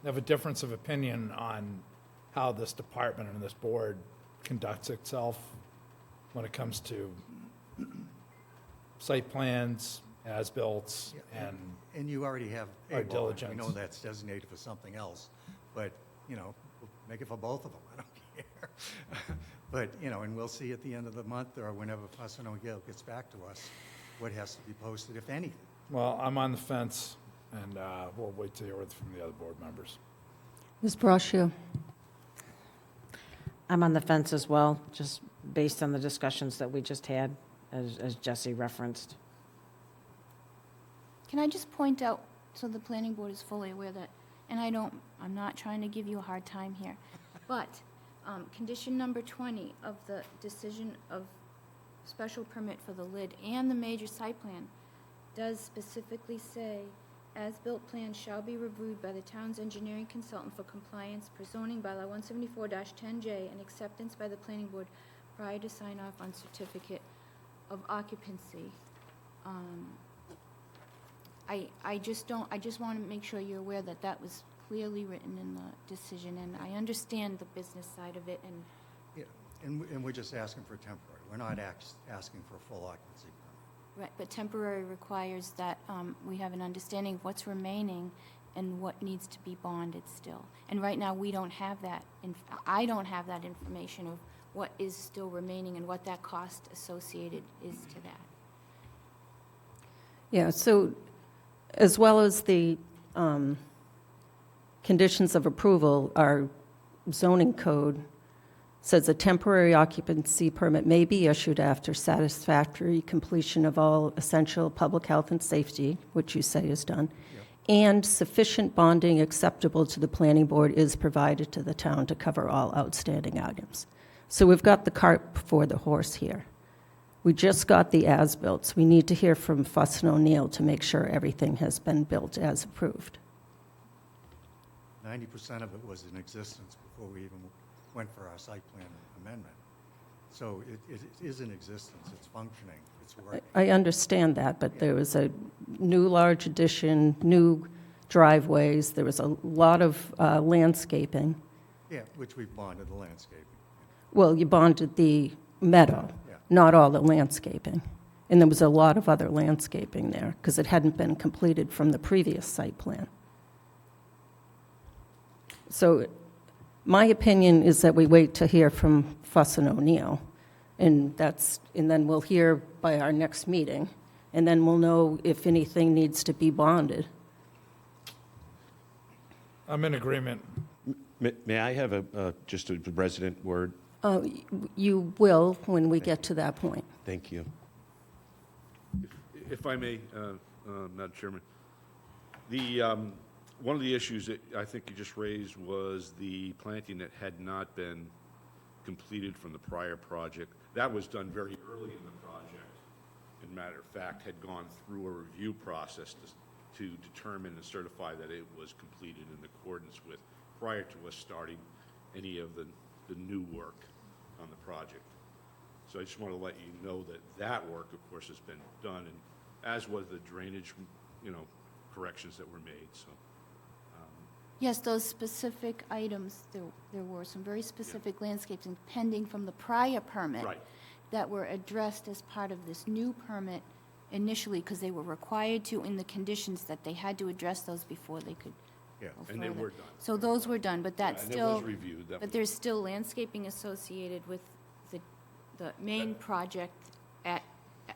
[SPEAKER 5] have a difference of opinion on how this department and this board conducts itself when it comes to site plans, as-built,
[SPEAKER 14] And you already have
[SPEAKER 5] our
[SPEAKER 14] a bond.
[SPEAKER 5] diligence.
[SPEAKER 14] We know that's designated for something else, but, we'll make it for both of them, I don't care. But, and we'll see at the end of the month or whenever Fuss and O'Neill gets back to us, what has to be posted, if anything.
[SPEAKER 5] Well, I'm on the fence, and we'll wait to hear from the other board members.
[SPEAKER 2] Ms. Braccio?
[SPEAKER 7] I'm on the fence as well, just based on the discussions that we just had, as Jesse referenced.
[SPEAKER 3] Can I just point out, so the planning board is fully aware that, and I'm not trying to give you a hard time here, but condition number 20 of the decision of special permit for the lid and the major site plan does specifically say, as-built plans shall be reviewed by the town's engineering consultant for compliance per zoning bylaw 174-10J and acceptance by the planning board prior to sign-off on certificate of occupancy. I just want to make sure you're aware that that was clearly written in the decision, and I understand the business side of it, and
[SPEAKER 14] Yeah, and we're just asking for temporary. We're not asking for a full occupancy permit.
[SPEAKER 3] right, but temporary requires that we have an understanding of what's remaining and what needs to be bonded still. And right now, we don't have that, I don't have that information of what is still remaining and what that cost associated is to that.
[SPEAKER 2] Yeah, so as well as the conditions of approval, our zoning code says a temporary occupancy permit may be issued after satisfactory completion of all essential public health and safety, which you say is done, and sufficient bonding acceptable to the planning board is provided to the town to cover all outstanding items. So we've got the cart before the horse here. We just got the as-built. We need to hear from Fuss and O'Neill to make sure everything has been built as approved.
[SPEAKER 14] 90% of it was in existence before we even went for our site plan amendment. So it is in existence, it's functioning, it's working.
[SPEAKER 2] I understand that, but there was a new large addition, new driveways, there was a lot of landscaping.
[SPEAKER 14] Yeah, which we've bonded the landscaping.
[SPEAKER 2] Well, you bonded the meadow,
[SPEAKER 14] Yeah.
[SPEAKER 2] not all the landscaping. And there was a lot of other landscaping there, because it hadn't been completed from the previous site plan. So my opinion is that we wait to hear from Fuss and O'Neill, and then we'll hear by our next meeting, and then we'll know if anything needs to be bonded.
[SPEAKER 5] I'm in agreement.
[SPEAKER 15] May I have just a resident word?
[SPEAKER 2] You will when we get to that point.
[SPEAKER 15] Thank you.
[SPEAKER 16] If I may, Madam Chairman,
[SPEAKER 15] One of the issues that I think you just raised was the planting that had not been completed from the prior project. That was done very early in the project. In matter of fact, had gone through a review process to determine and certify that it was completed in accordance with, prior to us starting any of the new work on the project. So I just want to let you know that that work, of course, has been done, and as was the drainage, corrections that were made, so.
[SPEAKER 3] Yes, those specific items, there were some very specific landscaping pending from the prior permit
[SPEAKER 15] Right.
[SPEAKER 3] that were addressed as part of this new permit initially, because they were required to in the conditions that they had to address those before they could
[SPEAKER 15] Yeah,
[SPEAKER 3] go
[SPEAKER 15] and they
[SPEAKER 3] further.
[SPEAKER 15] were done.
[SPEAKER 3] So those were done, but that's
[SPEAKER 15] And it
[SPEAKER 3] still.
[SPEAKER 15] was reviewed. That
[SPEAKER 3] But
[SPEAKER 15] was-
[SPEAKER 3] there's still landscaping associated with the main project at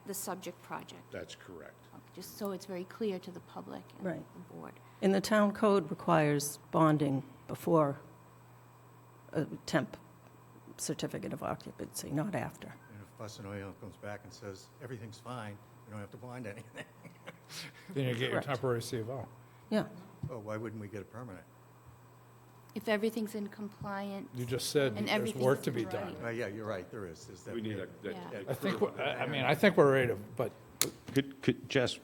[SPEAKER 3] the subject project,
[SPEAKER 15] That's correct.
[SPEAKER 3] just so it's very clear to the public and
[SPEAKER 2] Right.
[SPEAKER 3] the board.
[SPEAKER 2] And the town code requires bonding before a temp certificate of occupancy, not after.
[SPEAKER 14] And if Fuss and Oil comes back and says, everything's fine, you don't have to bond anything.
[SPEAKER 5] Then you get your
[SPEAKER 2] Correct.
[SPEAKER 5] temporary CFO.
[SPEAKER 2] Yeah,
[SPEAKER 14] Well, why wouldn't we get a permanent?
[SPEAKER 3] If everything's in compliance.
[SPEAKER 5] You just said
[SPEAKER 3] And
[SPEAKER 5] there's
[SPEAKER 3] everything's
[SPEAKER 5] work to
[SPEAKER 3] in
[SPEAKER 5] be
[SPEAKER 3] writing.
[SPEAKER 5] done.
[SPEAKER 14] Yeah, you're right, there is. There's that
[SPEAKER 15] We need
[SPEAKER 14] big-
[SPEAKER 15] a.
[SPEAKER 3] Yeah.
[SPEAKER 5] I think, I think we're ready to, but
[SPEAKER 15] Could Jess,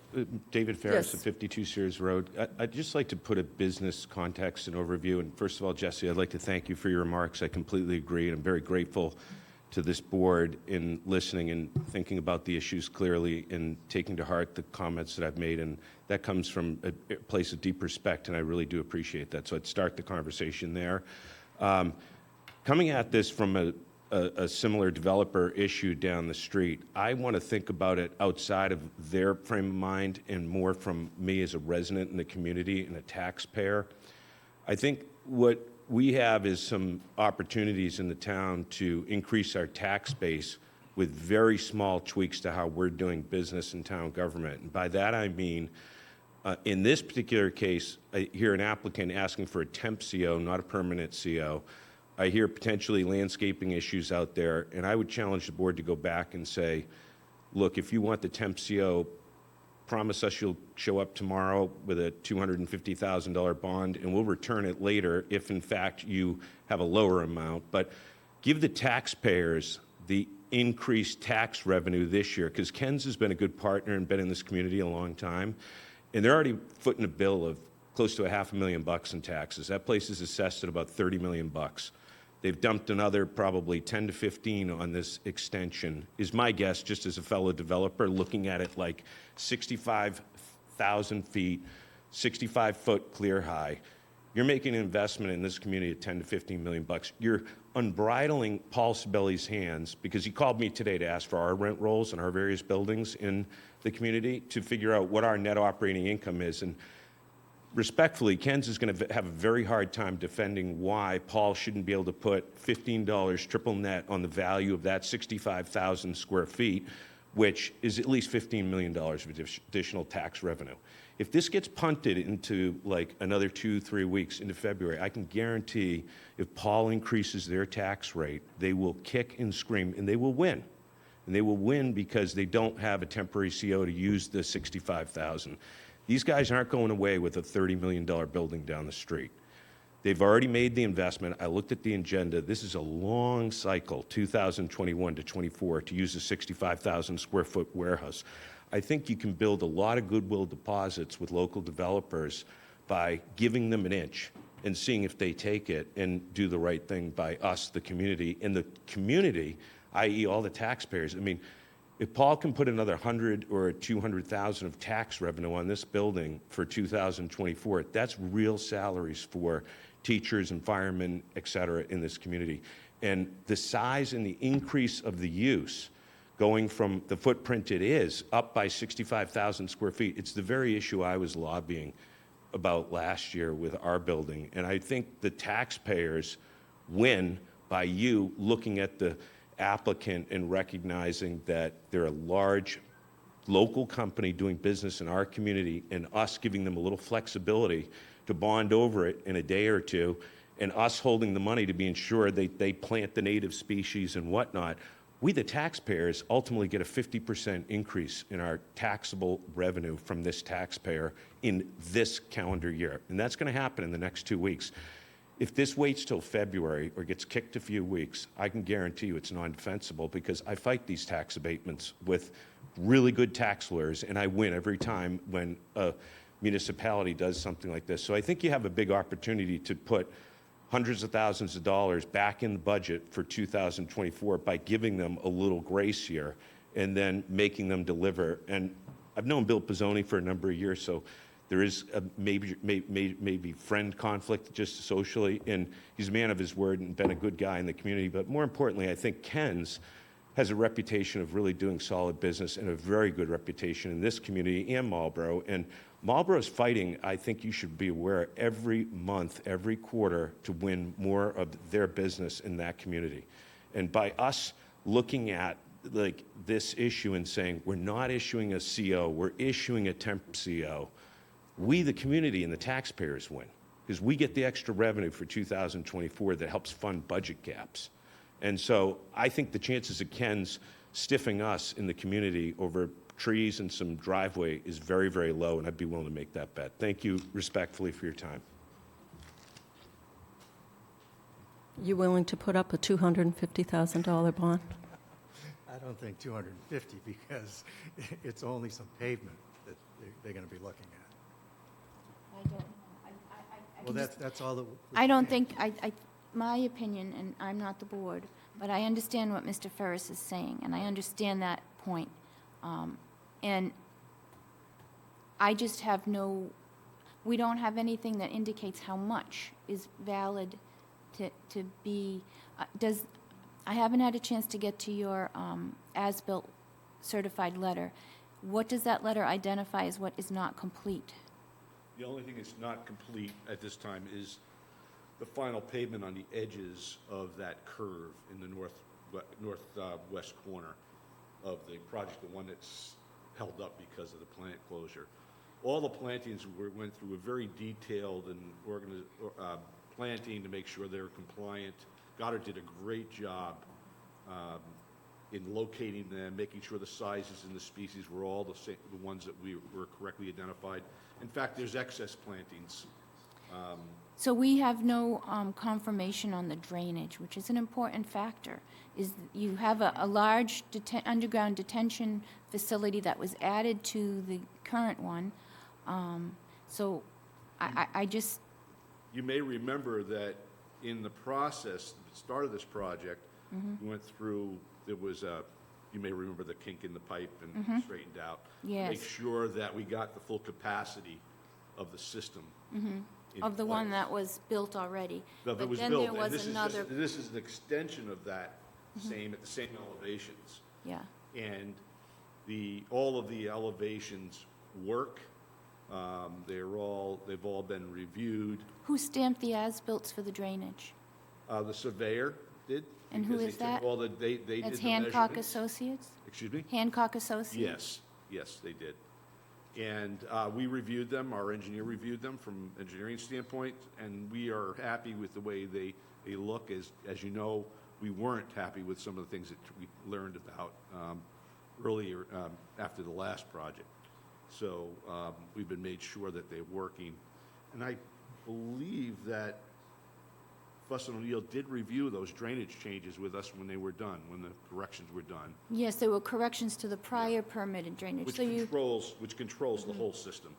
[SPEAKER 15] David Ferris
[SPEAKER 2] Yes.
[SPEAKER 15] at 52 Sears Road, I'd just like to put a business context and overview. And first of all, Jesse, I'd like to thank you for your remarks. I completely agree, and I'm very grateful to this board in listening and thinking about the issues clearly and taking to heart the comments that I've made. And that comes from a place of deep respect, and I really do appreciate that. So I'd start the conversation there. Coming at this from a similar developer issue down the street, I want to think about it outside of their frame of mind and more from me as a resident in the community and a taxpayer. I think what we have is some opportunities in the town to increase our tax base with very small tweaks to how we're doing business in town government. And by that I mean, in this particular case, I hear an applicant asking for a temp CO, not a permanent CO. I hear potentially landscaping issues out there, and I would challenge the board to go back and say, look, if you want the temp CO, promise us you'll show up tomorrow with a $250,000 bond, and we'll return it later if, in fact, you have a lower amount. But give the taxpayers the increased tax revenue this year, because Ken's has been a good partner and been in this community a long time, and they're already footing a bill of close to $500,000 in taxes. That place is assessed at about $30 million. They've dumped another probably 10 to 15 on this extension, is my guess, just as a fellow developer, looking at it like 65,000 feet, 65-foot clear high. You're making an investment in this community of 10 to 15 million bucks. You're unbridling Paul Sabelli's hands, because he called me today to ask for our rent rolls in our various buildings in the community to figure out what our net operating income is. And respectfully, Ken's is going to have a very hard time defending why Paul shouldn't be able to put $15 triple net on the value of that 65,000 square feet, which is at least $15 million of additional tax revenue. If this gets punted into like another 2-3 weeks into February, I can guarantee if Paul increases their tax rate, they will kick and scream, and they will win. And they will win because they don't have a temporary CO to use the 65,000. These guys aren't going away with a $30 million building down the street. They've already made the investment. I looked at the agenda. This is a long cycle, 2021 to 24, to use a 65,000 square foot warehouse. I think you can build a lot of goodwill deposits with local developers by giving them an inch and seeing if they take it and do the right thing by us, the community. And the community, i.e. all the taxpayers, I mean, if Paul can put another 100 or 200,000 of tax revenue on this building for 2024, that's real salaries for teachers and firemen, et cetera, in this community. And the size and the increase of the use going from the footprint it is up by 65,000 square feet, it's the very issue I was lobbying about last year with our building. And I think the taxpayers win by you looking at the applicant and recognizing that they're a large local company doing business in our community, and us giving them a little flexibility to bond over it in a day or two, and us holding the money to be ensured they plant the native species and whatnot. we, the taxpayers, ultimately get a 50% increase in our taxable revenue from this taxpayer in this calendar year. And that's going to happen in the next 2 weeks. If this waits till February or gets kicked a few weeks, I can guarantee you it's non-defensible, because I fight these tax abatements with really good tax lawyers, and I win every time when a municipality does something like this. So I think you have a big opportunity to put hundreds of thousands of dollars back in the budget for 2024 by giving them a little grace here and then making them deliver. And I've known Bill Pizzoni for a number of years, so there is a maybe friend conflict just socially, and he's a man of his word and been a good guy in the community. But more importantly, I think Ken's has a reputation of really doing solid business and a very good reputation in this community and Marlborough. And Marlborough's fighting, I think you should be aware, every month, every quarter to win more of their business in that community. And by us looking at like this issue and saying, we're not issuing a CO, we're issuing a temp CO, we, the community and the taxpayers, win, because we get the extra revenue for 2024 that helps fund budget gaps. And so I think the chances of Ken's stiffing us in the community over trees and some driveway is very, very low, and I'd be willing to make that bet. Thank you respectfully for your time.
[SPEAKER 2] You willing to put up a $250,000 bond?
[SPEAKER 14] I don't think 250, because it's only some pavement that they're going to be looking at.
[SPEAKER 3] I don't know.
[SPEAKER 14] Well, that's all that.
[SPEAKER 3] I don't think, my opinion, and I'm not the board, but I understand what Mr. Ferris is saying, and I understand that point. And I just have we don't have anything that indicates how much is valid to be, I haven't had a chance to get to your as-built certified letter. What does that letter identify as what is not complete?
[SPEAKER 1] The only thing that's not complete at this time is the final pavement on the edges of that curve in the northwest corner of the project, the one that's held up because of the plant closure. All the plantings went through a very detailed and planting to make sure they were compliant. Goddard did a great job in locating them, making sure the sizes and the species were all the same, the ones that were correctly identified. In fact, there's excess plantings.
[SPEAKER 3] So we have no confirmation on the drainage, which is an important factor. You have a large underground detention facility that was added to the current one. So I just...
[SPEAKER 1] You may remember that in the process, the start of this project, we went through, there was you may remember the kink in the pipe and straightened out.
[SPEAKER 3] Yes.
[SPEAKER 1] Make sure that we got the full capacity of the system.
[SPEAKER 3] Of the one that was built already.
[SPEAKER 1] That
[SPEAKER 3] But
[SPEAKER 1] was
[SPEAKER 3] then
[SPEAKER 1] built,
[SPEAKER 3] there
[SPEAKER 1] and
[SPEAKER 3] was
[SPEAKER 1] this
[SPEAKER 3] another...
[SPEAKER 1] this is an extension of that at the same elevations.
[SPEAKER 3] Yeah.
[SPEAKER 1] And all of the elevations work. They've all been reviewed.
[SPEAKER 3] Who stamped the as-built for the drainage?
[SPEAKER 1] The surveyor did.
[SPEAKER 3] And who
[SPEAKER 1] because
[SPEAKER 3] is
[SPEAKER 1] they took
[SPEAKER 3] that?
[SPEAKER 1] all they did
[SPEAKER 3] That's
[SPEAKER 1] the
[SPEAKER 3] Hancock
[SPEAKER 1] measurements.
[SPEAKER 3] Associates?
[SPEAKER 1] Excuse me?
[SPEAKER 3] Hancock Associates?
[SPEAKER 1] Yes, they did. And we reviewed them, our engineer reviewed them from engineering standpoint, and we are happy with the way they look. As you know, we weren't happy with some of the things that we learned about earlier after the last project. So we've been made sure that they're working. And I believe that Fuss and O'Neill did review those drainage changes with us when they were done, when the corrections were done,
[SPEAKER 3] Yes, there were corrections to the prior permitted drainage.
[SPEAKER 1] which controls the whole system.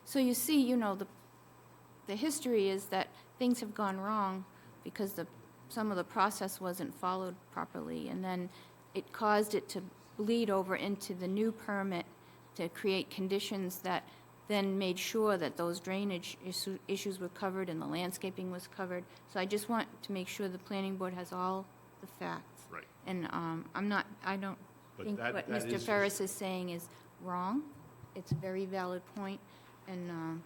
[SPEAKER 3] So you see, the history is that things have gone wrong because some of the process wasn't followed properly, and then it caused it to bleed over into the new permit to create conditions that then made sure that those drainage issues were covered and the landscaping was covered. So I just want to make sure the planning board has all the facts.
[SPEAKER 1] Right.
[SPEAKER 3] And I don't
[SPEAKER 1] But
[SPEAKER 3] think
[SPEAKER 1] that
[SPEAKER 3] what
[SPEAKER 1] is
[SPEAKER 3] Mr.
[SPEAKER 1] just-
[SPEAKER 3] Ferris is saying is wrong. It's a very valid point, and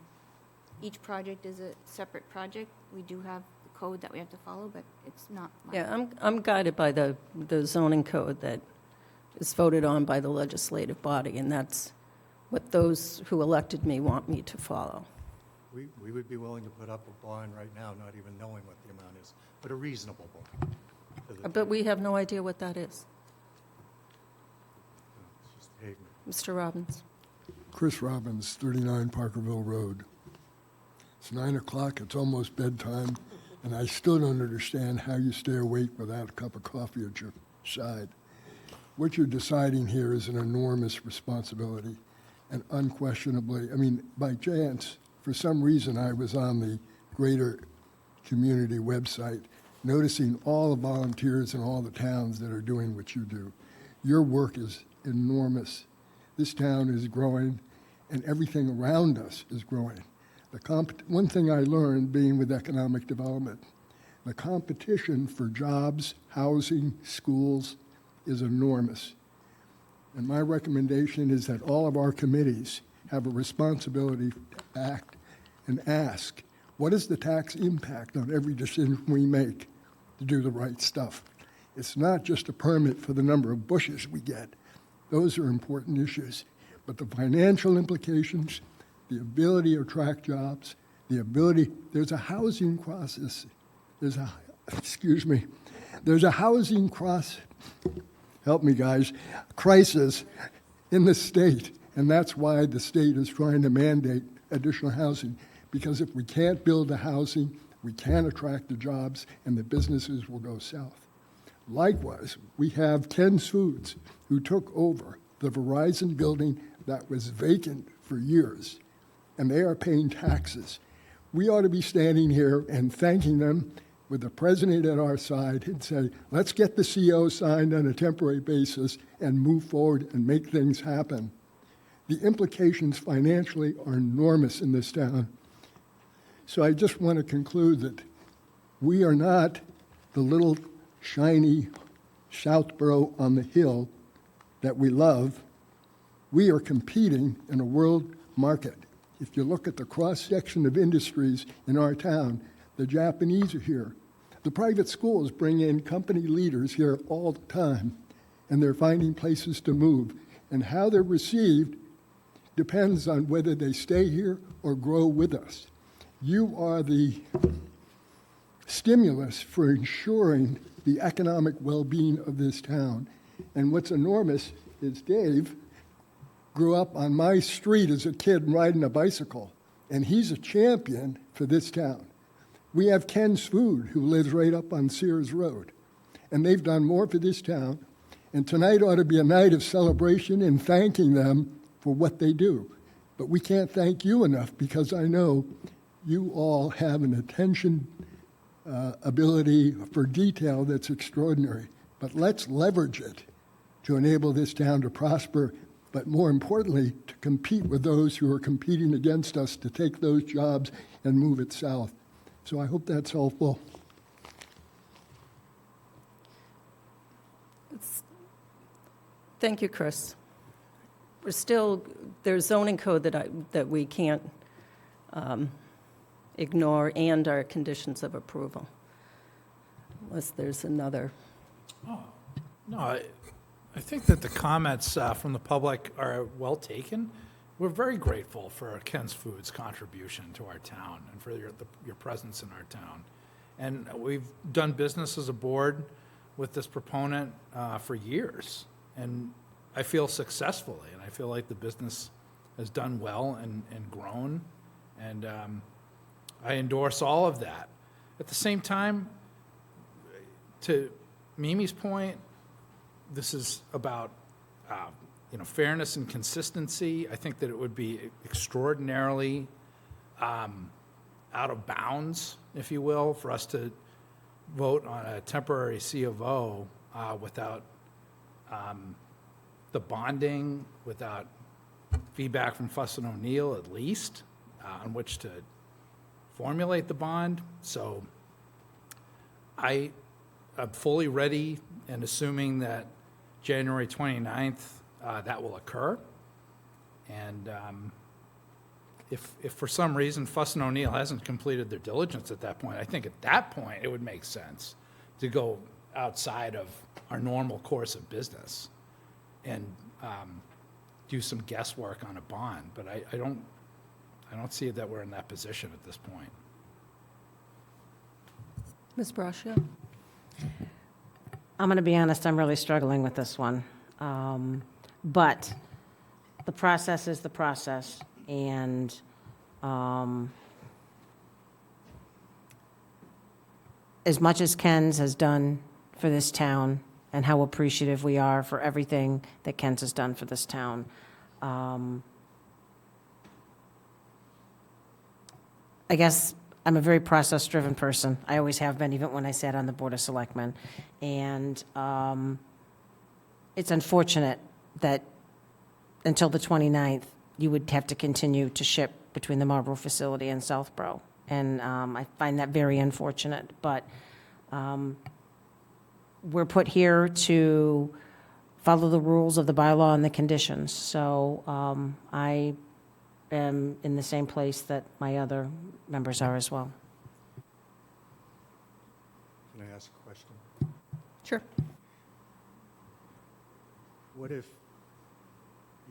[SPEAKER 3] each project is a separate project. We do have the code that we have to follow, but it's not.
[SPEAKER 2] Yeah, I'm guided by the zoning code that is voted on by the legislative body, and that's what those who elected me want me to follow.
[SPEAKER 14] We would be willing to put up a bond right now, not even knowing what the amount is, but a reasonable bond.
[SPEAKER 2] But we have no idea what that is. Mr. Robbins.
[SPEAKER 16] Chris Robbins, 39 Parkerville Road. It's 9 o'clock, it's almost bedtime, and I still don't understand how you stay awake without a cup of coffee at your side. What you're deciding here is an enormous responsibility, and unquestionably, I mean, by chance, for some reason, I was on the Greater Community website, noticing all the volunteers in all the towns that are doing what you do. Your work is enormous. This town is growing, and everything around us is growing. One thing I learned being with economic development, the competition for jobs, housing, schools is enormous. And my recommendation is that all of our committees have a responsibility to act and ask, what is the tax impact on every decision we make to do the right stuff? It's not just a permit for the number of bushes we get. Those are important issues. But the financial implications, the ability to attract jobs, there's a housing crisis. There's a housing help me guys, crisis in the state. And that's why the state is trying to mandate additional housing. Because if we can't build the housing, we can't attract the jobs, and the businesses will go south. Likewise, we have Ken's Foods, who took over the Verizon building that was vacant for years, and they are paying taxes. We ought to be standing here and thanking them with the president at our side and say, let's get the CO signed on a temporary basis and move forward and make things happen. The implications financially are enormous in this town. So I just want to conclude that we are not the little shiny Southborough on the hill that we love. We are competing in a world market. If you look at the cross-section of industries in our town, the Japanese are here. The private schools bring in company leaders here all the time, and they're finding places to move. And how they're received depends on whether they stay here or grow with us. You are the stimulus for ensuring the economic well-being of this town. And what's enormous is Dave grew up on my street as a kid riding a bicycle, and he's a champion for this town. We have Ken's Food, who lives right up on Sears Road, and they've done more for this town. And tonight ought to be a night of celebration and thanking them for what they do. But we can't thank you enough, because I know you all have an attention ability for detail that's extraordinary. But let's leverage it to enable this town to prosper, but more importantly, to compete with those who are competing against us to take those jobs and move it south. So I hope that's helpful.
[SPEAKER 2] Thank you, Chris. There's zoning code that we can't ignore, and our conditions of approval, unless there's another.
[SPEAKER 5] No, I think that the comments from the public are well taken. We're very grateful for Ken's Foods' contribution to our town and for your presence in our town. And we've done business as a board with this proponent for years, and I feel successfully, and I feel like the business has done well and grown, and I endorse all of that. At the same time, to Mimi's point, this is about fairness and consistency. I think that it would be extraordinarily out of bounds, if you will, for us to vote on a temporary C of O without the bonding, without feedback from Fuss and O'Neill at least, on which to formulate the bond. So I am fully ready and assuming that January 29th, that will occur. And if for some reason Fuss and O'Neill hasn't completed their diligence at that point, I think at that point it would make sense to go outside of our normal course of business and do some guesswork on a bond. But I don't see that we're in that position at this point.
[SPEAKER 2] Ms. Braccio?
[SPEAKER 7] I'm going to be honest, I'm really struggling with this one. But the process is the process, and as much as Ken's has done for this town, and how appreciative we are for everything that Ken's has done for this town, I guess I'm a very process-driven person. I always have been, even when I sat on the Board of Selectmen. And it's unfortunate that until the 29th, you would have to continue to ship between the Marlborough facility and Southborough. And I find that very unfortunate. But we're put here to follow the rules of the bylaw and the conditions. So I am in the same place that my other members are as well.
[SPEAKER 14] Can I ask a question?
[SPEAKER 2] Sure.
[SPEAKER 14] What if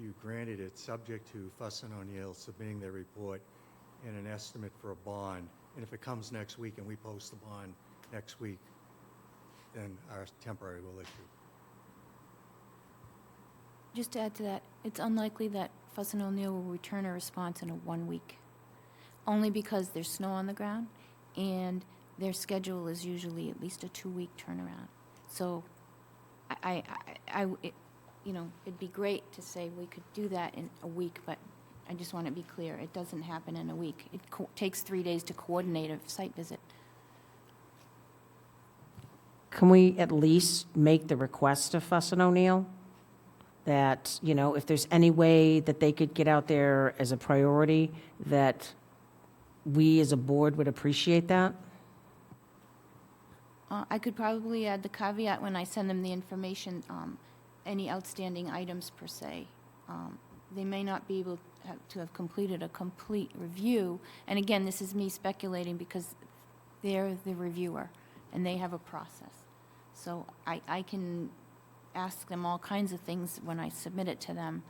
[SPEAKER 14] you granted it subject to Fuss and O'Neill submitting their report and an estimate for a bond, and if it comes next week and we post the bond next week, then our temporary will issue?
[SPEAKER 3] Just to add to that, it's unlikely that Fuss and O'Neill will return a response in 1 week, only because there's snow on the ground, and their schedule is usually at least a 2-week turnaround. So it'd be great to say we could do that in a week, but I just want to be clear, it doesn't happen in a week. It takes 3 days to coordinate a site visit.
[SPEAKER 7] Can we at least make the request of Fuss and O'Neill that, if there's any way that they could get out there as a priority, that we as a board would appreciate that?
[SPEAKER 3] I could probably add the caveat when I send them the information, any outstanding items per se. They may not be able to have completed a complete review. And again, this is me speculating because they're the reviewer and they have a process. So I can ask them all kinds of things when I submit it to them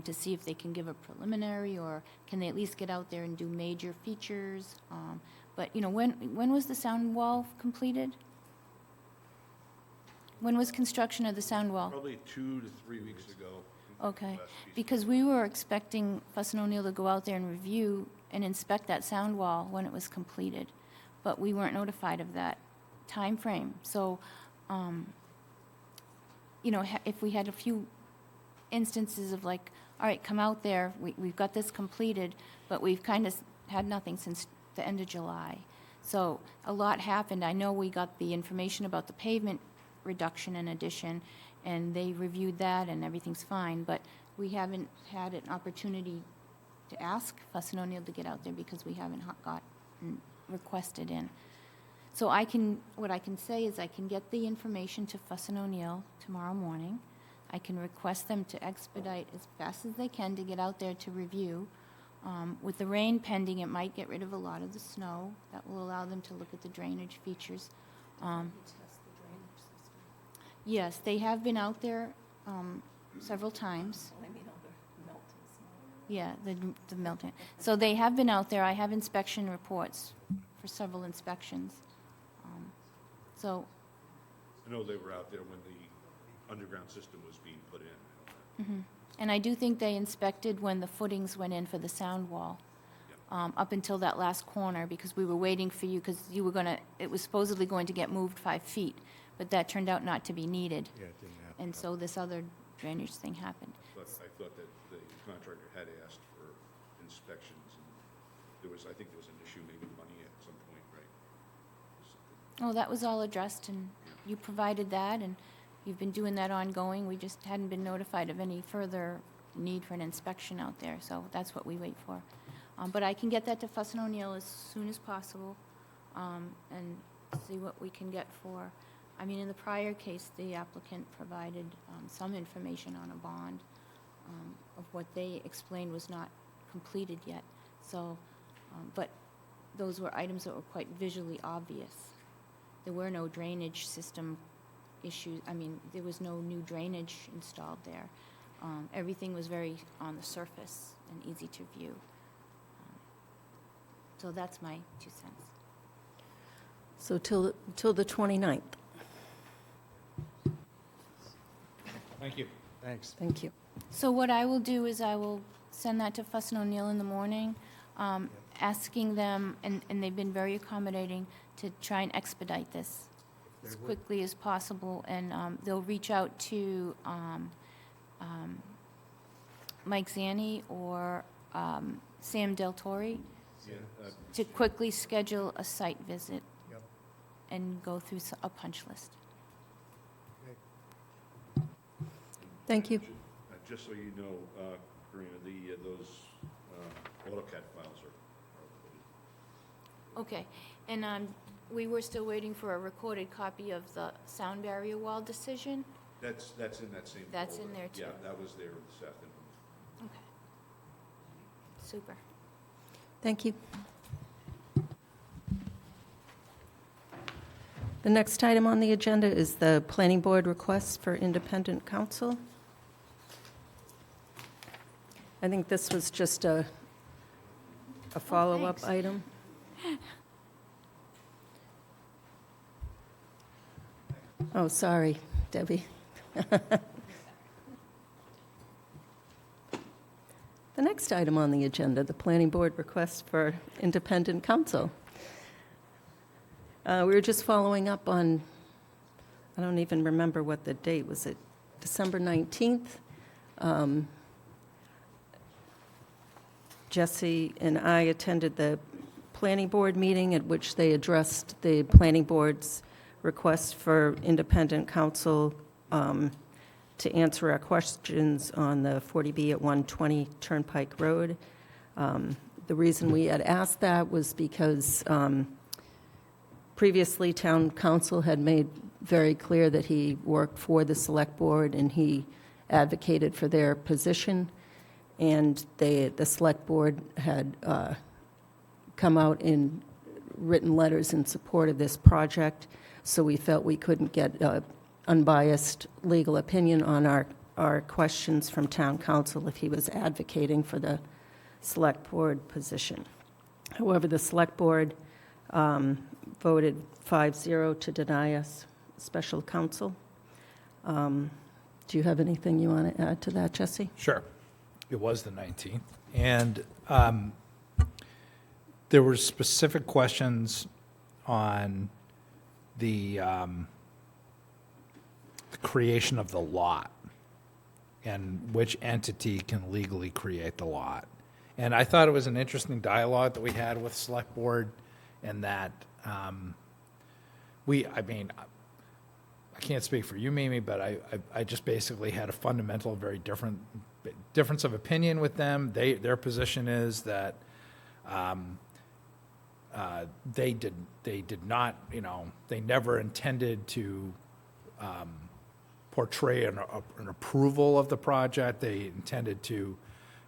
[SPEAKER 3] to see if they can give a preliminary, or can they at least get out there and do major features. But, when was the sound wall completed? When was construction of the sound wall?
[SPEAKER 1] Probably 2 to 3 weeks ago.
[SPEAKER 3] Okay, because we were expecting Fuss and O'Neill to go out there and review and inspect that sound wall when it was completed, but we weren't notified of that time frame. So, if we had a few instances of like, all right, come out there, we've got this completed, but we've kind of had nothing since the end of July. So a lot happened. I know we got the information about the pavement reduction and addition, and they reviewed that and everything's fine, but we haven't had an opportunity to ask Fuss and O'Neill to get out there because we haven't gotten requested in. So what I can say is I can get the information to Fuss and O'Neill tomorrow morning. I can request them to expedite as fast as they can to get out there to review. With the rain pending, it might get rid of a lot of the snow. That will allow them to look at the drainage features. Yes, they have been out there several times. Yeah, the melting. So they have been out there. I have inspection reports for several inspections. So,
[SPEAKER 1] I know they were out there when the underground system was being put in.
[SPEAKER 3] and I do think they inspected when the footings went in for the sound wall, up until that last corner, because we were waiting for you, because it was supposedly going to get moved 5 feet, but that turned out not to be needed.
[SPEAKER 14] Yeah, it didn't happen.
[SPEAKER 3] And so this other drainage thing happened.
[SPEAKER 1] But I thought that the contractor had asked for inspections, and I think there was an issue, maybe money at some point, right?
[SPEAKER 3] Oh, that was all addressed, and you provided that, and you've been doing that ongoing. We just hadn't been notified of any further need for an inspection out there, so that's what we wait for. But I can get that to Fuss and O'Neill as soon as possible, and see what we can get for. I mean, in the prior case, the applicant provided some information on a bond of what they explained was not completed yet. So, but those were items that were quite visually obvious. There were no drainage system issues. I mean, there was no new drainage installed there. Everything was very on the surface and easy to view. So that's my 2 cents.
[SPEAKER 2] So till the 29th.
[SPEAKER 1] Thank you.
[SPEAKER 14] Thanks.
[SPEAKER 2] Thank you.
[SPEAKER 3] So what I will do is I will send that to Fuss and O'Neill in the morning, asking them, and they've been very accommodating, to try and expedite this as quickly as possible, and they'll reach out to Mike Zanni or Sam Del Torre to quickly schedule a site visit and go through a punch list.
[SPEAKER 2] Thank you.
[SPEAKER 1] Just so you know, Karina, those AutoCAD files are
[SPEAKER 3] Okay, and we were still waiting for a recorded copy of the sound barrier wall decision.
[SPEAKER 1] That's in that same
[SPEAKER 3] That's
[SPEAKER 1] folder.
[SPEAKER 3] in there, too.
[SPEAKER 1] Yeah, that was there this afternoon.
[SPEAKER 3] Okay. Super.
[SPEAKER 2] Thank you. The next item on the agenda is the planning board request for independent counsel. I think this was just a follow-up
[SPEAKER 3] thanks.
[SPEAKER 2] item. Oh, sorry, Debbie. The next item on the agenda, the planning board request for independent counsel. We were just following up on, I don't even remember what the date, was it December 19th? Jesse and I attended the planning board meeting at which they addressed the planning board's request for independent counsel to answer our questions on the 40B at 120 Turnpike Road. The reason we had asked that was because previously town council had made very clear that he worked for the select board and he advocated for their position. And the select board had come out in written letters in support of this project, so we felt we couldn't get unbiased legal opinion on our questions from town council if he was advocating for the select board position. However, the select board voted 5-0 to deny us special counsel. Do you have anything you want to add to that, Jesse?
[SPEAKER 5] Sure. It was the 19th. And there were specific questions on the creation of the lot and which entity can legally create the lot. And I thought it was an interesting dialogue that we had with Select Board, and that I can't speak for you, Mimi, but I just basically had a fundamental, very difference of opinion with them. Their position is that they did not, they never intended to portray an approval of the project. They intended to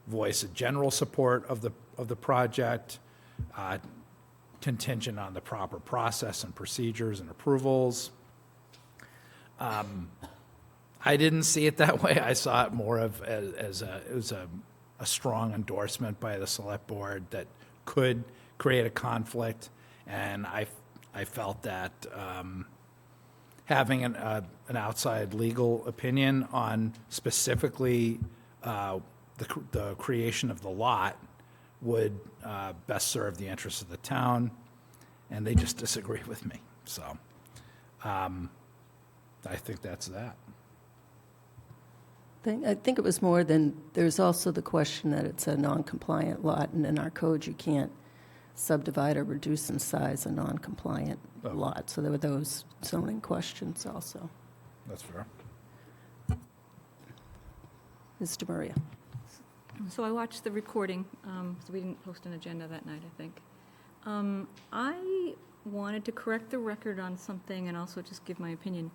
[SPEAKER 5] voice a general support of the project, contingent on the proper process and procedures and approvals. I didn't see it that way. I saw it more as a strong endorsement by the select board that could create a conflict, and I felt that having an outside legal opinion on specifically the creation of the lot would best serve the interests of the town, and they just disagree with me. So I think that's that.
[SPEAKER 2] I think it was more than, there's also the question that it's a non-compliant lot, and in our code, you can't subdivide or reduce in size a non-compliant lot. So there were those zoning questions also.
[SPEAKER 5] That's fair.
[SPEAKER 2] Mr. Maria.
[SPEAKER 6] So I watched the recording, so we didn't post an agenda that night, I think. I wanted to correct the record on something and also just give my opinion.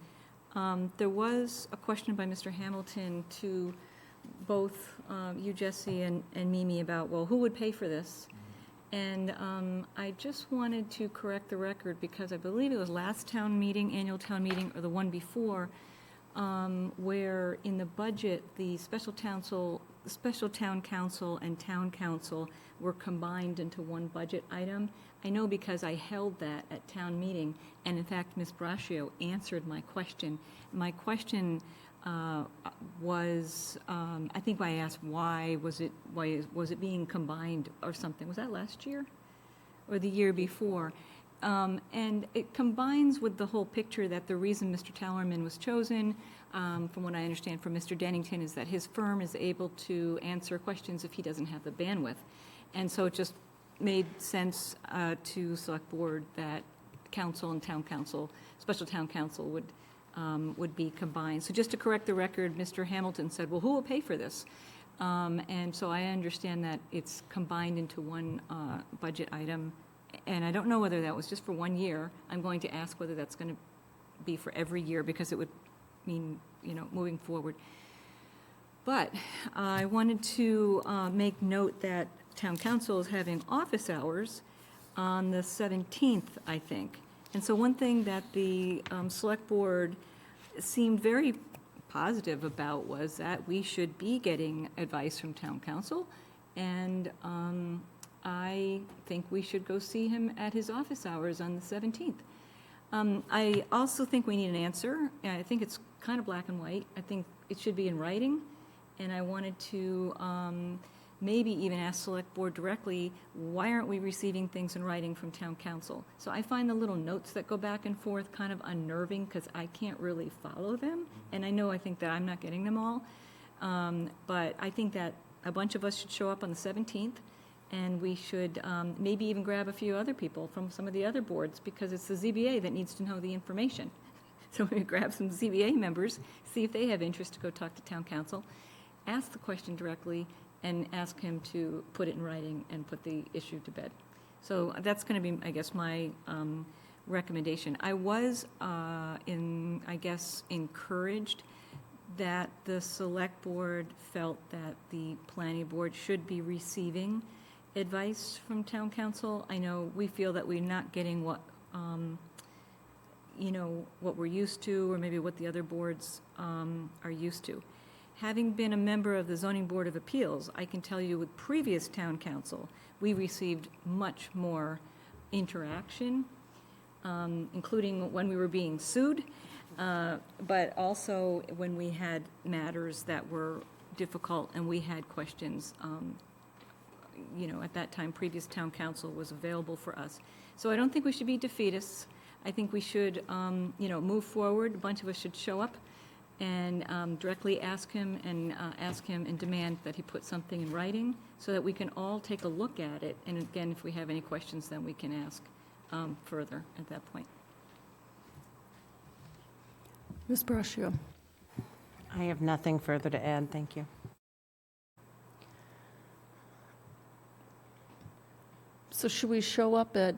[SPEAKER 6] There was a question by Mr. Hamilton to both you, Jesse, and Mimi about, well, who would pay for this? And I just wanted to correct the record because I believe it was last town meeting, annual town meeting, or the one before, where in the budget, the special town council and town council were combined into one budget item. I know because I held that at town meeting, and in fact, Ms. Braccio answered my question. My question was, I think I asked why was it being combined or something? Was that last year or the year before? And it combines with the whole picture that the reason Mr. Tallerman was chosen, from what I understand from Mr. Dennington, is that his firm is able to answer questions if he doesn't have the bandwidth. And so it just made sense to Select Board that council and town council, special town council would be combined. So just to correct the record, Mr. Hamilton said, well, who will pay for this? And so I understand that it's combined into one budget item. And I don't know whether that was just for 1 year. I'm going to ask whether that's going to be for every year, because it would mean, moving forward. But I wanted to make note that town council is having office hours on the 17th, I think. And so one thing that the select board seemed very positive about was that we should be getting advice from town council. And I think we should go see him at his office hours on the 17th. I also think we need an answer. I think it's kind of black and white. I think it should be in writing. And I wanted to maybe even ask Select Board directly, why aren't we receiving things in writing from town council? So I find the little notes that go back and forth kind of unnerving, because I can't really follow them. And I think that I'm not getting them all. But I think that a bunch of us should show up on the 17th. And we should maybe even grab a few other people from some of the other boards, because it's the ZBA that needs to know the information. So we grab some ZBA members, see if they have interest to go talk to town council, ask the question directly, and ask him to put it in writing and put the issue to bed. So that's going to be, I guess, my recommendation. I was, encouraged that the select board felt that the planning board should be receiving advice from town council. I know we feel that we're not getting what we're used to, or maybe what the other boards are used to. Having been a member of the Zoning Board of Appeals, I can tell you with previous town council, we received much more interaction, including when we were being sued, but also when we had matters that were difficult and we had questions. At that time, previous town council was available for us. So I don't think we should be defeatists. I think we should, move forward. A bunch of us should show up and directly ask him and demand that he put something in writing, so that we can all take a look at it. And again, if we have any questions, then we can ask further at that point.
[SPEAKER 2] Ms. Brascio.
[SPEAKER 7] I have nothing further to add, thank you.
[SPEAKER 2] So should we show up at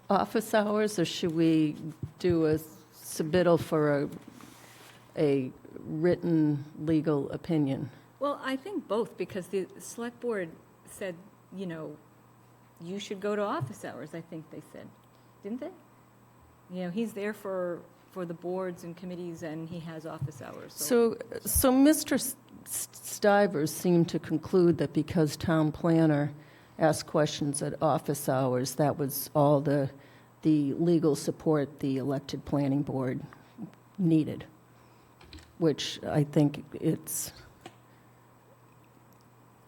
[SPEAKER 2] office hours, or should we do a submittal for a written legal opinion?
[SPEAKER 6] Well, I think both, because the select board said, you should go to office hours, I think they said, didn't they? He's there for the boards and committees, and he has office hours.
[SPEAKER 2] So Mr. Stivers seemed to conclude that because town planner asked questions at office hours, that was all the legal support the elected planning board needed, which I think it's,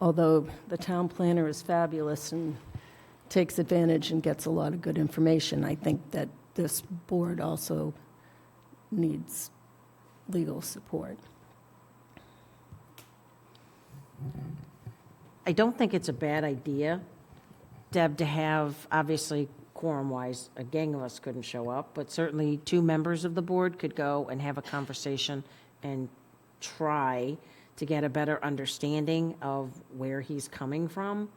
[SPEAKER 2] although the town planner is fabulous and takes advantage and gets a lot of good information, I think that this board also needs legal support.
[SPEAKER 7] I don't think it's a bad idea, Deb, to have, obviously, quorum-wise, a gang of us couldn't show up, but certainly 2 members of the board could go and have a conversation and try to get a better understanding of where he's coming from,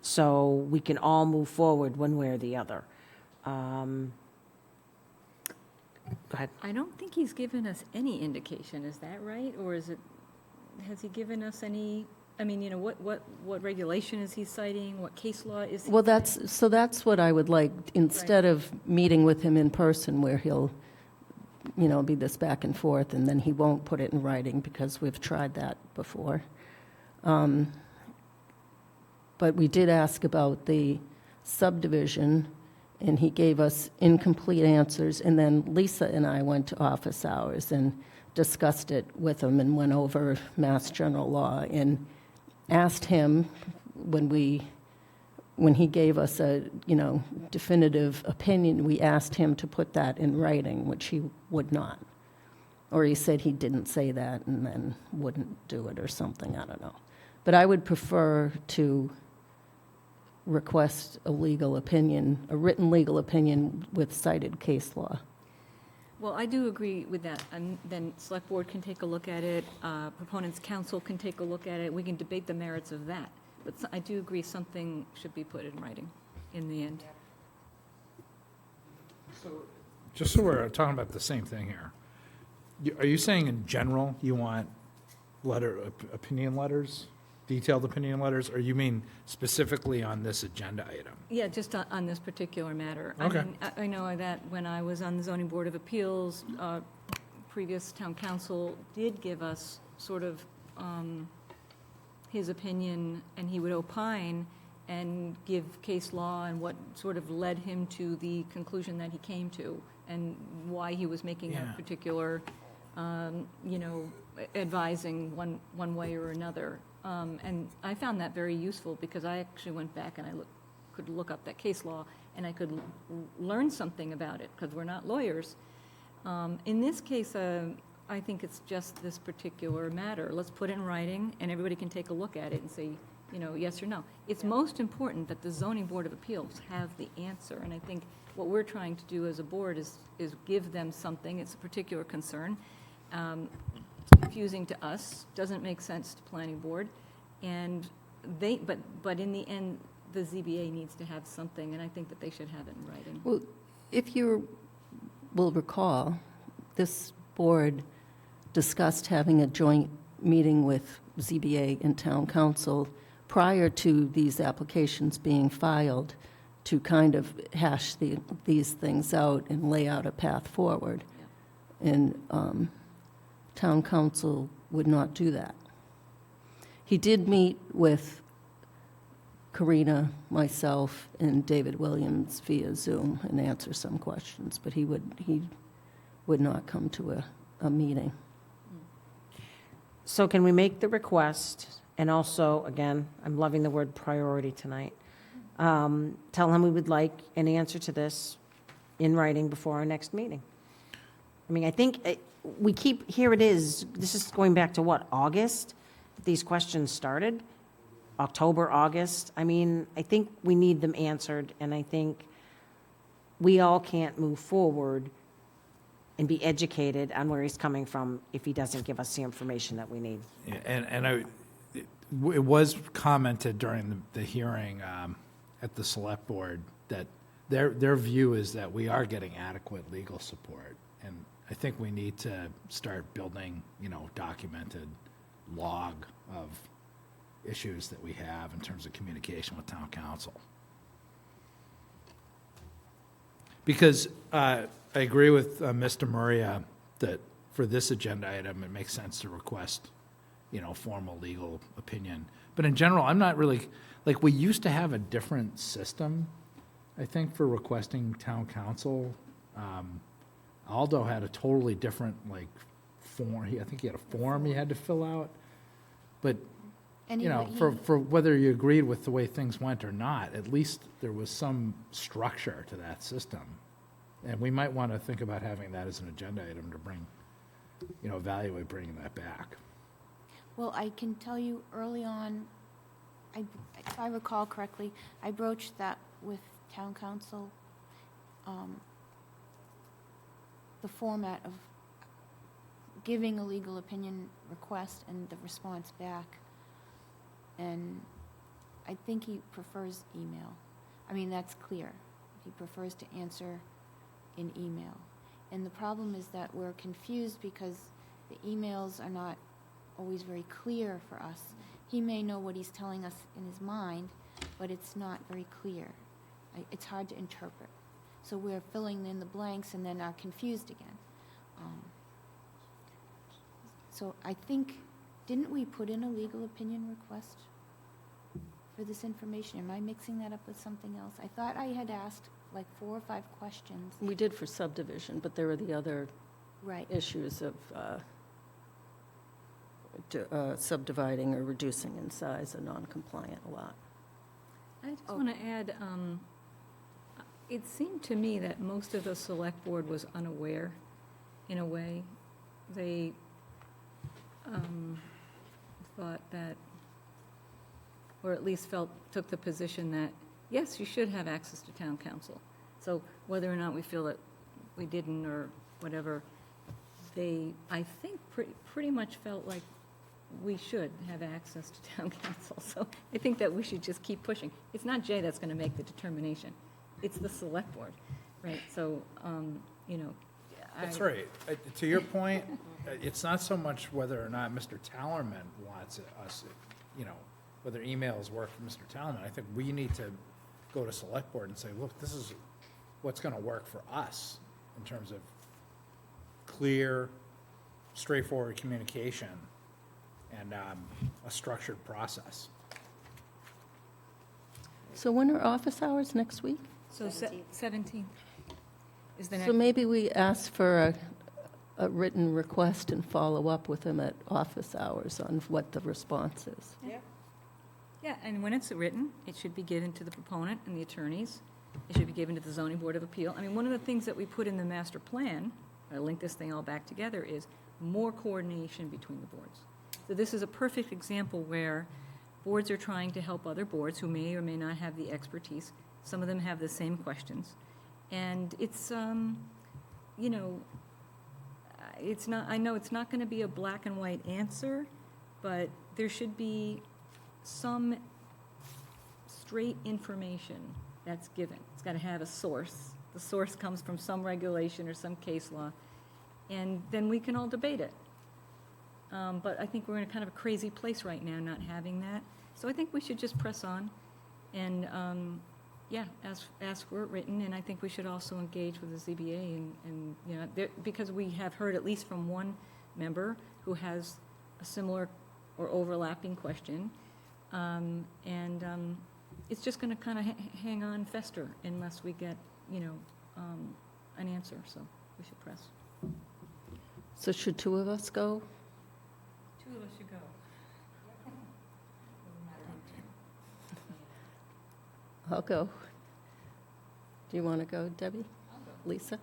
[SPEAKER 7] so we can all move forward one way or the other. Go ahead.
[SPEAKER 6] I don't think he's given us any indication, is that right? Or has he given us any, what regulation is he citing? What case law is he
[SPEAKER 2] Well,
[SPEAKER 6] citing?
[SPEAKER 2] that's what I would like, instead of meeting with him in person, where he'll, be this back and forth, and then he won't put it in writing, because we've tried that before. But we did ask about the subdivision, and he gave us incomplete answers, and then Lisa and I went to office hours and discussed it with him and went over Mass General Law and asked him when he gave us a, definitive opinion, we asked him to put that in writing, which he would not. Or he said he didn't say that and then wouldn't do it or something, I don't know. But I would prefer to request a legal opinion, a written legal opinion with cited case law.
[SPEAKER 6] Well, I do agree with that, and then Select Board can take a look at it, Proponents Council can take a look at it, we can debate the merits of that. But I do agree something should be put in writing in the end.
[SPEAKER 5] Just so we're talking about the same thing here, are you saying in general you want opinion letters, detailed opinion letters, or you mean specifically on this agenda item?
[SPEAKER 6] Yeah, just on this particular matter.
[SPEAKER 5] Okay.
[SPEAKER 6] I mean, I know that when I was on the Zoning Board of Appeals, previous town council did give us sort of his opinion, and he would opine and give case law and what sort of led him to the conclusion that he came to, and why he was making
[SPEAKER 5] Yeah.
[SPEAKER 6] a particular, advising one way or another. And I found that very useful, because I actually went back and I could look up that case law, and I could learn something about it, because we're not lawyers. In this case, I think it's just this particular matter. Let's put it in writing, and everybody can take a look at it and say, yes or no. It's most important that the Zoning Board of Appeals have the answer, and I think what we're trying to do as a board is give them something. It's a particular concern. Confusing to us, doesn't make sense to Planning Board, and but in the end, the ZBA needs to have something, and I think that they should have it in writing.
[SPEAKER 2] Well, if you will recall, this board discussed having a joint meeting with ZBA and Town Council prior to these applications being filed to kind of hash these things out and lay out a path forward. And Town Council would not do that. He did meet with Karina, myself, and David Williams via Zoom and answer some questions, but he would not come to a meeting.
[SPEAKER 7] So can we make the request, and also, again, I'm loving the word priority tonight, tell him we would like an answer to this in writing before our next meeting? I mean, I think here it is, this is going back to what, August? These questions started? October, August? I mean, I think we need them answered, and I think we all can't move forward and be educated on where he's coming from if he doesn't give us the information that we need.
[SPEAKER 5] Yeah, it was commented during the hearing at the Select Board that their view is that we are getting adequate legal support, and I think we need to start building, documented log of issues that we have in terms of communication with Town Council. Because I agree with Mr. Maria that for this agenda item, it makes sense to request, formal legal opinion. But in general, I'm not really, we used to have a different system, I think, for requesting Town Council. Aldo had a totally different, form. I think he had a form he had to fill out. But,
[SPEAKER 3] And
[SPEAKER 5] for whether you agreed with the way things went or not, at least there was some structure to that system. And we might want to think about having that as an agenda item to bring, evaluate bringing that back.
[SPEAKER 3] Well, I can tell you early on, if I recall correctly, I broached that with Town Council, the format of giving a legal opinion request and the response back. And I think he prefers email. I mean, that's clear. He prefers to answer in email. And the problem is that we're confused because the emails are not always very clear for us. He may know what he's telling us in his mind, but it's not very clear. It's hard to interpret. So we're filling in the blanks and then are confused again. So I think, didn't we put in a legal opinion request for this information? Am I mixing that up with something else? I thought I had asked like 4 or 5 questions.
[SPEAKER 2] We did for subdivision, but there were the other
[SPEAKER 3] Right.
[SPEAKER 2] issues of subdividing or reducing in size a non-compliant lot.
[SPEAKER 6] I just want to add, it seemed to me that most of the select board was unaware, in a way. They thought that, or at least took the position that, yes, you should have access to town council. So whether or not we feel that we didn't or whatever, they, I think, pretty much felt like we should have access to town council. So I think that we should just keep pushing. It's not Jay that's going to make the determination. It's the select board, right? So, you know.
[SPEAKER 5] That's right. To your point, it's not so much whether or not Mr. Tallerman wants us, you know, whether emails work for Mr. Tallerman. I think we need to go to select board and say, look, this is what's going to work for us in terms of clear, straightforward communication and a structured process.
[SPEAKER 2] So when are office hours next week?
[SPEAKER 6] So 17th is the
[SPEAKER 2] So
[SPEAKER 6] next.
[SPEAKER 2] maybe we ask for a written request and follow up with them at office hours on what the response is.
[SPEAKER 6] Yeah, and when it's written, it should be given to the proponent and the attorneys. It should be given to the zoning board of appeal. I mean, one of the things that we put in the master plan, I link this thing all back together, is more coordination between the boards. So this is a perfect example where boards are trying to help other boards who may or may not have the expertise. Some of them have the same questions. And it's, you know, it's not, I know it's not going to be a black and white answer, but there should be some straight information that's given. It's got to have a source. The source comes from some regulation or some case law, and then we can all debate it. But I think we're in a kind of a crazy place right now, not having that. So I think we should just press on and, yeah, ask for it written, and I think we should also engage with the ZBA and you know, because we have heard at least from one member who has a similar or overlapping question, and it's just going to kind of hang on, fester, unless we get, you know, an answer, so we should press.
[SPEAKER 2] So should 2 of us go?
[SPEAKER 6] 2 of us should go.
[SPEAKER 2] I'll go. Do you want to go, Debbie?
[SPEAKER 6] I'll go.
[SPEAKER 2] Lisa?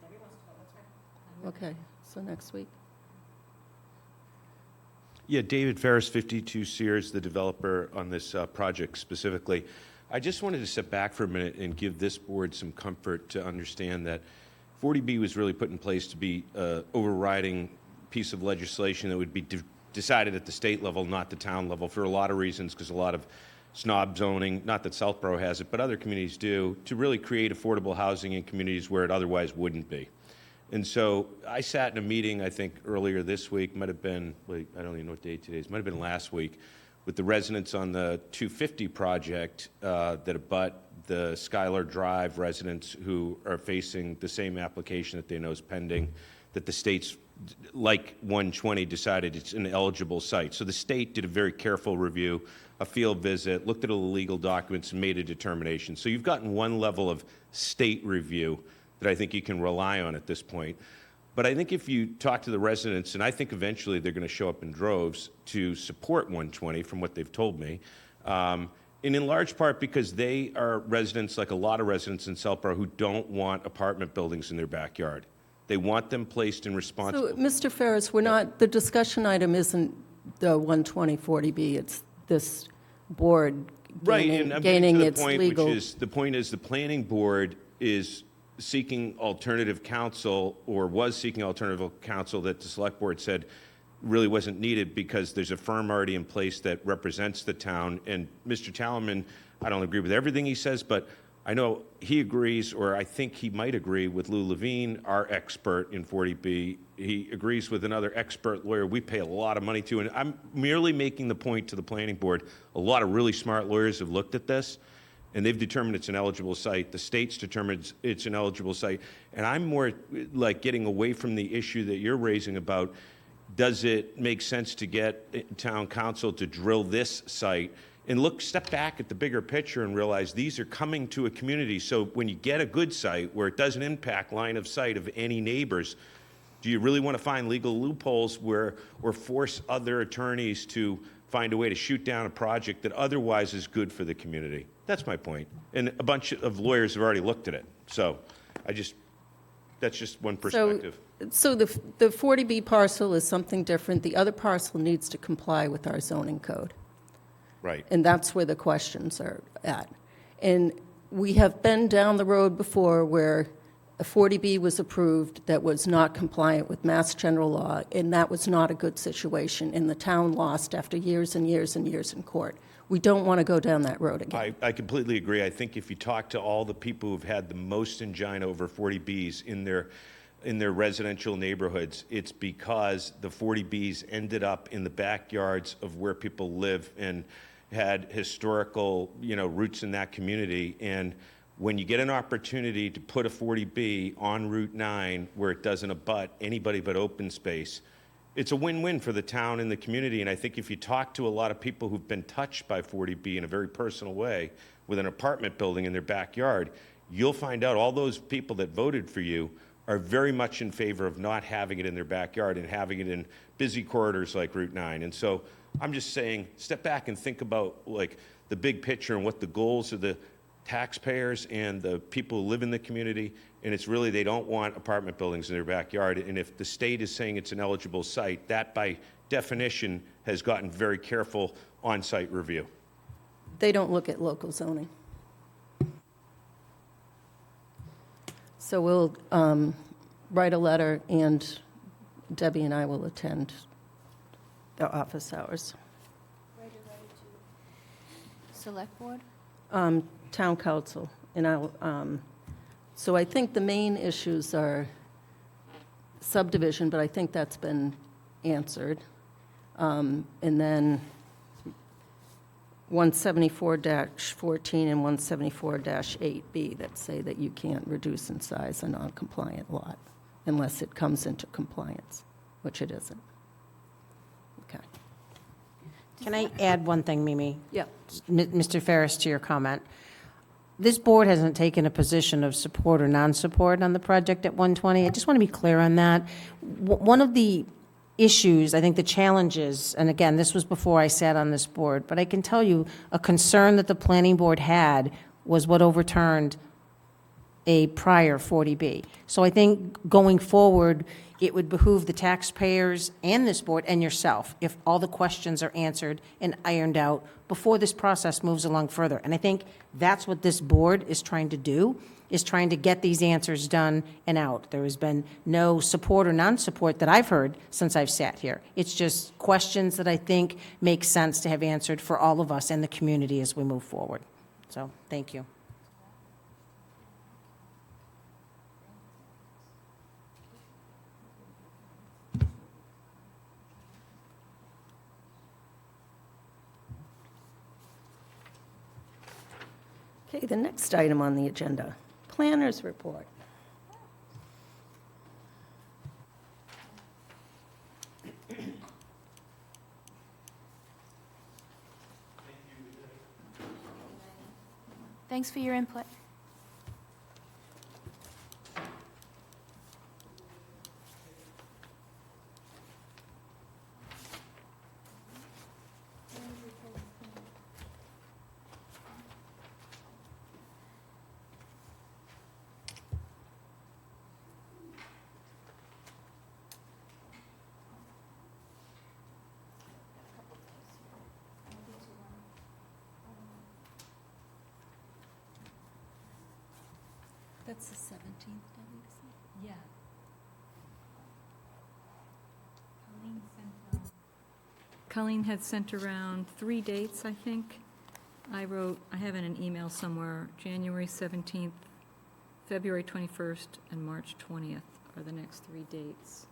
[SPEAKER 6] Debbie wants to go, that's right.
[SPEAKER 2] Okay, so next week.
[SPEAKER 15] Yeah, David Ferris, 52 Sears, the developer on this project specifically. I just wanted to step back for a minute and give this board some comfort to understand that 40B was really put in place to be an overriding piece of legislation that would be decided at the state level, not the town level, for a lot of reasons, because a lot of snob zoning, not that Southborough has it, but other communities do, to really create affordable housing in communities where it otherwise wouldn't be. And so I sat in a meeting, I think, earlier this week, might have been, wait, I don't even know what day today is, might have been last week, with the residents on the 250 project that abut the Skylar Drive residents who are facing the same application that they know is pending, that the state's, like 120, decided it's an eligible site. So the state did a very careful review, a field visit, looked at all the legal documents, and made a determination. So you've gotten one level of state review that I think you can rely on at this point. But I think if you talk to the residents, and I think eventually they're going to show up in droves to support 120 from what they've told me, and in large part because they are residents, like a lot of residents in Southborough, who don't want apartment buildings in their backyard. They want them placed in responsible.
[SPEAKER 2] So, Mr. Ferris, we're not, the discussion item isn't the 12040B, it's this board
[SPEAKER 15] Right, and I'm getting
[SPEAKER 2] gaining
[SPEAKER 15] to the
[SPEAKER 2] its
[SPEAKER 15] point,
[SPEAKER 2] legal.
[SPEAKER 15] which is, the point is the planning board is seeking alternative counsel, or was seeking alternative counsel that the select board said really wasn't needed because there's a firm already in place that represents the town. And Mr. Tallerman, I don't agree with everything he says, but I know he agrees, or I think he might agree with Lou Levine, our expert in 40B. He agrees with another expert lawyer we pay a lot of money to. And I'm merely making the point to the planning board. A lot of really smart lawyers have looked at this, and they've determined it's an eligible site. The state's determined it's an eligible site. And I'm more like getting away from the issue that you're raising about, does it make sense to get town council to drill this site and step back at the bigger picture and realize these are coming to a community. So when you get a good site where it doesn't impact line of sight of any neighbors, do you really want to find legal loopholes or force other attorneys to find a way to shoot down a project that otherwise is good for the community? That's my point. And a bunch of lawyers have already looked at it. So that's just one perspective.
[SPEAKER 2] So the 40B parcel is something different. The other parcel needs to comply with our zoning code.
[SPEAKER 15] Right.
[SPEAKER 2] And that's where the questions are at. And we have been down the road before where a 40B was approved that was not compliant with Mass General Law, and that was not a good situation, and the town lost after years and years and years in court. We don't want to go down that road again.
[SPEAKER 15] I completely agree. I think if you talk to all the people who've had the most angina over 40Bs in their residential neighborhoods, it's because the 40Bs ended up in the backyards of where people live and had historical, roots in that community. And when you get an opportunity to put a 40B on Route 9 where it doesn't abut anybody but open space, it's a win-win for the town and the community. And I think if you talk to a lot of people who've been touched by 40B in a very personal way with an apartment building in their backyard, you'll find out all those people that voted for you are very much in favor of not having it in their backyard and having it in busy corridors like Route 9. And so I'm just saying, step back and think about like the big picture and what the goals of the taxpayers and the people who live in the community, and it's really they don't want apartment buildings in their backyard. And if the state is saying it's an eligible site, that by definition has gotten very careful on-site review.
[SPEAKER 2] They don't look at local zoning. So we'll write a letter, and Debbie and I will attend the office hours.
[SPEAKER 3] Select Board?
[SPEAKER 2] Town council, and so I think the main issues are subdivision, but I think that's been answered. And then 174-14 and 174-8B that say that you can't reduce in size a non-compliant lot unless it comes into compliance, which it isn't. Okay.
[SPEAKER 7] Can I add one thing, Mimi?
[SPEAKER 2] Yeah.
[SPEAKER 7] Mr. Ferris, to your comment. This board hasn't taken a position of support or non-support on the project at 120. I just want to be clear on that. One of the issues, I think the challenges, and again, this was before I sat on this board, but I can tell you a concern that the planning board had was what overturned a prior 40B. So I think going forward, it would behoove the taxpayers and this board and yourself if all the questions are answered and ironed out before this process moves along further. And I think that's what this board is trying to do, is trying to get these answers done and out. There has been no support or non-support that I've heard since I've sat here. It's just questions that I think make sense to have answered for all of us and the community as we move forward. So, thank you.
[SPEAKER 2] Okay, the next item on the agenda, planners report.
[SPEAKER 3] Thanks for your input.
[SPEAKER 2] That's the 17th,
[SPEAKER 6] Yeah. Colleen had sent around 3 dates, I think. I have in an email somewhere, January 17th, February 21st, and March 20th are the next 3 dates.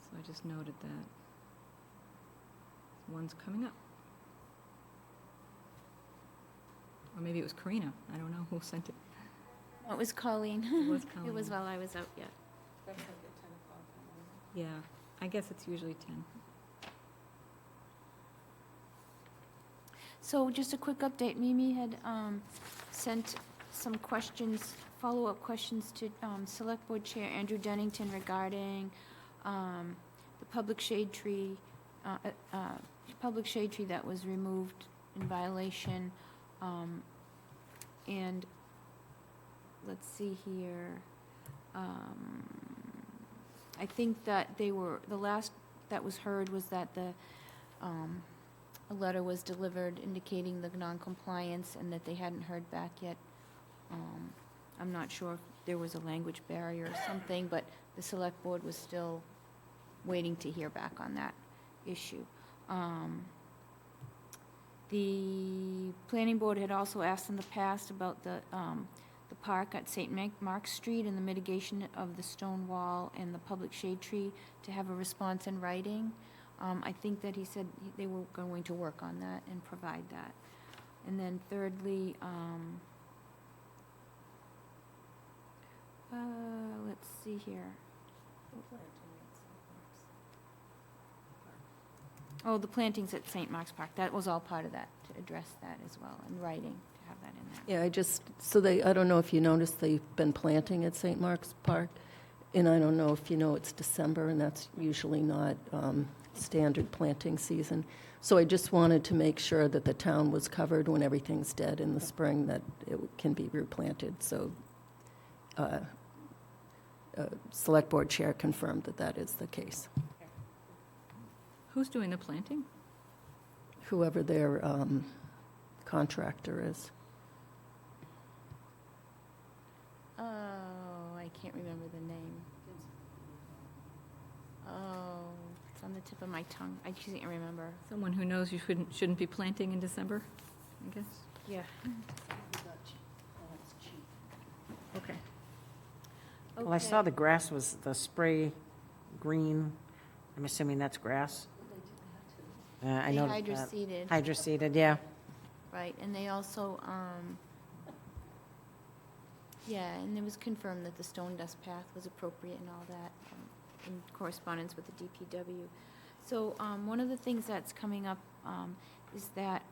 [SPEAKER 6] So I just noted that. One's coming up. Or maybe it was Karina. I don't know who sent it.
[SPEAKER 3] Oh, it was Colleen.
[SPEAKER 6] It was
[SPEAKER 3] It was
[SPEAKER 6] Colleen.
[SPEAKER 3] while I was out, yeah.
[SPEAKER 6] Yeah, I guess it's usually 10.
[SPEAKER 3] So just a quick update, Mimi had sent some questions, follow-up questions to Select Board Chair Andrew Dennington regarding the public shade tree that was removed in violation. And let's see here. I think that the last that was heard was that a letter was delivered indicating the non-compliance and that they hadn't heard back yet. I'm not sure if there was a language barrier or something, but the select board was still waiting to hear back on that issue. The planning board had also asked in the past about the park at St. Mark's Street and the mitigation of the stone wall and the public shade tree to have a response in writing. I think that he said they were going to work on that and provide that. And then thirdly, let's see here. Oh, the plantings at St. Mark's Park, that was all part of that, to address that as well, in writing, to have that in there.
[SPEAKER 2] Yeah, I don't know if you noticed, they've been planting at St. Mark's Park, and I don't know if you know it's December, and that's usually not standard planting season. So I just wanted to make sure that the town was covered when everything's dead in the spring, that it can be replanted. So Select Board Chair confirmed that that is the case.
[SPEAKER 6] Who's doing the planting?
[SPEAKER 2] Whoever their contractor is.
[SPEAKER 3] Oh, I can't remember the name. Oh, it's on the tip of my tongue. I can't remember.
[SPEAKER 6] Someone who knows you shouldn't be planting in December, I guess?
[SPEAKER 3] Yeah.
[SPEAKER 6] Okay.
[SPEAKER 7] Well, I saw the grass was the spray green. I'm assuming that's grass. I
[SPEAKER 3] They
[SPEAKER 7] know.
[SPEAKER 3] hydroseeded.
[SPEAKER 7] Hydroseeded, yeah.
[SPEAKER 3] Right, and they also, yeah, and it was confirmed that the stone dust path was appropriate and all that, in correspondence with the DPW. So, one of the things that's coming up, is that,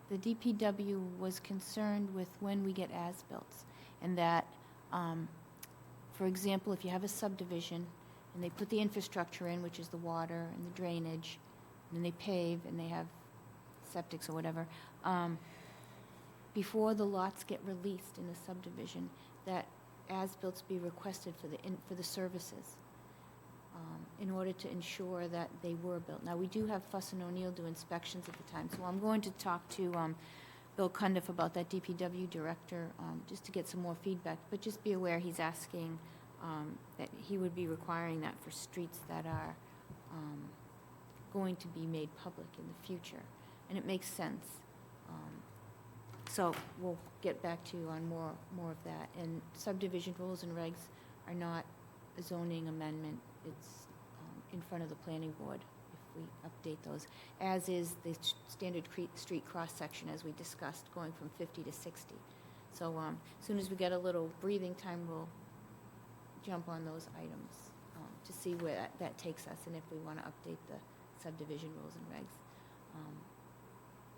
[SPEAKER 3] the DPW was concerned with when we get as-bills, and that, for example, if you have a subdivision, and they put the infrastructure in, which is the water and the drainage, and then they pave, and they have septics or whatever, before the lots get released in the subdivision, that as-bills be requested for the services, in order to ensure that they were built. Now, we do have Fuss and O'Neill do inspections at the time, so I'm going to talk to Bill Cundiff about that DPW director, just to get some more feedback, but just be aware he's asking that he would be requiring that for streets that are going to be made public in the future, and it makes sense. So we'll get back to you on more of that. And subdivision rules and regs are not a zoning amendment. It's in front of the planning board if we update those, as is the standard street cross-section, as we discussed, going from 50 to 60. So as soon as we get a little breathing time, we'll jump on those items to see where that takes us, and if we want to update the subdivision rules and regs.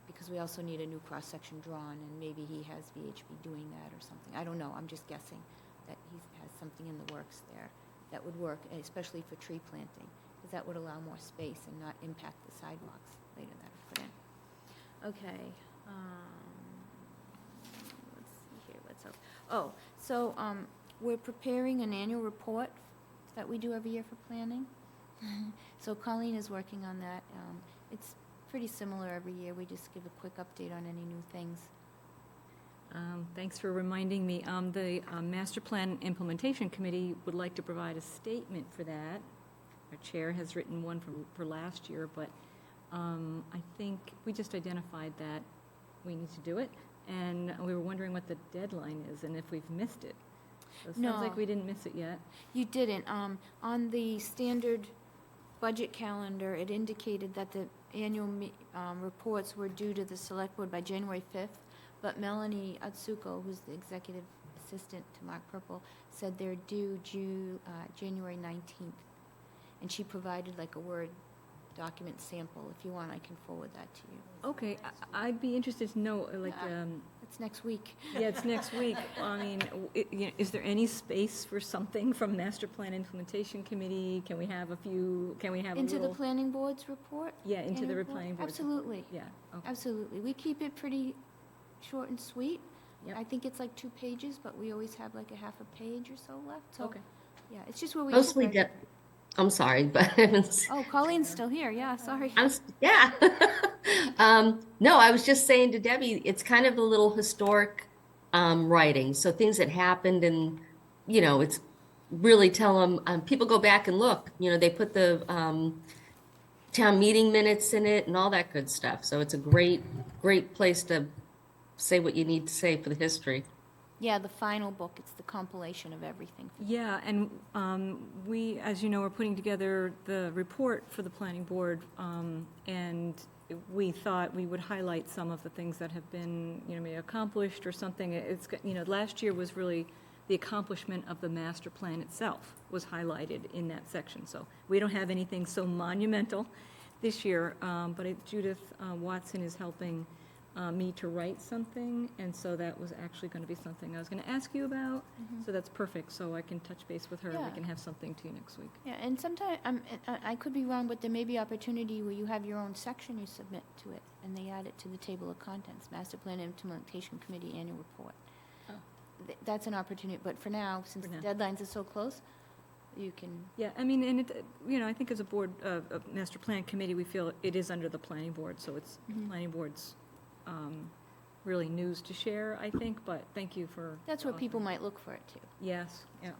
[SPEAKER 3] Because we also need a new cross-section drawn, and maybe he has VHB doing that or something. I don't know, I'm just guessing that he has something in the works there that would work, especially for tree planting, because that would allow more space and not impact the sidewalks later that are put in. Okay. Let's see here, so we're preparing an annual report that we do every year for planning. So Colleen is working on that. It's pretty similar every year. We just give a quick update on any new things.
[SPEAKER 6] Thanks for reminding me. The Master Plan Implementation Committee would like to provide a statement for that. Our chair has written one for last year, but I think we just identified that we need to do it, and we were wondering what the deadline is and if we've missed it. So it sounds like we didn't miss it yet.
[SPEAKER 3] You didn't. On the standard budget calendar, it indicated that the annual reports were due to the select board by January 5th, but Melanie Atsuko, who's the executive assistant to Mark Purple, said they're due January 19th. And she provided like a Word document sample. If you want, I can forward that to you.
[SPEAKER 6] Okay, I'd be interested to know, like,
[SPEAKER 3] It's next week.
[SPEAKER 6] yeah, it's next week. I mean, you know, is there any space for something from Master Plan Implementation Committee? Can we have a few, can we have a
[SPEAKER 3] Into the
[SPEAKER 6] little?
[SPEAKER 3] planning board's report?
[SPEAKER 6] Yeah, into the
[SPEAKER 3] Planning board?
[SPEAKER 6] planning board's
[SPEAKER 3] Absolutely.
[SPEAKER 6] Yeah, okay.
[SPEAKER 3] Absolutely. We keep it pretty short and sweet.
[SPEAKER 6] Yep.
[SPEAKER 3] I think it's like 2 pages, but we always have like a half a page or so left. So,
[SPEAKER 6] Okay.
[SPEAKER 3] yeah, it's just where we.
[SPEAKER 9] Mostly,
[SPEAKER 3] put our-
[SPEAKER 9] I'm sorry, but
[SPEAKER 3] Oh, Colleen's still here. Yeah, sorry.
[SPEAKER 9] yeah. No, I was just saying to Debbie, it's kind of a little historic writing. So things that happened, and you know, it's really tell them. People go back and look. You know, they put the town meeting minutes in it and all that good stuff. So it's a great place to say what you need to say for the history.
[SPEAKER 3] Yeah, the final book, it's the compilation of everything.
[SPEAKER 6] Yeah, and we, as you know, are putting together the report for the planning board, and we thought we would highlight some of the things that have been, you know, maybe accomplished or something. It's, you know, last year was really the accomplishment of the master plan itself was highlighted in that section. So we don't have anything so monumental this year, but Judith Watson is helping me to write something, and so that was actually going to be something I was going to ask you about. So that's perfect, so I can touch base with her, and we
[SPEAKER 3] Yeah.
[SPEAKER 6] can have something to you next week.
[SPEAKER 3] Yeah, and sometimes, I could be wrong, but there may be opportunity where you have your own section you submit to it, and they add it to the table of contents, Master Plan Implementation Committee Annual Report.
[SPEAKER 6] Oh.
[SPEAKER 3] That's an opportunity, but for now, since the deadlines are so close, you can.
[SPEAKER 6] Yeah, I mean, and it, you know, I think as a board, a master plan committee, we feel it is under the planning board, so it's planning board's really news to share, I think, but thank you for.
[SPEAKER 3] That's where people might look for it too.
[SPEAKER 6] Yes, yeah,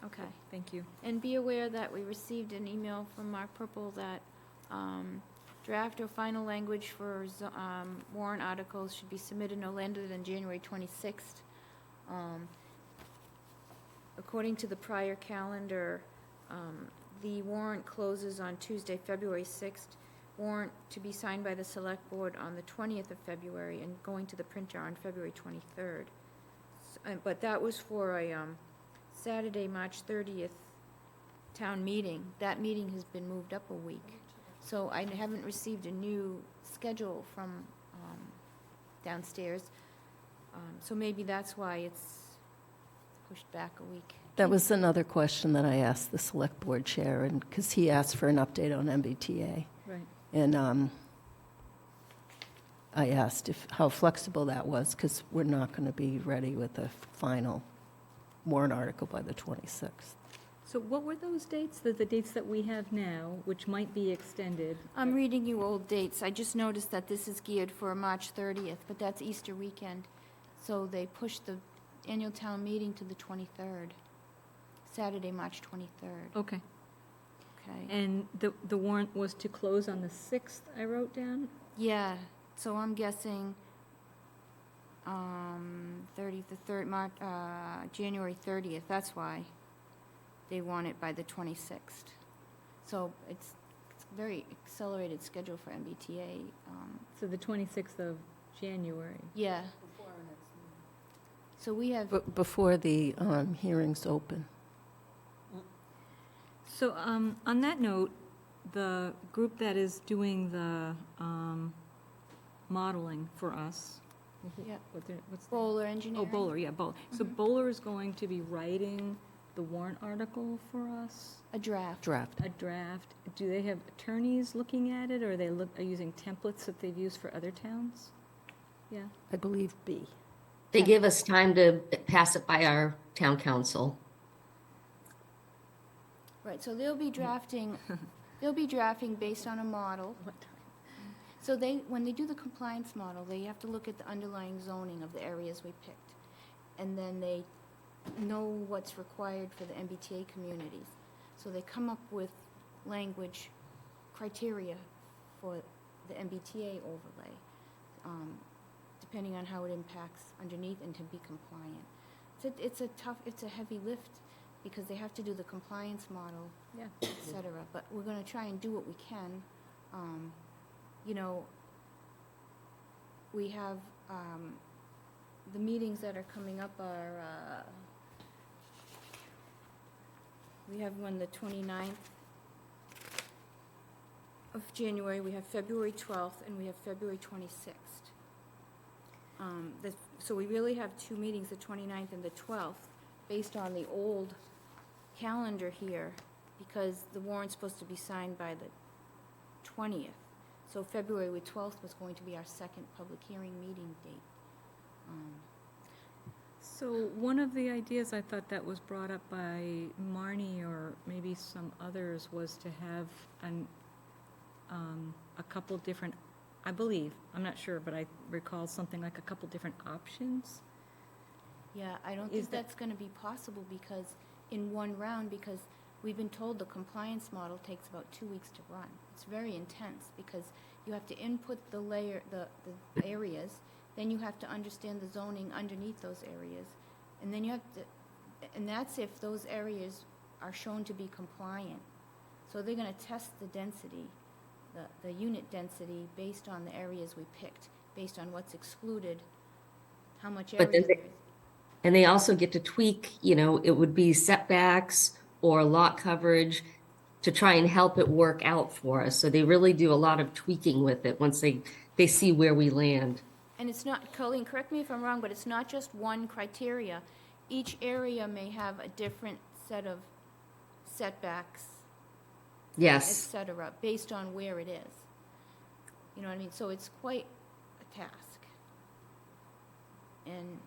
[SPEAKER 3] Okay.
[SPEAKER 6] thank you.
[SPEAKER 3] And be aware that we received an email from Mark Purple that draft or final language for warrant articles should be submitted no later than January 26th. According to the prior calendar, the warrant closes on Tuesday, February 6th. Warrant to be signed by the Select Board on the 20th of February and going to the printer on February 23rd. But that was for a Saturday, March 30th town meeting. That meeting has been moved up a week. So I haven't received a new schedule from downstairs. So maybe that's why it's pushed back a week.
[SPEAKER 2] That was another question that I asked the Select Board Chair, and, because he asked for an update on MBTA.
[SPEAKER 6] Right.
[SPEAKER 2] And I asked how flexible that was, because we're not going to be ready with the final warrant article by the 26th.
[SPEAKER 6] So what were those dates, the dates that we have now, which might be extended?
[SPEAKER 3] I'm reading you old dates. I just noticed that this is geared for March 30th, but that's Easter weekend. So they pushed the annual town meeting to the 23rd, Saturday, March 23rd.
[SPEAKER 6] Okay.
[SPEAKER 3] Okay.
[SPEAKER 6] And the warrant was to close on the 6th, I wrote down?
[SPEAKER 3] Yeah, so I'm guessing 30th, the 3rd, January 30th. That's why they want it by the 26th. So it's a very accelerated schedule for MBTA.
[SPEAKER 6] So the 26th of January.
[SPEAKER 3] Yeah. So we have.
[SPEAKER 2] Before the hearings open.
[SPEAKER 6] So on that note, the group that is doing the modeling for us.
[SPEAKER 3] Yeah.
[SPEAKER 6] What's
[SPEAKER 3] Bowler Engineering.
[SPEAKER 6] Oh, Bowler, yeah, Bowler. So Bowler is going to be writing the warrant article for us?
[SPEAKER 3] A draft.
[SPEAKER 2] Draft.
[SPEAKER 6] A draft. Do they have attorneys looking at it, or are they are using templates that they've used for other towns? Yeah.
[SPEAKER 2] I believe B.
[SPEAKER 9] They give us time to pass it by our town council.
[SPEAKER 3] Right, so they'll be drafting based on a model.
[SPEAKER 6] What time?
[SPEAKER 3] So when they do the compliance model, they have to look at the underlying zoning of the areas we picked. And then they know what's required for the MBTA communities. So they come up with language criteria for the MBTA overlay, depending on how it impacts underneath and to be compliant. It's a heavy lift because they have to do the compliance model,
[SPEAKER 6] Yeah.
[SPEAKER 3] et cetera. But we're gonna try and do what we can. You know, we have, the meetings that are coming up are, we have one the 29th of January, we have February 12th, and we have February 26th. So we really have two meetings, the 29th and the 12th, based on the old calendar here, because the warrant's supposed to be signed by the 20th. So February 12th was going to be our second public hearing meeting date.
[SPEAKER 6] So one of the ideas I thought that was brought up by Marnie or maybe some others was to have a couple different, I believe, I'm not sure, but I recall something like a couple different options.
[SPEAKER 3] Yeah, I don't
[SPEAKER 6] Is
[SPEAKER 3] think that's going to be possible because in one round, because we've been told the compliance model takes about 2 weeks to run. It's very intense because you have to input the areas, then you have to understand the zoning underneath those areas, and then you have to, and that's if those areas are shown to be compliant. So they're going to test the density, the unit density based on the areas we picked, based on what's excluded, how much
[SPEAKER 9] But
[SPEAKER 3] area
[SPEAKER 9] then
[SPEAKER 3] there is.
[SPEAKER 9] And they also get to tweak, it would be setbacks or lot coverage to try and help it work out for us. So they really do a lot of tweaking with it once they see where we land.
[SPEAKER 3] And it's not, Colleen, correct me if I'm wrong, but it's not just one criteria. Each area may have a different set of setbacks, et
[SPEAKER 9] Yes.
[SPEAKER 3] cetera, based on where it is. You know what I mean? So it's quite a task. And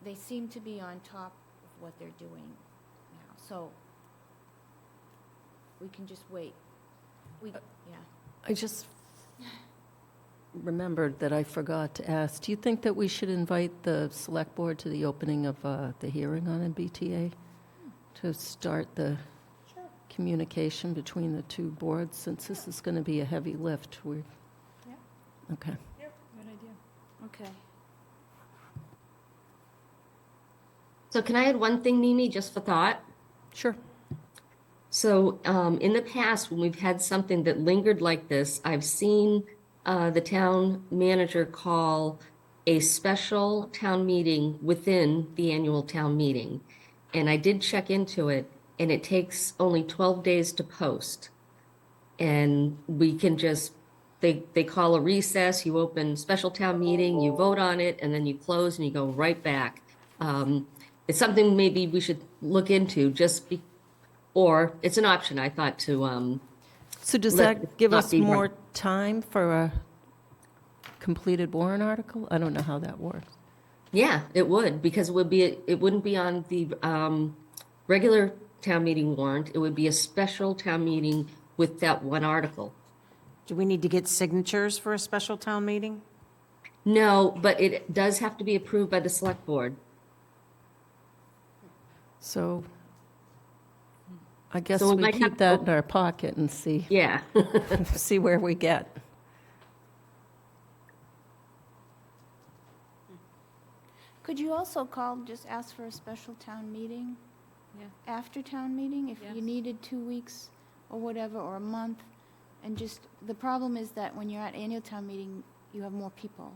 [SPEAKER 3] they seem to be on top of what they're doing now. So we can just wait. Yeah.
[SPEAKER 2] I just remembered that I forgot to ask, do you think that we should invite the select board to the opening of the hearing on MBTA to start the communication between the two boards, since this is going to be a heavy lift? Okay.
[SPEAKER 6] Good idea.
[SPEAKER 3] Okay.
[SPEAKER 9] So can I add one thing, Mimi, just for thought?
[SPEAKER 2] Sure.
[SPEAKER 9] So in the past, when we've had something that lingered like this, I've seen the town manager call a special town meeting within the annual town meeting. And I did check into it, and it takes only 12 days to post. And we can just, they call a recess, you open special town meeting, you vote on it, and then you close and you go right back. It's something maybe we should look into, or it's an option, I thought, to,
[SPEAKER 2] So does
[SPEAKER 9] let
[SPEAKER 2] that
[SPEAKER 9] it
[SPEAKER 2] give
[SPEAKER 9] not
[SPEAKER 2] us
[SPEAKER 9] be run-
[SPEAKER 2] more time for a completed warrant article? I don't know how that works.
[SPEAKER 9] yeah, it would, because it wouldn't be on the regular town meeting warrant. It would be a special town meeting with that one article.
[SPEAKER 7] Do we need to get signatures for a special town meeting?
[SPEAKER 9] No, but it does have to be approved by the select board.
[SPEAKER 2] So I guess
[SPEAKER 9] So we
[SPEAKER 2] we
[SPEAKER 9] might
[SPEAKER 2] keep
[SPEAKER 9] have-
[SPEAKER 2] that in our pocket and see,
[SPEAKER 9] Yeah.
[SPEAKER 2] see where we get.
[SPEAKER 3] Could you also call, just ask for a special town meeting?
[SPEAKER 6] Yeah.
[SPEAKER 3] After town meeting, if you
[SPEAKER 6] Yes.
[SPEAKER 3] needed 2 weeks or whatever, or a month? And just, the problem is that when you're at annual town meeting, you have more people.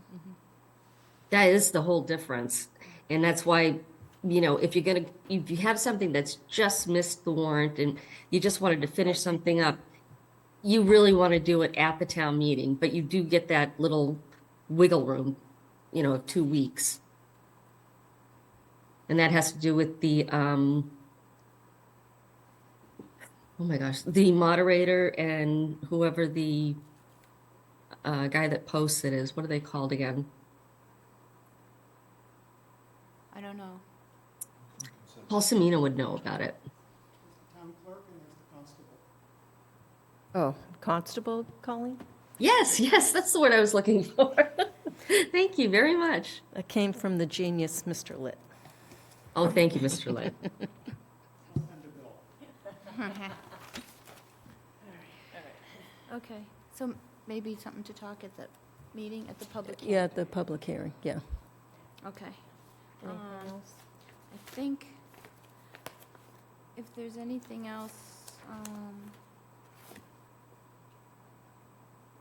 [SPEAKER 9] That is the whole difference. And that's why, if you have something that's just missed the warrant and you just wanted to finish something up, you really want to do it at the town meeting, but you do get that little wiggle room, of 2 weeks. And that has to do with the, oh my gosh, the moderator and whoever the guy that posts it is. What are they called again?
[SPEAKER 3] I don't know.
[SPEAKER 9] Paul Semino would know about it.
[SPEAKER 2] Oh, constable, Colleen?
[SPEAKER 9] Yes, that's the word I was looking for. Thank you very much.
[SPEAKER 2] That came from the genius Mr. Litt.
[SPEAKER 9] Oh, thank you, Mr. Litt.
[SPEAKER 3] Okay, so maybe something to talk at the meeting, at the public
[SPEAKER 2] Yeah,
[SPEAKER 3] hearing?
[SPEAKER 2] at the public hearing, yeah.
[SPEAKER 3] Okay.
[SPEAKER 2] Anything
[SPEAKER 3] Um,
[SPEAKER 2] else?
[SPEAKER 3] I think if there's anything else,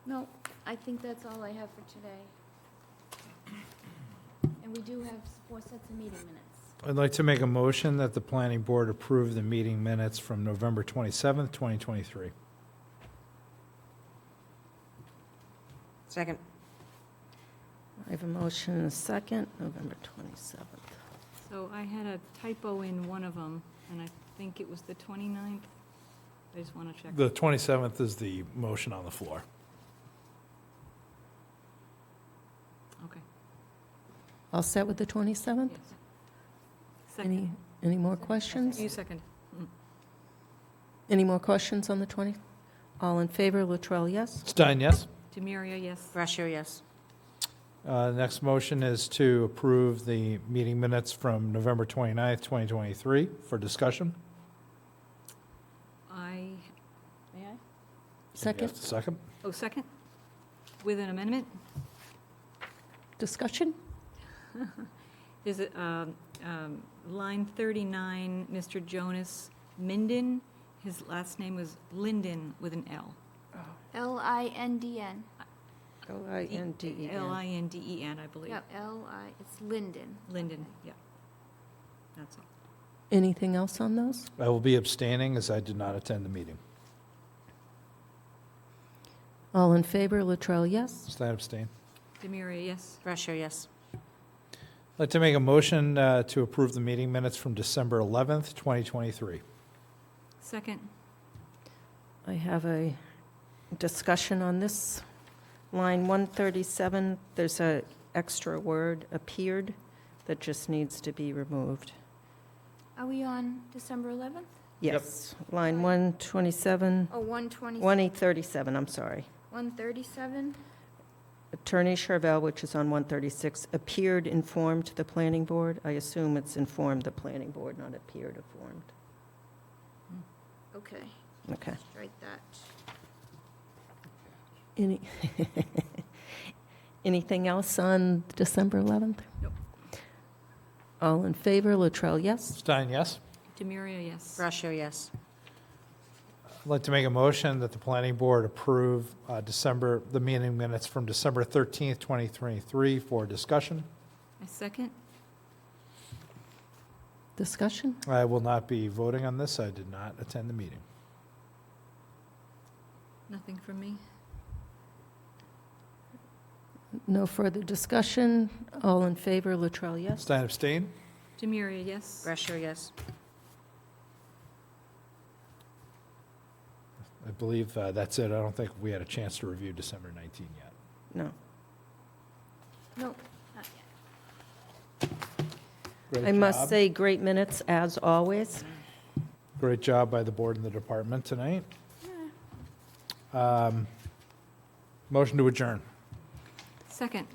[SPEAKER 3] no, I think that's all I have for today. And we do have 4 sets of meeting minutes.
[SPEAKER 5] I'd like to make a motion that the planning board approve the meeting minutes from November 27th, 2023.
[SPEAKER 7] Second.
[SPEAKER 2] I have a motion and a second, November 27th.
[SPEAKER 6] So I had a typo in one of them, and I think it was the 29th. I just want to check.
[SPEAKER 5] The 27th is the motion on the floor.
[SPEAKER 6] Okay.
[SPEAKER 2] All set with the 27th?
[SPEAKER 6] Yes. Second.
[SPEAKER 2] Any more questions?
[SPEAKER 6] You second.
[SPEAKER 2] Any more questions on the 20? All in favor, Latrell, yes?
[SPEAKER 5] Stein, yes?
[SPEAKER 6] Demiria, yes.
[SPEAKER 7] Brashear, yes.
[SPEAKER 5] Next motion is to approve the meeting minutes from November 29th, 2023 for discussion.
[SPEAKER 6] May I?
[SPEAKER 2] Second,
[SPEAKER 5] Yes, second.
[SPEAKER 6] Oh, second? With an amendment?
[SPEAKER 2] discussion?
[SPEAKER 6] Is it line 39, Mr. Jonas Minden? His last name was Linden with an L.
[SPEAKER 3] L-I-N-D-N.
[SPEAKER 2] L-I-N-D-E-N.
[SPEAKER 6] L-I-N-D-E-N, I believe.
[SPEAKER 3] Yeah, L-I, it's Linden.
[SPEAKER 6] Linden, yeah. That's all.
[SPEAKER 2] Anything else on those?
[SPEAKER 5] I will be abstaining as I did not attend the meeting.
[SPEAKER 2] All in favor, Latrell, yes?
[SPEAKER 5] Stein, abstain.
[SPEAKER 6] Demiria, yes.
[SPEAKER 7] Brashear, yes.
[SPEAKER 5] I'd like to make a motion to approve the meeting minutes from December 11th, 2023.
[SPEAKER 6] Second.
[SPEAKER 2] I have a discussion on this. Line 137, there's a extra word, appeared, that just needs to be removed.
[SPEAKER 3] Are we on December 11th?
[SPEAKER 2] Yes, line 127,
[SPEAKER 3] Oh, 120,
[SPEAKER 2] 137, I'm sorry.
[SPEAKER 3] 137?
[SPEAKER 2] Attorney Charvel, which is on 136, appeared informed the planning board. I assume it's informed the planning board, not appeared informed.
[SPEAKER 3] Okay,
[SPEAKER 2] Okay.
[SPEAKER 3] strike that.
[SPEAKER 2] Any, anything else on December 11th?
[SPEAKER 6] Nope.
[SPEAKER 2] All in favor, Latrell, yes?
[SPEAKER 5] Stein, yes?
[SPEAKER 6] Demiria, yes.
[SPEAKER 7] Brashear, yes.
[SPEAKER 5] I'd like to make a motion that the planning board approve the meeting minutes from December 13th, 2023 for discussion.
[SPEAKER 6] I second.
[SPEAKER 2] Discussion?
[SPEAKER 5] I will not be voting on this. I did not attend the meeting.
[SPEAKER 6] Nothing from me.
[SPEAKER 2] No further discussion. All in favor, Latrell, yes?
[SPEAKER 5] Stein, abstain.
[SPEAKER 6] Demiria, yes.
[SPEAKER 7] Brashear, yes.
[SPEAKER 5] I believe that's it. I don't think we had a chance to review December 19 yet.
[SPEAKER 2] No.
[SPEAKER 3] Nope, not yet.
[SPEAKER 5] Great
[SPEAKER 2] I must
[SPEAKER 5] job.
[SPEAKER 2] say, great minutes, as always.
[SPEAKER 5] Great job by the board and the department tonight. Motion to adjourn.
[SPEAKER 6] Second.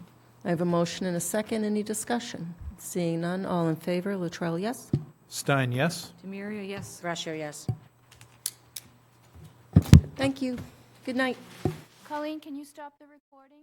[SPEAKER 2] I have a motion and a second. Any discussion? Seeing none, all in favor, Latrell, yes?
[SPEAKER 5] Stein, yes?
[SPEAKER 6] Demiria, yes.
[SPEAKER 7] Brashear, yes.
[SPEAKER 2] Thank you. Good night.
[SPEAKER 3] Colleen, can you stop the recording?